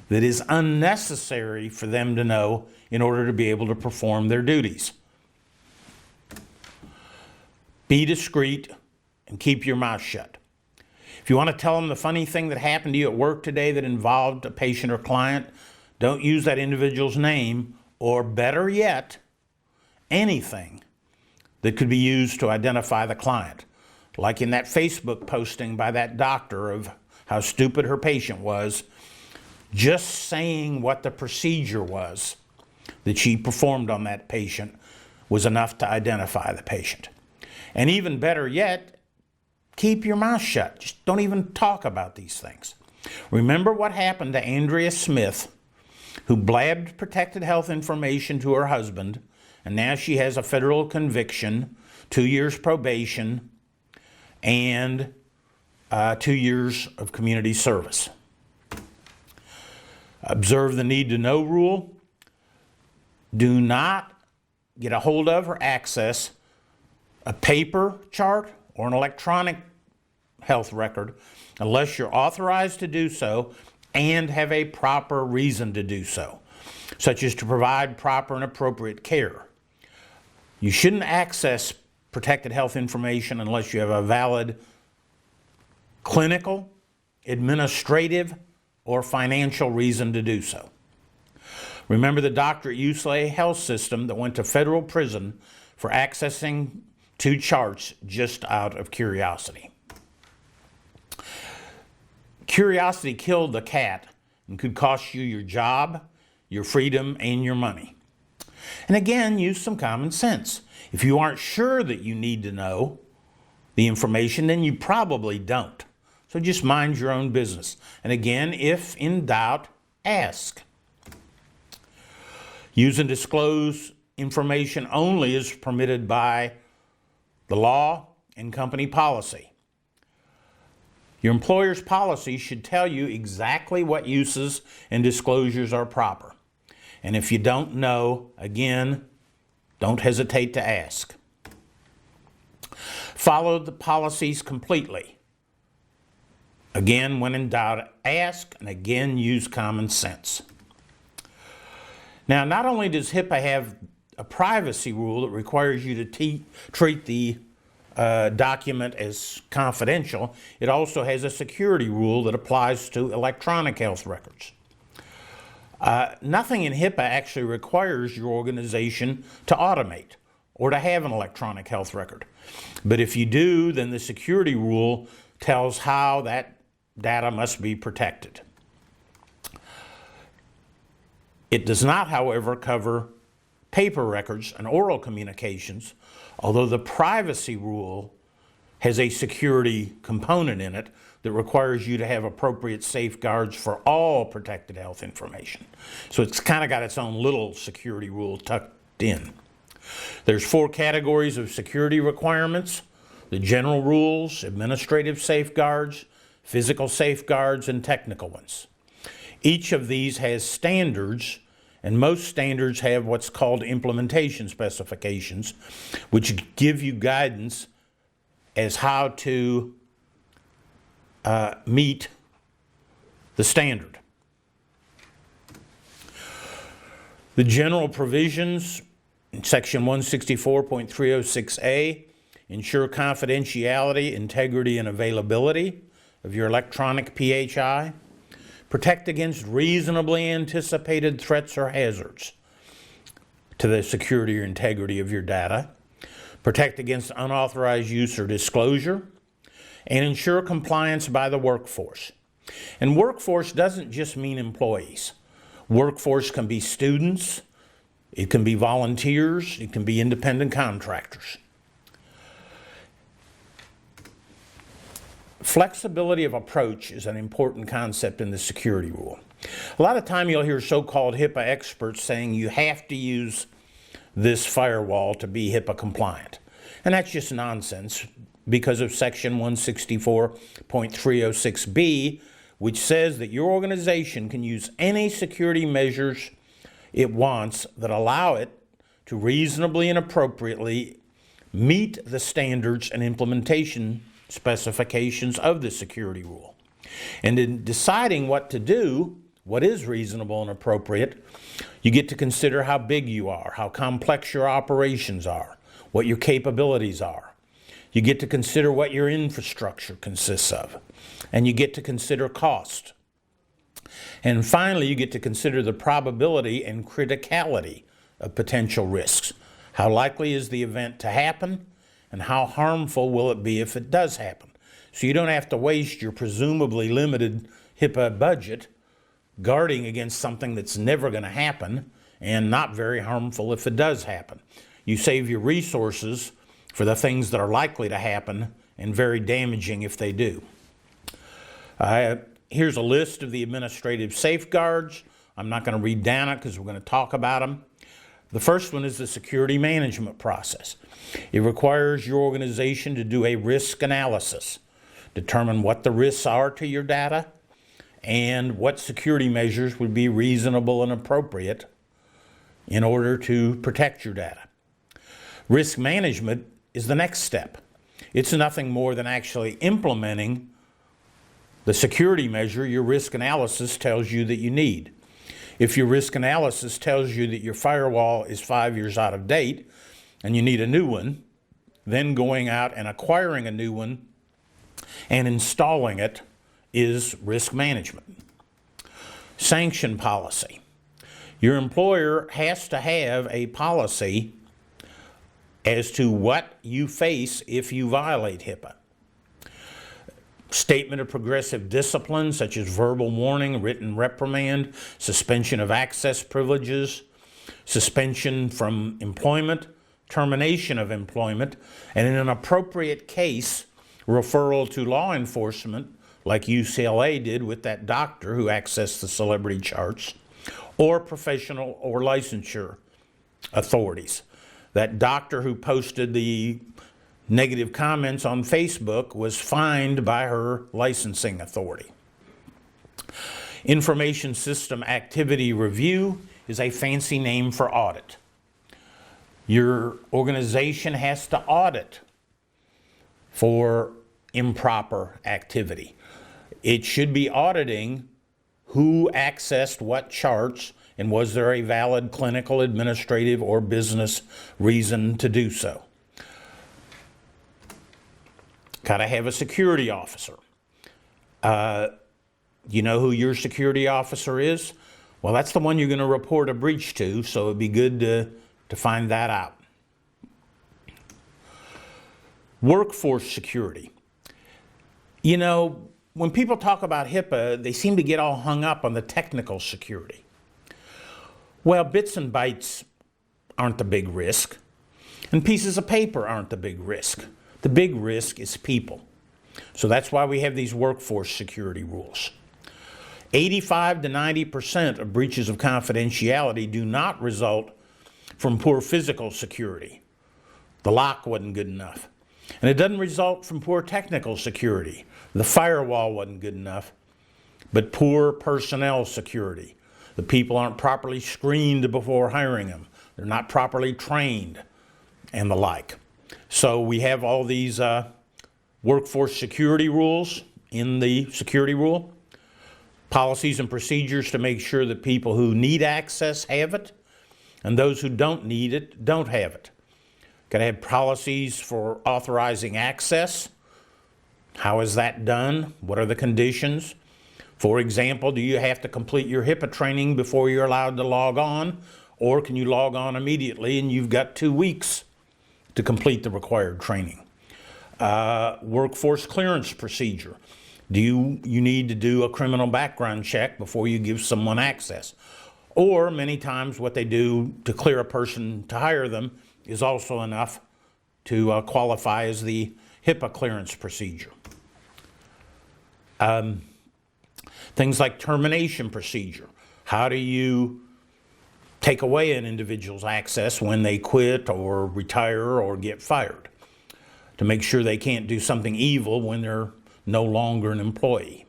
that is unnecessary for them to know in order to be able to perform their duties. Be discreet and keep your mouth shut. If you want to tell them the funny thing that happened to you at work today that involved a patient or client, don't use that individual's name, or better yet, anything that could be used to identify the client. Like in that Facebook posting by that doctor of how stupid her patient was, just saying what the procedure was that she performed on that patient was enough to identify the patient. And even better yet, keep your mouth shut. Just don't even talk about these things. Remember what happened to Andrea Smith, who blabbed protected health information to her husband, and now she has a federal conviction, 2 years probation, and 2 years of community service. Observe the need to know rule. Do not get a hold of or access a paper chart or an electronic health record unless you're authorized to do so and have a proper reason to do so, such as to provide proper and appropriate care. You shouldn't access protected health information unless you have a valid clinical, administrative, or financial reason to do so. Remember the doctor at UCLA Health System that went to federal prison for accessing 2 charts just out of curiosity. Curiosity killed the cat and could cost you your job, your freedom, and your money. And again, use some common sense. If you aren't sure that you need to know the information, then you probably don't. So just mind your own business. And again, if in doubt, ask. Use and disclose information only is permitted by the law and company policy. Your employer's policy should tell you exactly what uses and disclosures are proper. And if you don't know, again, don't hesitate to ask. Follow the policies completely. Again, when in doubt, ask, and again, use common sense. Now, not only does HIPAA have a privacy rule that requires you to treat the document as confidential, it also has a security rule that applies to electronic health records. Nothing in HIPAA actually requires your organization to automate or to have an electronic health record. But if you do, then the security rule tells how that data must be protected. It does not, however, cover paper records and oral communications, although the privacy rule has a security component in it that requires you to have appropriate safeguards for all protected health information. So it's kind of got its own little security rule tucked in. There's 4 categories of security requirements: the general rules, administrative safeguards, physical safeguards, and technical ones. Each of these has standards, and most standards have what's called implementation specifications, which give you guidance as how to meet the standard. The general provisions in Section 164.306A ensure confidentiality, integrity, and availability of your electronic PHI, protect against reasonably anticipated threats or hazards to the security or integrity of your data, protect against unauthorized use or disclosure, and ensure compliance by the workforce. And workforce doesn't just mean employees. Workforce can be students, it can be volunteers, it can be independent contractors. Flexibility of approach is an important concept in the security rule. A lot of time you'll hear so-called HIPAA experts saying you have to use this firewall to be HIPAA compliant. And that's just nonsense because of Section 164.306B, which says that your organization can use any security measures it wants that allow it to reasonably and appropriately meet the standards and implementation specifications of the security rule. And in deciding what to do, what is reasonable and appropriate, you get to consider how big you are, how complex your operations are, what your capabilities are. You get to consider what your infrastructure consists of, and you get to consider cost. And finally, you get to consider the probability and criticality of potential risks. How likely is the event to happen, and how harmful will it be if it does happen? So you don't have to waste your presumably limited HIPAA budget guarding against something that's never going to happen and not very harmful if it does happen. You save your resources for the things that are likely to happen and very damaging if they do. Here's a list of the administrative safeguards. I'm not going to read down it because we're going to talk about them. The first one is the security management process. It requires your organization to do a risk analysis, determine what the risks are to your data, and what security measures would be reasonable and appropriate in order to protect your data. Risk management is the next step. It's nothing more than actually implementing the security measure your risk analysis tells you that you need. If your risk analysis tells you that your firewall is 5 years out of date and you need a new one, then going out and acquiring a new one and installing it is risk management. Sanction policy. Your employer has to have a policy as to what you face if you violate HIPAA. Statement of progressive discipline, such as verbal warning, written reprimand, suspension of access privileges, suspension from employment, termination of employment, and in an appropriate case, referral to law enforcement, like UCLA did with that doctor who accessed the celebrity charts, or professional or licensure authorities. That doctor who posted the negative comments on Facebook was fined by her licensing authority. Information System Activity Review is a fancy name for audit. Your organization has to audit for improper activity. It should be auditing who accessed what charts and was there a valid clinical, administrative, or business reason to do so. Gotta have a security officer. You know who your security officer is? Well, that's the one you're going to report a breach to, so it'd be good to find that out. Workforce security. You know, when people talk about HIPAA, they seem to get all hung up on the technical security. Well, bits and bytes aren't the big risk, and pieces of paper aren't the big risk. The big risk is people. So that's why we have these workforce security rules. 85 to 90% of breaches of confidentiality do not result from poor physical security. The lock wasn't good enough. And it doesn't result from poor technical security. The firewall wasn't good enough, but poor personnel security. The people aren't properly screened before hiring them. They're not properly trained and the like. So we have all these workforce security rules in the security rule. Policies and procedures to make sure that people who need access have it, and those who don't need it don't have it. Got to have policies for authorizing access. How is that done? What are the conditions? For example, do you have to complete your HIPAA training before you're allowed to log on? Or can you log on immediately and you've got 2 weeks to complete the required training? Workforce clearance procedure. Do you need to do a criminal background check before you give someone access? Or many times what they do to clear a person to hire them is also enough to qualify as the HIPAA clearance procedure. Things like termination procedure. How do you take away an individual's access when they quit or retire or get fired, to make sure they can't do something evil when they're no longer an employee?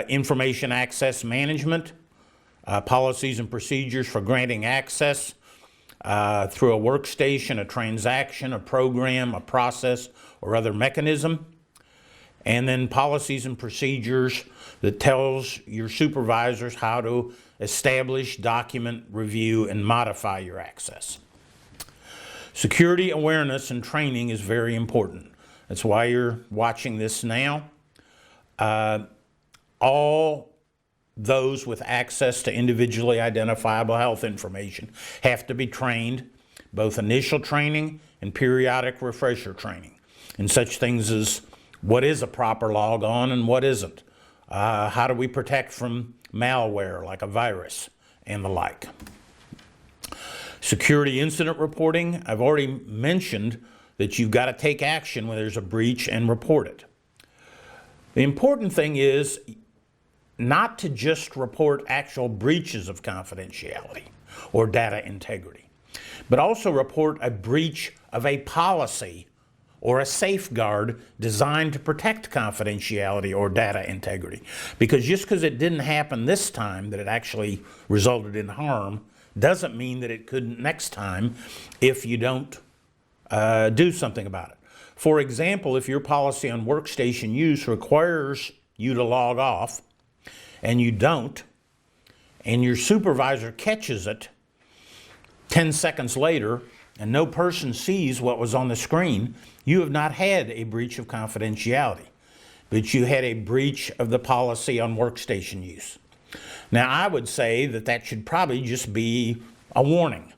Information access management, policies and procedures for granting access through a workstation, a transaction, a program, a process, or other mechanism. And then policies and procedures that tells your supervisors how to establish, document, review, and modify your access. Security awareness and training is very important. That's why you're watching this now. All those with access to individually identifiable health information have to be trained, both initial training and periodic refresher training, in such things as what is a proper log on and what isn't. How do we protect from malware like a virus and the like. Security incident reporting, I've already mentioned that you've got to take action when there's a breach and report it. The important thing is not to just report actual breaches of confidentiality or data integrity, but also report a breach of a policy or a safeguard designed to protect confidentiality or data integrity. Because just because it didn't happen this time, that it actually resulted in harm, doesn't mean that it couldn't next time if you don't do something about it. For example, if your policy on workstation use requires you to log off and you don't, and your supervisor catches it 10 seconds later and no person sees what was on the screen, you have not had a breach of confidentiality, but you had a breach of the policy on workstation use. Now, I would say that that should probably just be a warning.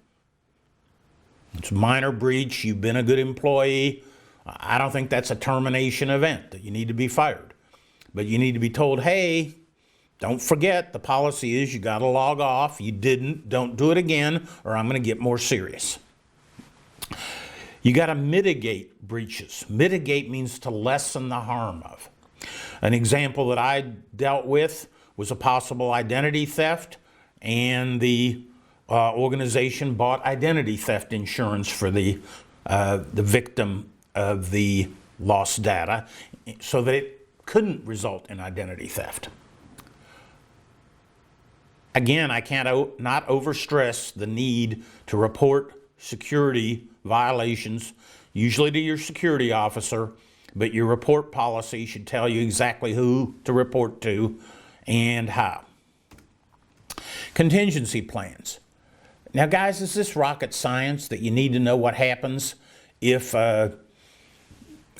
It's a minor breach, you've been a good employee. I don't think that's a termination event that you need to be fired. But you need to be told, hey, don't forget the policy is you got to log off. You didn't, don't do it again, or I'm going to get more serious. You got to mitigate breaches. Mitigate means to lessen the harm of. An example that I dealt with was a possible identity theft, and the organization bought identity theft insurance for the the victim of the lost data so that it couldn't result in identity theft. Again, I can't not overstress the need to report security violations, usually to your security officer, but your report policy should tell you exactly who to report to and how. Contingency plans. Now guys, is this rocket science that you need to know what happens if an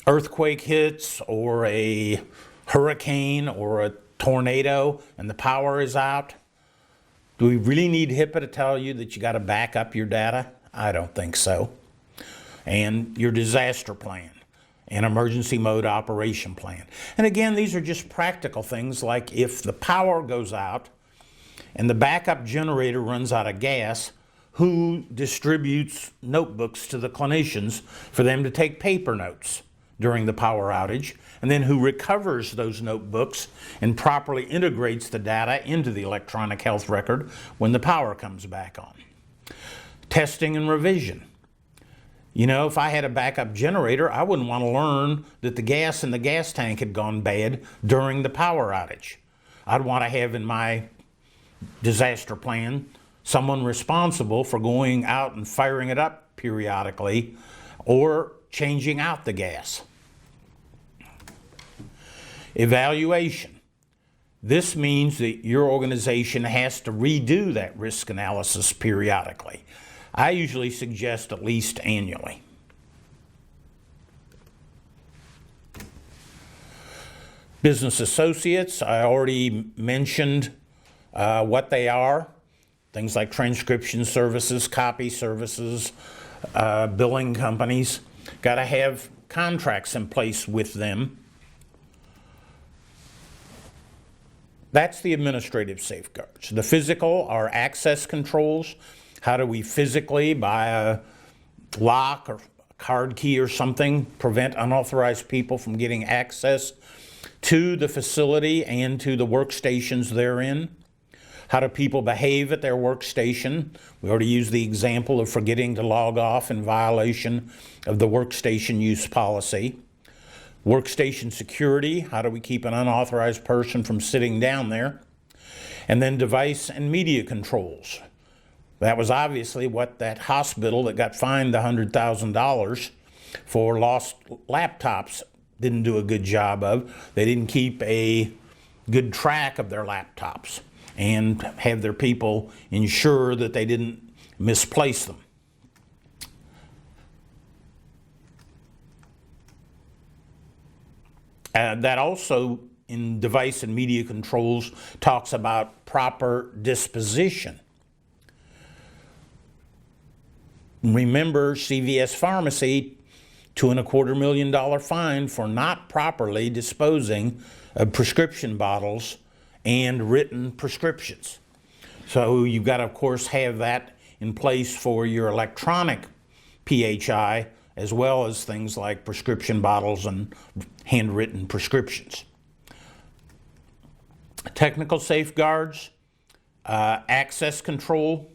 earthquake hits or a hurricane or a tornado and the power is out? Do we really need HIPAA to tell you that you got to back up your data? I don't think so. And your disaster plan and emergency mode operation plan. And again, these are just practical things like if the power goes out and the backup generator runs out of gas, who distributes notebooks to the clinicians for them to take paper notes during the power outage, and then who recovers those notebooks and properly integrates the data into the electronic health record when the power comes back on. Testing and revision. You know, if I had a backup generator, I wouldn't want to learn that the gas in the gas tank had gone bad during the power outage. I'd want to have in my disaster plan someone responsible for going out and firing it up periodically or changing out the gas. Evaluation. This means that your organization has to redo that risk analysis periodically. I usually suggest at least annually. Business associates, I already mentioned what they are. Things like transcription services, copy services, billing companies. Got to have contracts in place with them. That's the administrative safeguards. The physical are access controls. How do we physically, by a lock or a card key or something, prevent unauthorized people from getting access to the facility and to the workstations therein? How do people behave at their workstation? We already used the example of forgetting to log off in violation of the workstation use policy. Workstation security, how do we keep an unauthorized person from sitting down there? And then device and media controls. That was obviously what that hospital that got fined the $100,000 for lost laptops didn't do a good job of. They didn't keep a good track of their laptops and have their people ensure that they didn't misplace them. That also, in device and media controls, talks about proper disposition. Remember, CVS Pharmacy, $2.25 million fine for not properly disposing of prescription bottles and written prescriptions. So you've got to, of course, have that in place for your electronic PHI, as well as things like prescription bottles and handwritten prescriptions. Technical safeguards, access control.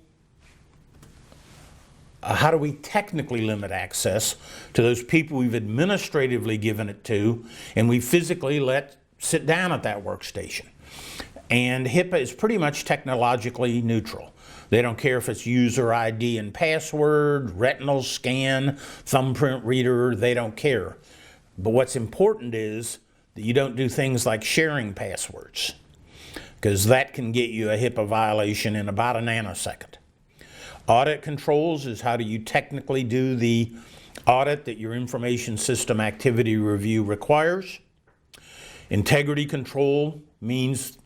How do we technically limit access to those people we've administratively given it to and we physically let sit down at that workstation? And HIPAA is pretty much technologically neutral. They don't care if it's user ID and password, retinal scan, thumbprint reader, they don't care. But what's important is that you don't do things like sharing passwords, because that can get you a HIPAA violation in about a nanosecond. Audit controls is how do you technically do the audit that your information system activity review requires. Integrity control means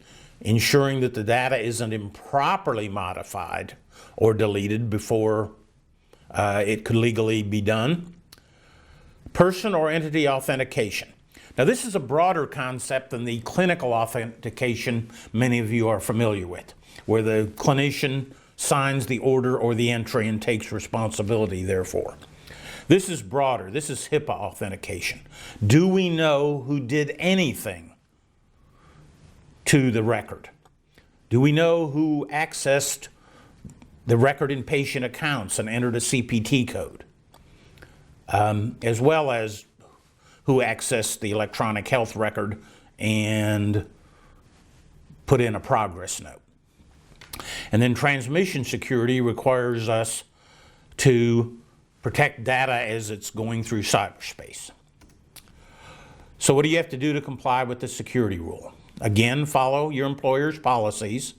ensuring that the data isn't improperly modified or deleted before it could legally be done. Person or entity authentication. Now this is a broader concept than the clinical authentication many of you are familiar with, where the clinician signs the order or the entry and takes responsibility therefore. This is broader. This is HIPAA authentication. Do we know who did anything to the record? Do we know who accessed the record in patient accounts and entered a CPT code? as well as who accessed the electronic health record and put in a progress note. And then transmission security requires us to protect data as it's going through cyberspace. So what do you have to do to comply with the security rule? Again, follow your employer's policies,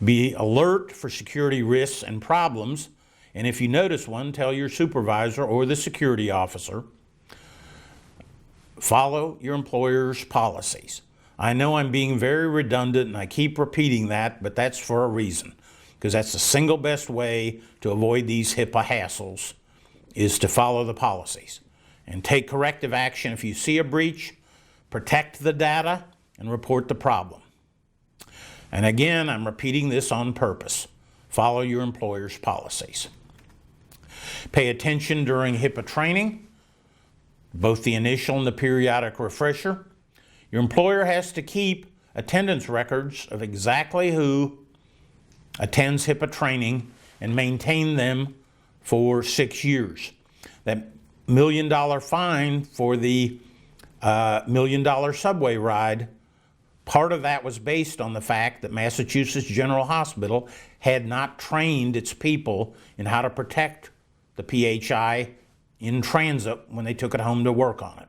be alert for security risks and problems, and if you notice one, tell your supervisor or the security officer. Follow your employer's policies. I know I'm being very redundant and I keep repeating that, but that's for a reason, because that's the single best way to avoid these HIPAA hassles is to follow the policies and take corrective action. If you see a breach, protect the data and report the problem. And again, I'm repeating this on purpose. Follow your employer's policies. Pay attention during HIPAA training, both the initial and the periodic refresher. Your employer has to keep attendance records of exactly who attends HIPAA training and maintain them for 6 years. That $1 million fine for the $1 million subway ride, part of that was based on the fact that Massachusetts General Hospital had not trained its people in how to protect the PHI in transit when they took it home to work on it.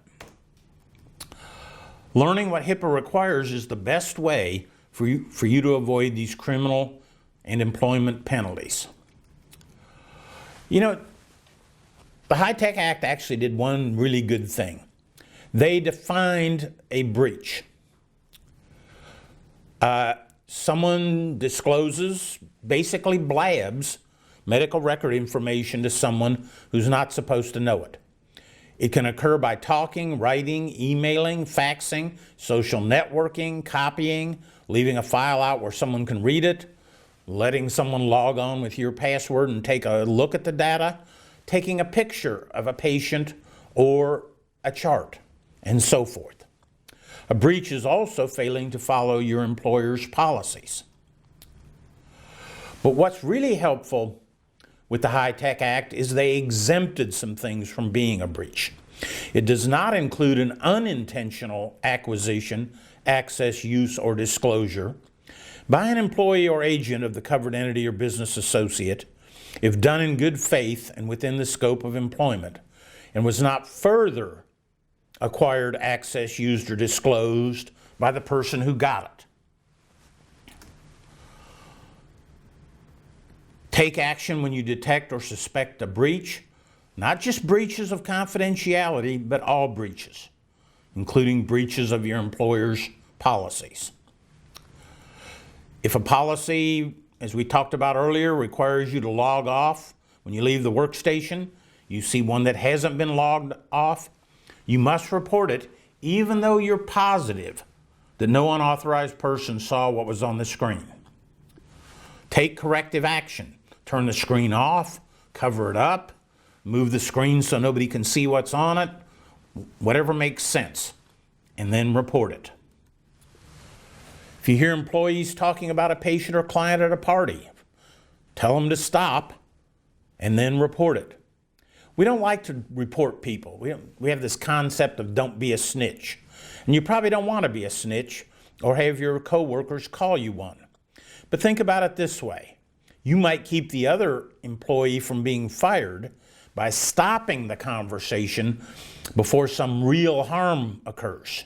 Learning what HIPAA requires is the best way for you to avoid these criminal and employment penalties. You know, the HITECH Act actually did one really good thing. They defined a breach. Someone discloses, basically blabs, medical record information to someone who's not supposed to know it. It can occur by talking, writing, emailing, faxing, social networking, copying, leaving a file out where someone can read it, letting someone log on with your password and take a look at the data, taking a picture of a patient or a chart, and so forth. A breach is also failing to follow your employer's policies. But what's really helpful with the HITECH Act is they exempted some things from being a breach. It does not include an unintentional acquisition, access, use, or disclosure by an employee or agent of the covered entity or business associate if done in good faith and within the scope of employment, and was not further acquired, access, used, or disclosed by the person who got it. Take action when you detect or suspect a breach, not just breaches of confidentiality, but all breaches, including breaches of your employer's policies. If a policy, as we talked about earlier, requires you to log off when you leave the workstation, you see one that hasn't been logged off, you must report it even though you're positive that no unauthorized person saw what was on the screen. Take corrective action. Turn the screen off, cover it up, move the screen so nobody can see what's on it, whatever makes sense, and then report it. If you hear employees talking about a patient or client at a party, tell them to stop and then report it. We don't like to report people. We have this concept of don't be a snitch. And you probably don't want to be a snitch or have your coworkers call you one. But think about it this way. You might keep the other employee from being fired by stopping the conversation before some real harm occurs.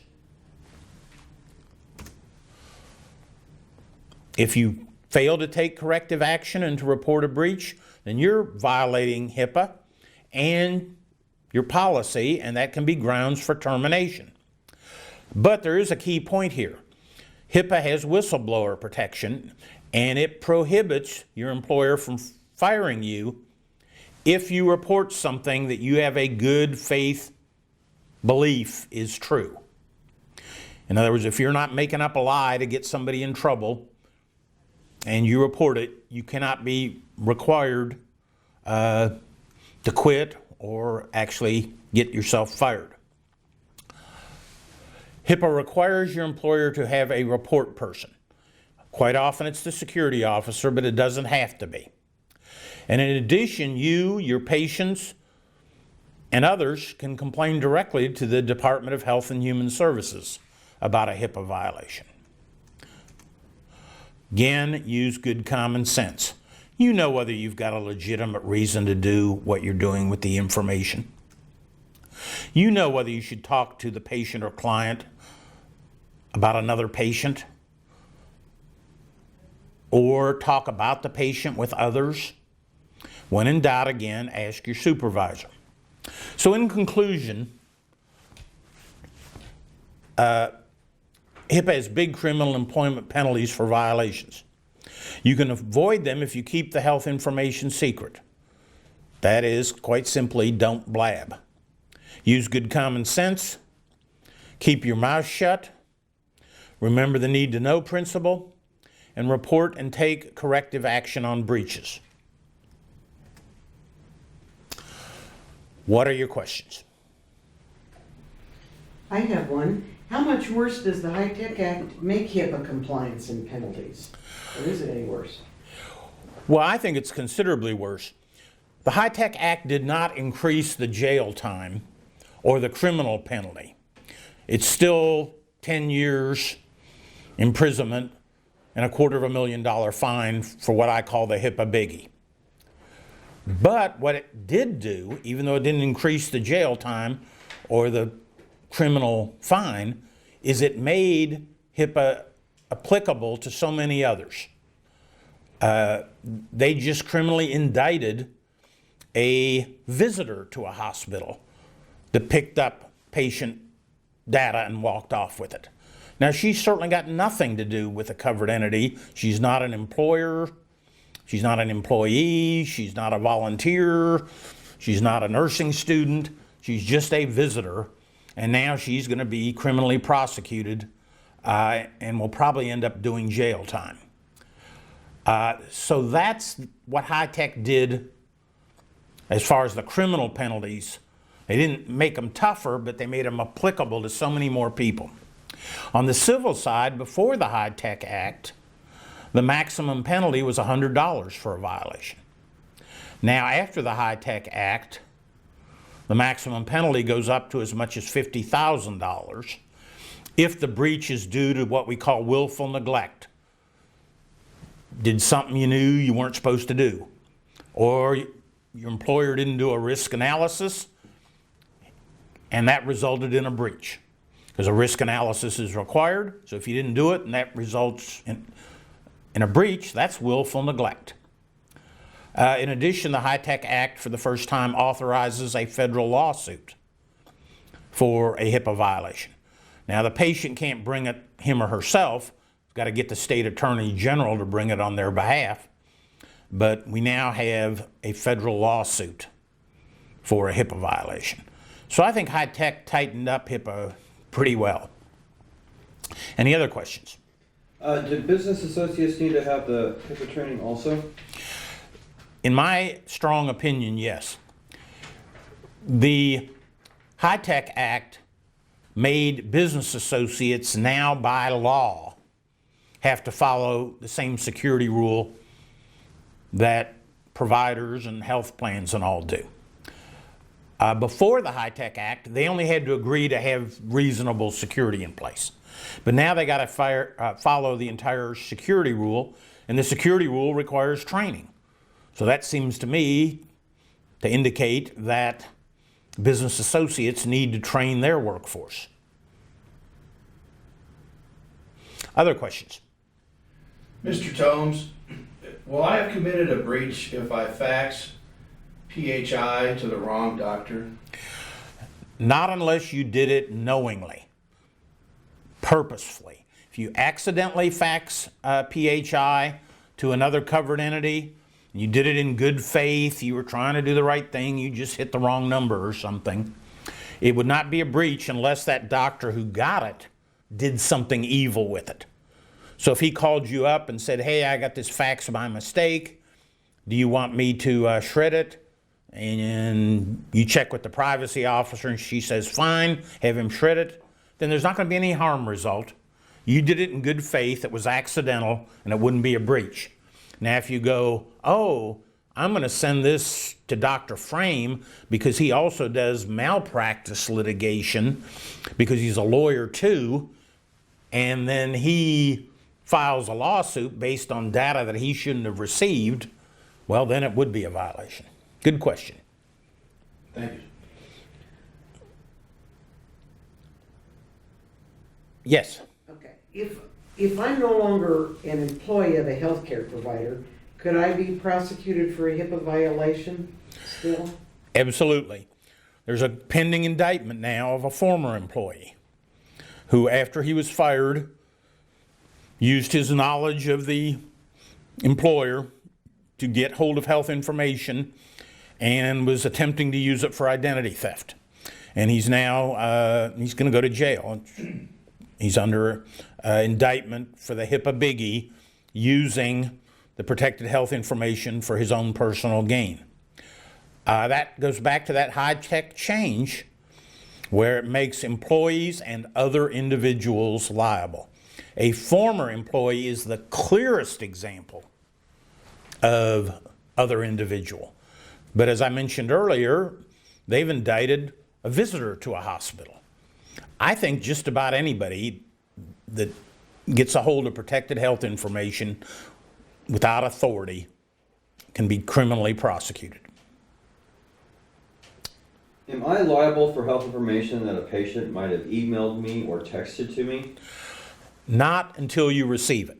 If you fail to take corrective action and to report a breach, then you're violating HIPAA and your policy, and that can be grounds for termination. But there is a key point here. HIPAA has whistleblower protection, and it prohibits your employer from firing you if you report something that you have a good faith belief is true. In other words, if you're not making up a lie to get somebody in trouble and you report it, you cannot be required to quit or actually get yourself fired. HIPAA requires your employer to have a report person. Quite often it's the security officer, but it doesn't have to be. And in addition, you, your patients, And others can complain directly to the Department of Health and Human Services about a HIPAA violation. Again, use good common sense. You know whether you've got a legitimate reason to do what you're doing with the information. You know whether you should talk to the patient or client about another patient or talk about the patient with others. When in doubt, again, ask your supervisor. So in conclusion, HIPAA has big criminal employment penalties for violations. You can avoid them if you keep the health information secret. That is, quite simply, don't blab. Use good common sense. Keep your mouth shut. Remember the need to know principle. And report and take corrective action on breaches. What are your questions? I have one. How much worse does the HITECH Act make HIPAA compliance and penalties? Or is it any worse? Well, I think it's considerably worse. The HITECH Act did not increase the jail time or the criminal penalty. It's still 10 years imprisonment and $250,000 fine for what I call the HIPAA biggie. But what it did do, even though it didn't increase the jail time or the criminal fine, is it made HIPAA applicable to so many others. They just criminally indicted a visitor to a hospital that picked up patient data and walked off with it. Now, she's certainly got nothing to do with a covered entity. She's not an employer. She's not an employee. She's not a volunteer. She's not a nursing student. She's just a visitor. And now she's going to be criminally prosecuted and will probably end up doing jail time. So that's what HITECH did as far as the criminal penalties. They didn't make them tougher, but they made them applicable to so many more people. On the civil side, before the HITECH Act, the maximum penalty was $100 for a violation. Now, after the HITECH Act, the maximum penalty goes up to as much as $50,000 if the breach is due to what we call willful neglect. Did something you knew you weren't supposed to do, or your employer didn't do a risk analysis, and that resulted in a breach. Because a risk analysis is required, so if you didn't do it and that results in a breach, that's willful neglect. In addition, the HITECH Act for the first time authorizes a federal lawsuit for a HIPAA violation. Now, the patient can't bring it him or herself. It's got to get the state attorney general to bring it on their behalf. But we now have a federal lawsuit for a HIPAA violation. So I think HITECH tightened up HIPAA pretty well. Any other questions? Do business associates need to have the HIPAA training also? In my strong opinion, yes. The HITECH Act made business associates now by law have to follow the same security rule that providers and health plans and all do. Before the HITECH Act, they only had to agree to have reasonable security in place. But now they got to follow the entire security rule, and the security rule requires training. So that seems to me to indicate that business associates need to train their workforce. Other questions? Mr. Tomes, will I have committed a breach if I fax PHI to the wrong doctor? Not unless you did it knowingly, purposefully. If you accidentally fax PHI to another covered entity, you did it in good faith, you were trying to do the right thing, you just hit the wrong number or something, it would not be a breach unless that doctor who got it did something evil with it. So if he called you up and said, hey, I got this fax by mistake, do you want me to shred it? And you check with the privacy officer and she says, fine, have him shred it, then there's not going to be any harm result. You did it in good faith, it was accidental, and it wouldn't be a breach. Now if you go, oh, I'm going to send this to Dr. Frame because he also does malpractice litigation because he's a lawyer too, and then he files a lawsuit based on data that he shouldn't have received, well, then it would be a violation. Good question. Thank you. Yes. Okay, if I'm no longer an employee of a healthcare provider, could I be prosecuted for a HIPAA violation still? Absolutely. There's a pending indictment now of a former employee who, after he was fired, used his knowledge of the employer to get hold of health information and was attempting to use it for identity theft. And he's now, he's going to go to jail. He's under indictment for the HIPAA biggie, using the protected health information for his own personal gain. That goes back to that high-tech change where it makes employees and other individuals liable. A former employee is the clearest example of other individual. But as I mentioned earlier, they've indicted a visitor to a hospital. I think just about anybody that gets a hold of protected health information without authority can be criminally prosecuted. Am I liable for health information that a patient might have emailed me or texted to me? Not until you receive it.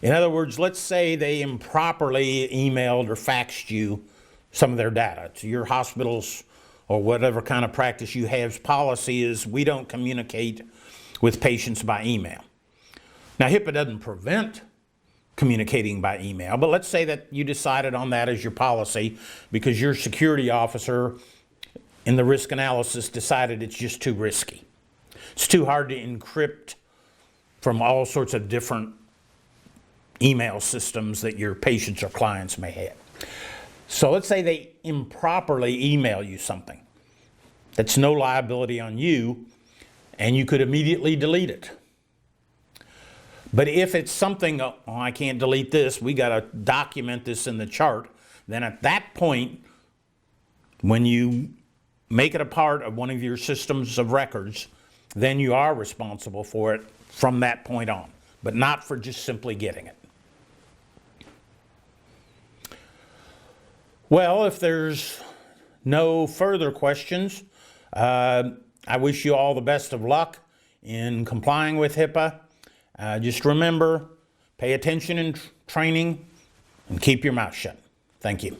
In other words, let's say they improperly emailed or faxed you some of their data. To your hospital's or whatever kind of practice you have's policy is we don't communicate with patients by email. Now, HIPAA doesn't prevent communicating by email, but let's say that you decided on that as your policy because your security officer in the risk analysis decided it's just too risky. It's too hard to encrypt from all sorts of different email systems that your patients or clients may have. So let's say they improperly email you something. That's no liability on you, and you could immediately delete it. But if it's something, oh, I can't delete this, we got to document this in the chart, then at that point, when you make it a part of one of your systems of records, then you are responsible for it from that point on, but not for just simply getting it. Well, if there's no further questions, I wish you all the best of luck in complying with HIPAA. Just remember, pay attention in training and keep your mouth shut. Thank you.